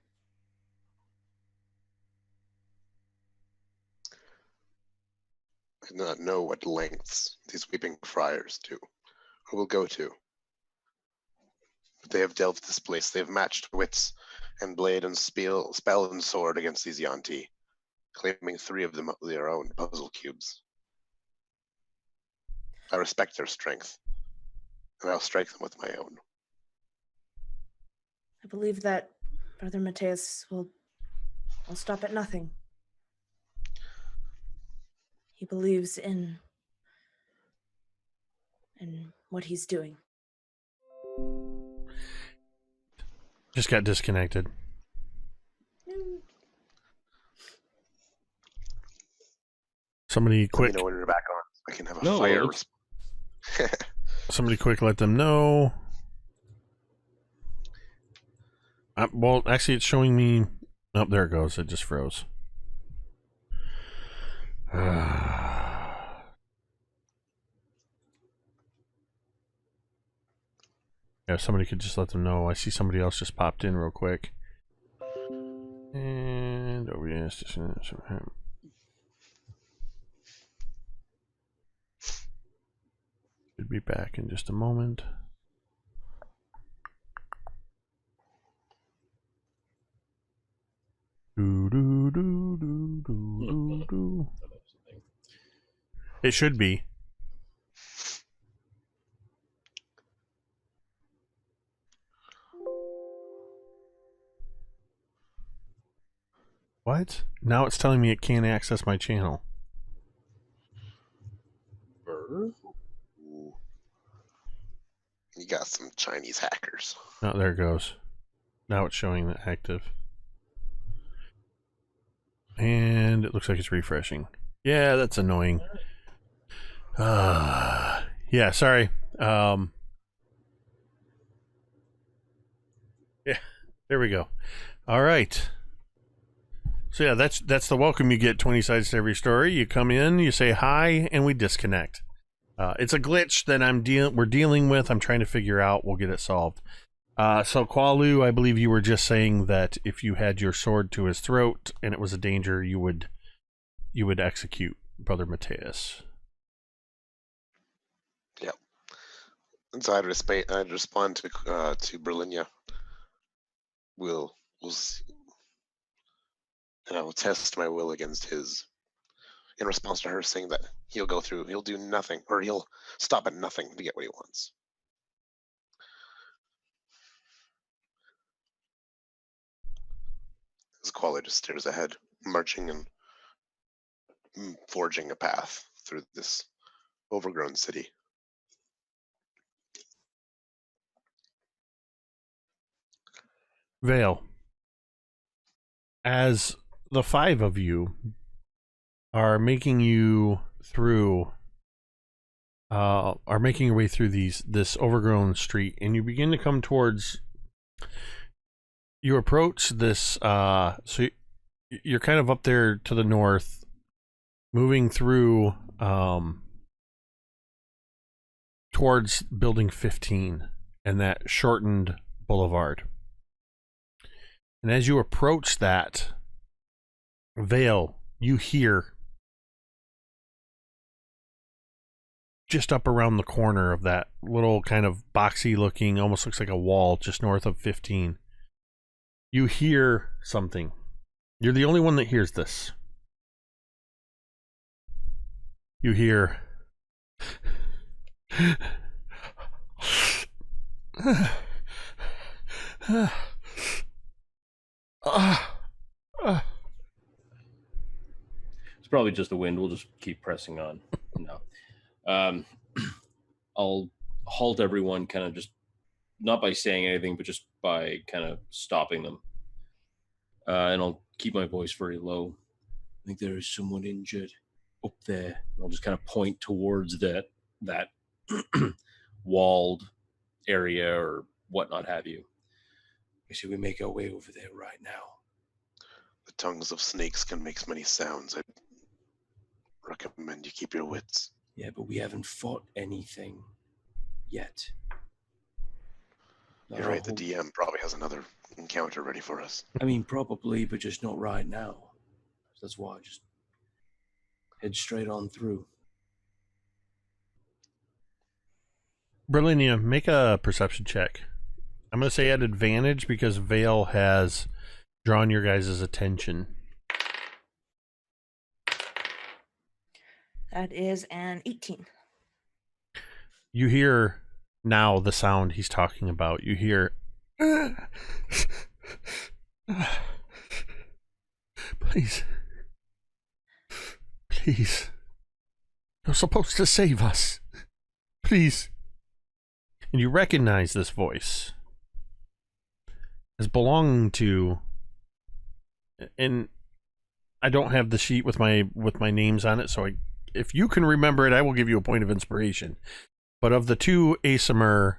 I do not know what lengths these weeping friars do, or will go to. But they have delved this place. They have matched wits and blade and spell and sword against these Yanti, claiming 3 of them their own puzzle cubes. I respect their strength, and I'll strike them with my own. I believe that Brother Matthias will stop at nothing. He believes in what he's doing. Just got disconnected. Somebody quick. Let me know when you're back on. So I can have a No, fire. Somebody quick, let them know. Well, actually, it's showing me. Oh, there it goes. It just froze. Yeah, if somebody could just let them know. I see somebody else just popped in real quick. And over yes, should be back in just a moment. Do, do, do, do, do, do, do. It should be. What? Now it's telling me it can't access my channel. Ooh. You got some Chinese hackers. Oh, there it goes. Now it's showing that active. And it looks like it's refreshing. Yeah, that's annoying. Yeah, sorry. Yeah, there we go. All right. So yeah, that's the welcome you get. 20 sides to every story. You come in, you say hi, and we disconnect. It's a glitch that we're dealing with. I'm trying to figure out. We'll get it solved. So Qualu, I believe you were just saying that if you had your sword to his throat and it was a danger, you would execute Brother Mateus. Yep. And so I'd respond to Brilinya. We'll see. And I will test my will against his, in response to her saying that he'll do nothing, or he'll stop at nothing to get what he wants. As Qualu just stares ahead, marching and forging a path through this overgrown city. Vale, as the five of you are making your way through this overgrown street, and you begin to come towards, you approach this, so you're kind of up there to the north, moving through towards building 15 and that shortened boulevard. And as you approach that, Vale, you hear just up around the corner of that little kind of boxy looking, almost looks like a wall just north of 15. You hear something. You're the only one that hears this. You hear It's probably just the wind. We'll just keep pressing on. No. I'll halt everyone, kind of just, not by saying anything, but just by kind of stopping them. And I'll keep my voice very low. I think there is someone injured up there. And I'll just kind of point towards that walled area or whatnot have you. Should we make our way over there right now? The tongues of snakes can make many sounds. I recommend you keep your wits. Yeah, but we haven't fought anything yet. You're right, the DM probably has another encounter ready for us. I mean, probably, but just not right now. That's why I just head straight on through. Brilinya, make a perception check. I'm going to say at advantage because Vale has drawn your guys' attention. That is an 18. You hear now the sound he's talking about. You hear, please, please, you're supposed to save us, please. And you recognize this voice as belonging to, and I don't have the sheet with my names on it, so if you can remember it, I will give you a point of inspiration. But of the two Asimir,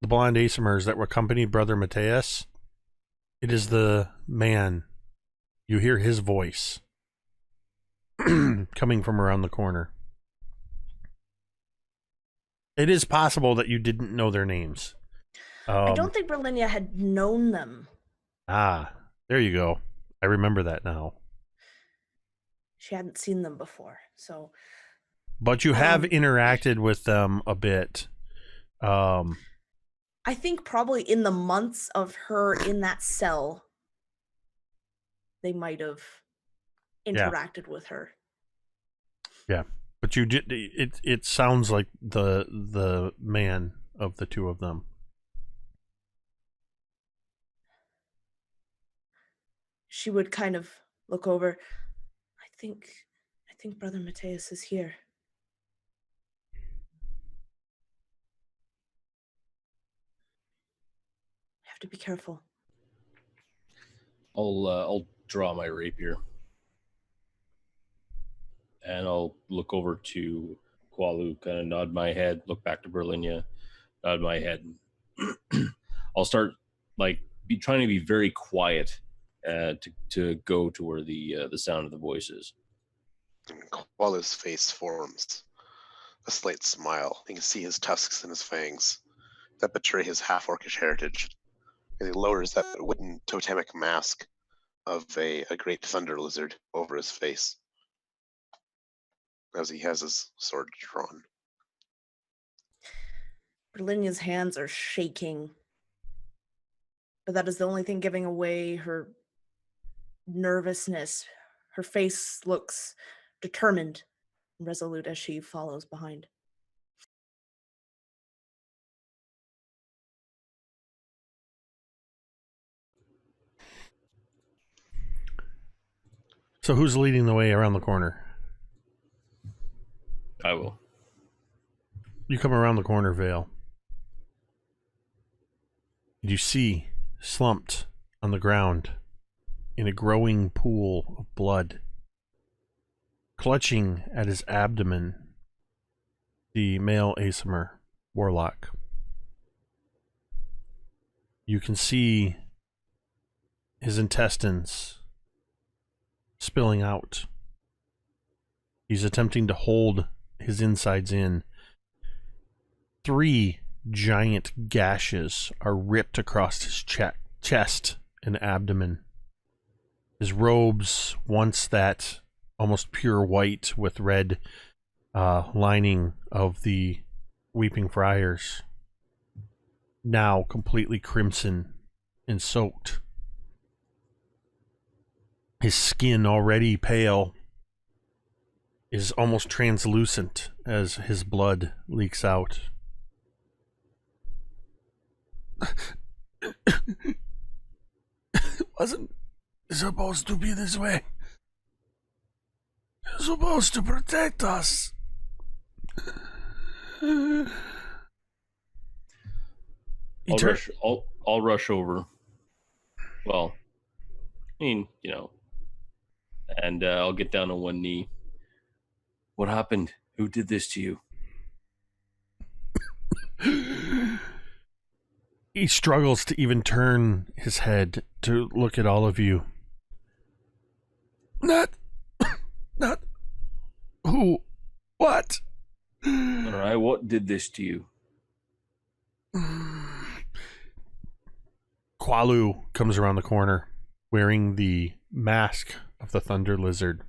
the blonde Asimirs that accompanied Brother Mateus, it is the man. You hear his voice coming from around the corner. It is possible that you didn't know their names. I don't think Brilinya had known them. Ah, there you go. I remember that now. She hadn't seen them before, so. But you have interacted with them a bit. I think probably in the months of her in that cell, they might have interacted with her. Yeah, but you did. It sounds like the man of the two of them. She would kind of look over. I think Brother Mateus is here. I have to be careful. I'll draw my rapier, and I'll look over to Qualu, kind of nod my head, look back to Brilinya, nod my head. I'll start trying to be very quiet to go to where the sound of the voice is. Qualu's face forms a slight smile. You can see his tusks and his fangs that betray his half-orcish heritage. And he lowers that wooden totemic mask of a great thunder lizard over his face as he has his sword drawn. Berlinya's hands are shaking, but that is the only thing giving away her nervousness. Her face looks determined and resolute as she follows behind. So who's leading the way around the corner? I will. You come around the corner, Vale. And you see, slumped on the ground, in a growing pool of blood, clutching at his abdomen, the male Asimar warlock. You can see his intestines spilling out. He's attempting to hold his insides in. 3 giant gashes are ripped across his chest and abdomen. His robes, once that almost pure white with red lining of the Weeping Friars, now completely crimson and soaked. His skin, already pale, is almost translucent as his blood leaks out. It wasn't supposed to be this way. You're supposed to protect us. I'll rush over. Well, I mean, and I'll get down on one knee. What happened? Who did this to you? He struggles to even turn his head to look at all of you. Not who? What? All right, what did this to you? Qualu comes around the corner, wearing the mask of the Thunder Lizard.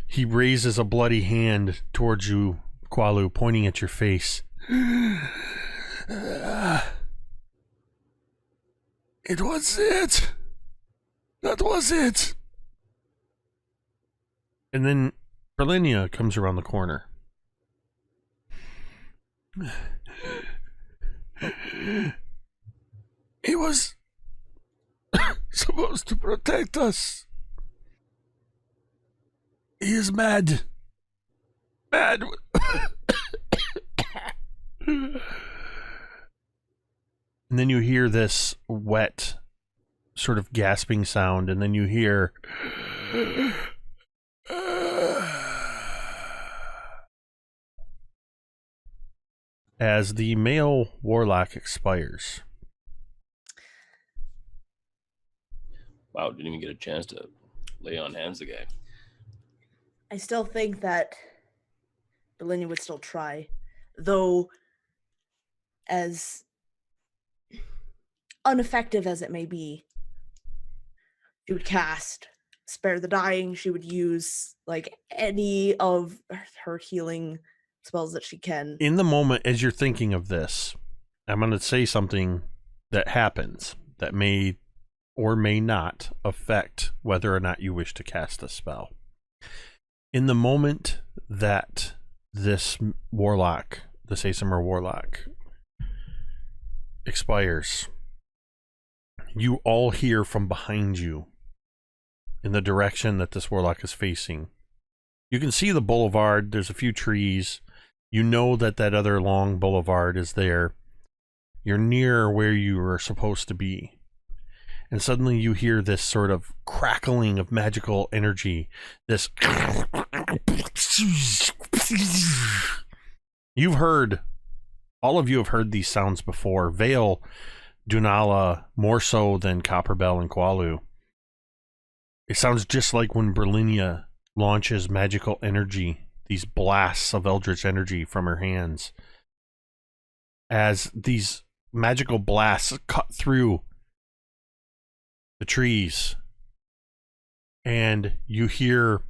He raises a bloody hand towards you, Qualu, pointing at your face. It was it. That was it. And then Brilinya comes around the corner. He was supposed to protect us. He is mad. Mad. And then you hear this wet, sort of gasping sound, and then you hear... as the male warlock expires. Wow, didn't even get a chance to lay on hands the guy. I still think that Brilinya would still try, though as ineffective as it may be, she would cast Spare the Dying. She would use any of her healing spells that she can. In the moment, as you're thinking of this, I'm going to say something that happens that may or may not affect whether or not you wish to cast a spell. In the moment that this warlock, this Asimar warlock, expires, you all hear from behind you in the direction that this warlock is facing. You can see the boulevard. There's a few trees. You know that that other long boulevard is there. You're near where you were supposed to be. And suddenly you hear this sort of crackling of magical energy. This... You've heard... All of you have heard these sounds before. Vale, Dunala, more so than Copperbell and Qualu. It sounds just like when Brilinya launches magical energy, these blasts of eldritch energy from her hands. As these magical blasts cut through the trees, and you hear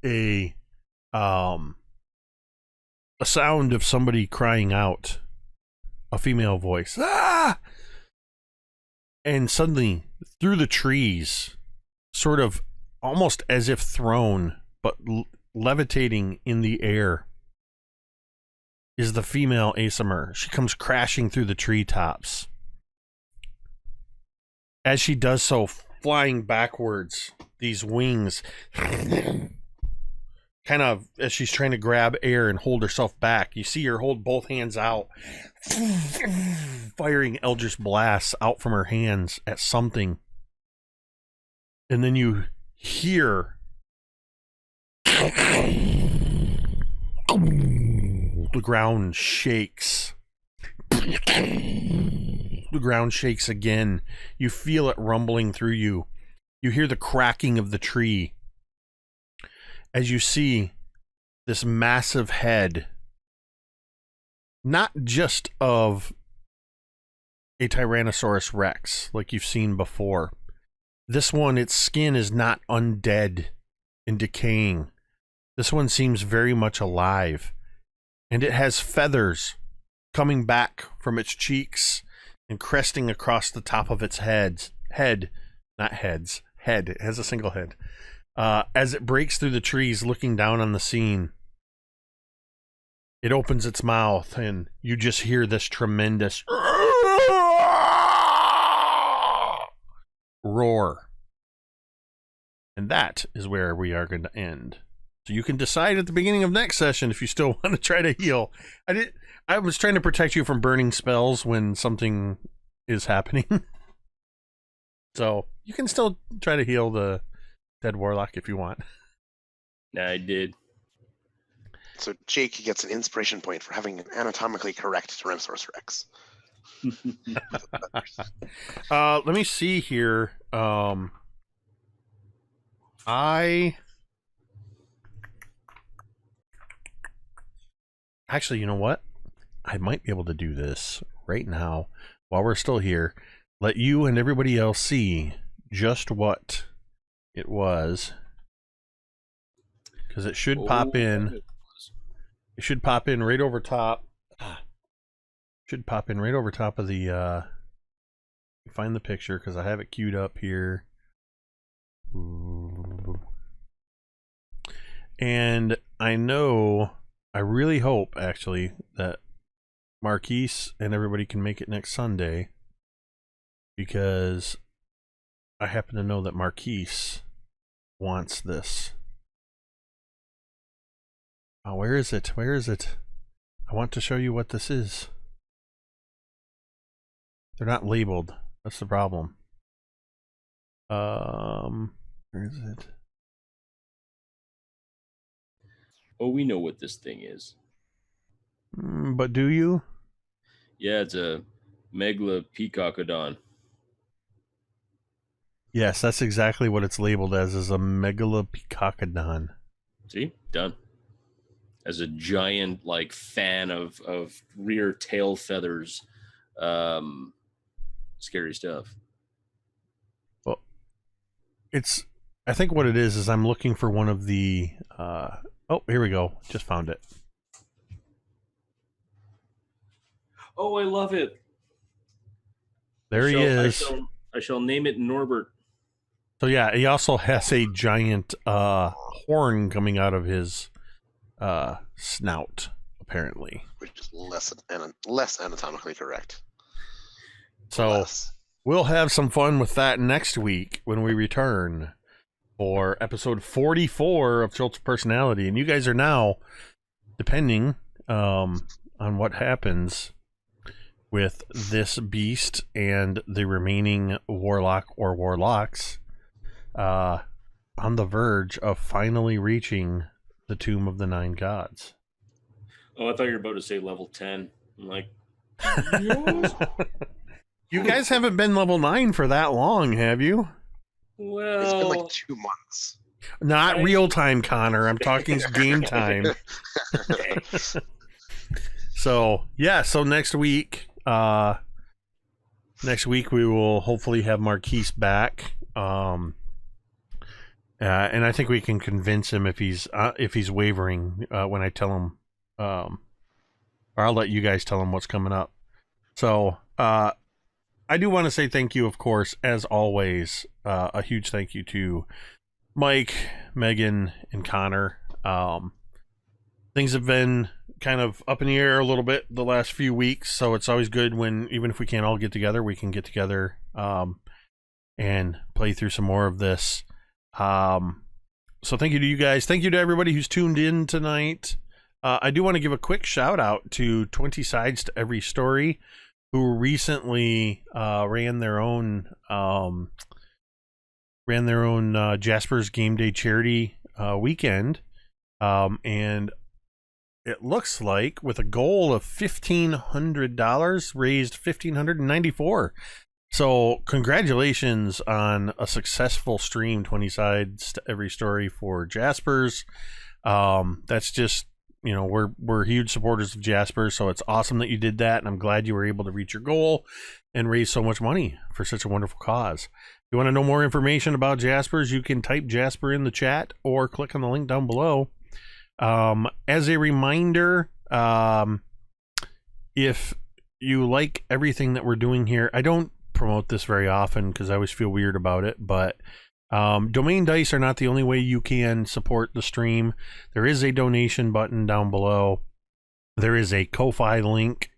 a sound of somebody crying out, a female voice, ah! And suddenly, through the trees, sort of almost as if thrown, but levitating in the air, is the female Asamer. She comes crashing through the treetops. As she does so, flying backwards, these wings, kind of as she's trying to grab air and hold herself back, you see her hold both hands out, firing eldritch blasts out from her hands at something. And then you hear the ground shakes. The ground shakes again. You feel it rumbling through you. You hear the cracking of the tree as you see this massive head, not just of a Tyrannosaurus Rex like you've seen before. This one, its skin is not undead and decaying. This one seems very much alive, and it has feathers coming back from its cheeks and cresting across the top of its head. It has a single head. As it breaks through the trees, looking down on the scene, it opens its mouth, and you just hear this tremendous roar. And that is where we are going to end. So you can decide at the beginning of next session if you still want to try to heal. I was trying to protect you from burning spells when something is happening. So you can still try to heal the dead warlock if you want. I did. So Jake gets an inspiration point for having an anatomically correct Tyrannosaurus Rex. Let me see here. Actually, you know what? I might be able to do this right now while we're still here. Let you and everybody else see just what it was. Because it should pop in. It should pop in right over top. Should pop in right over top of the find the picture because I have it queued up here. And I really hope actually that Marquise and everybody can make it next Sunday, because I happen to know that Marquise wants this. Oh, where is it? Where is it? I want to show you what this is. They're not labeled. That's the problem. Where is it? Oh, we know what this thing is. But do you? Yeah, it's a Megalopicocodon. Yes, that's exactly what it's labeled as, is a Megalopicocodon. See? Done. As a giant, like, fan of rear tail feathers. Scary stuff. Well, I think what it is I'm looking for one of the, oh, here we go. Just found it. Oh, I love it. There he is. I shall name it Norbert. So yeah, he also has a giant horn coming out of his snout, apparently. Which is less anatomically correct. So Less. we'll have some fun with that next week when we return for episode 44 of Chult's Personality. And you guys are now, depending on what happens with this beast and the remaining warlock or warlocks, on the verge of finally reaching the Tomb of the Nine Gods. Oh, I thought you were about to say level 10. I'm like, You guys haven't been level 9 for that long, have you? well, It's been like 2 months. Not real time, Connor. I'm talking game time. So yeah, so next week we will hopefully have Marquise back. And I think we can convince him if he's wavering when I tell him, or I'll let you guys tell him what's coming up. So I do want to say thank you, of course, as always. A huge thank you to Mike, Megan, and Connor. Things have been kind of up in the air a little bit the last few weeks, so it's always good when, even if we can't all get together, we can get together and play through some more of this. So thank you to you guys. Thank you to everybody who's tuned in tonight. I do want to give a quick shout out to 20 Sides to Every Story, who recently ran their own Jasper's Game Day charity weekend, and it looks like with a goal of $1,500, raised $1,594. So congratulations on a successful stream, 20 Sides to Every Story for Jasper's. That's just, you know, we're huge supporters of Jasper, so it's awesome that you did that, and I'm glad you were able to reach your goal and raise so much money for such a wonderful cause. If you want to know more information about Jasper's, you can type Jasper in the chat or click on the link down below. As a reminder, if you like everything that we're doing here, I don't promote this very often because I always feel weird about it, but domain dice are not the only way you can support the stream. There is a donation button down below. There is a Ko-Fi link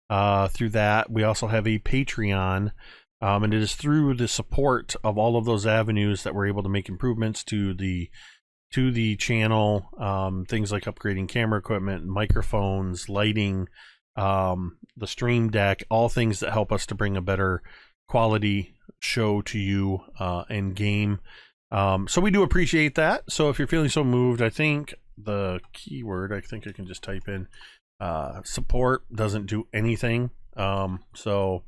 through that. We also have a Patreon, and it is through the support of all of those avenues that we're able to make improvements to the channel, things like upgrading camera equipment, microphones, lighting, the stream deck, all things that help us to bring a better quality show to you and game. So we do appreciate that. So if you're feeling so moved, I think the keyword, I think I can just type in support, doesn't do anything. So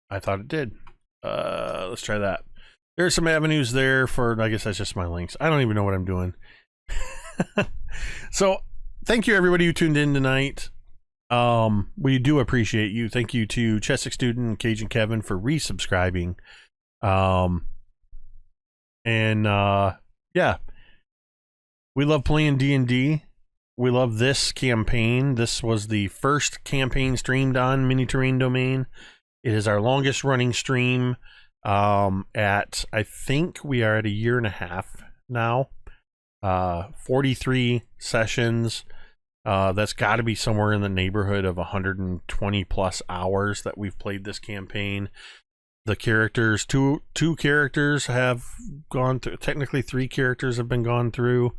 I thought it did. Let's try that. There's some avenues there for, I guess that's just my links. I don't even know what I'm doing. So thank you everybody who tuned in tonight. We do appreciate you. Thank you to Chessick Student and Cajun Kevin for resubscribing. Yeah, we love playing D&D. We love this campaign. This was the first campaign streamed on Mini Terrain Domain. It is our longest running stream. I think we are at 1.5 years now. 43 sessions. That's got to be somewhere in the neighborhood of 120 plus hours that we've played this campaign. The characters, two characters have gone through, technically 3 characters have been gone through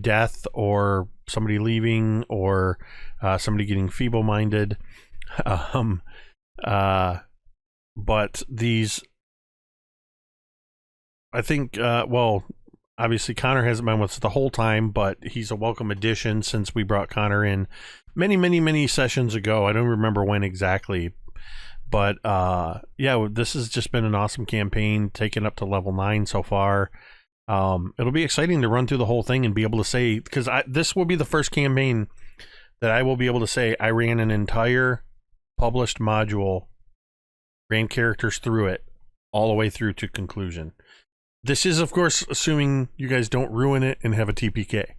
death or somebody leaving or somebody getting feeble-minded. But these, I think, well, obviously Connor hasn't been with us the whole time, but he's a welcome addition since we brought Connor in many sessions ago. I don't remember when exactly, but yeah, this has just been an awesome campaign, taken up to level 9 so far. It'll be exciting to run through the whole thing and be able to say, because this will be the first campaign that I will be able to say I ran an entire published module, ran characters through it all the way through to conclusion. This is, of course, assuming you guys don't ruin it and have a TPK.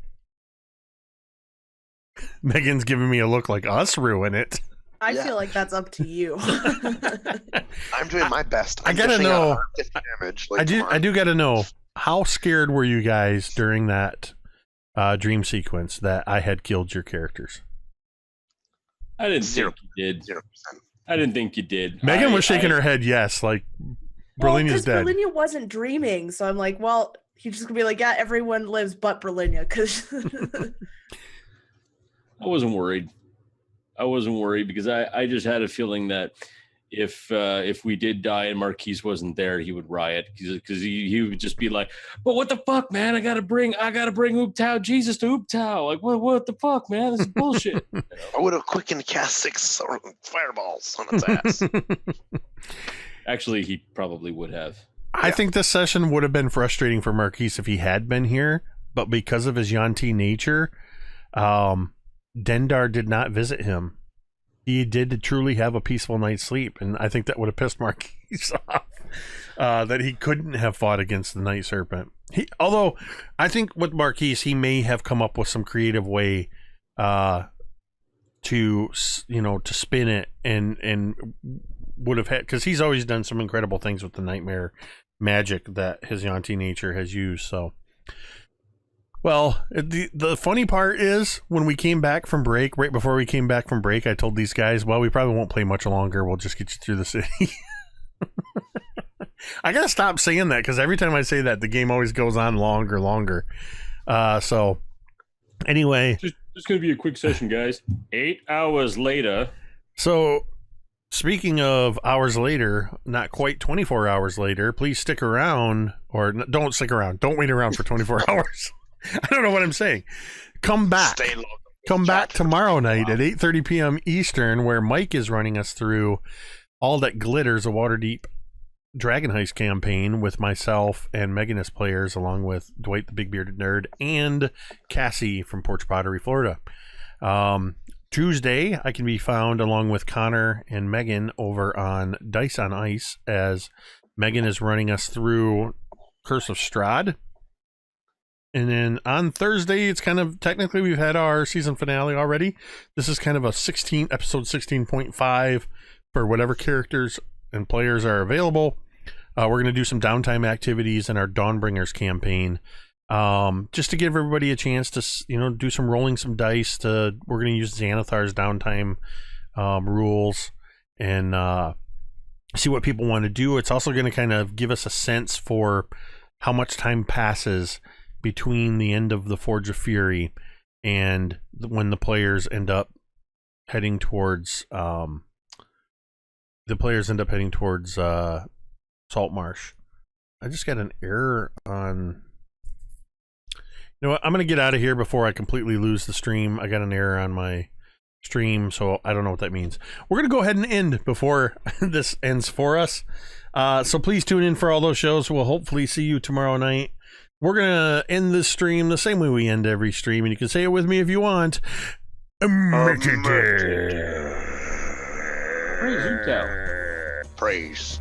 Megan's giving me a look like us ruin it. I Yeah. feel like that's up to you. I'm doing my best. I gotta dishing out know. 150 damage, like, I do tomorrow. gotta know, how scared were you guys during that dream sequence that I had killed your characters? I didn't Zero. think you did. 0%. I didn't think you did. Megan was shaking her head yes, like Brilinya's dead. Brilinya wasn't dreaming, so I'm like, well, he's just gonna be like, yeah, everyone lives but Brilinya, because I wasn't worried. Because I just had a feeling that if we did die and Marquise wasn't there, he would riot because he would just be like, "But what the fuck, man? I gotta bring Ooptao Jesus to Ooptao. Like what the fuck, man? This is bullshit." You know? I would have quickened cast 6 fireballs on its ass. Actually, he probably would have. I think this session would have been frustrating for Marquise if he had been here, but because of his Yuan-Ti nature, Dendar did not visit him. He did truly have a peaceful night's sleep, and I think that would have pissed Marquise off that he couldn't have fought against the Night Serpent. Although I think with Marquise, he may have come up with some creative way to spin it and would have had, because he's always done some incredible things with the nightmare magic that his Yuan-Ti nature has used. So. Well, the funny part is when we came back from break, right before we came back from break, I told these guys, well, we probably won't play much longer. We'll just get you through the city. I got to stop saying that because every time I say that, the game always goes on longer. So anyway. Just going to be a quick session, guys. 8 hours later. So speaking of hours later, not quite 24 hours later, please stick around or don't stick around. Don't wait around for 24 hours. I don't know what I'm saying. Come back. Stay local. Come back tomorrow night at 8:30 p.m. Eastern, where Mike is running us through All That Glitters, a Waterdeep Dragon Heist campaign with myself and Megan as players, along with Dwight the Big Bearded Nerd and Cassie from Porch Pottery, Florida. Tuesday, I can be found along with Connor and Megan over on Dice on Ice as Megan is running us through Curse of Strahd. And then on Thursday, it's kind of technically we've had our season finale already. This is kind of a episode 16.5 for whatever characters and players are available. We're going to do some downtime activities in our Dawnbringers campaign, just to give everybody a chance to do some rolling some dice. We're going to use Xanathar's downtime rules and see what people want to do. It's also going to kind of give us a sense for how much time passes between the end of the Forge of Fury and when the players end up heading towards Saltmarsh. I just got an error on. You know what? I'm gonna get out of here before I completely lose the stream. I got an error on my stream, so I don't know what that means. We're gonna go ahead and end before this ends for us. So please tune in for all those shows. We'll hopefully see you tomorrow night. We're going to end this stream the same way we end every stream, and you can say it with me if you want. Praise Ooptao. Praise.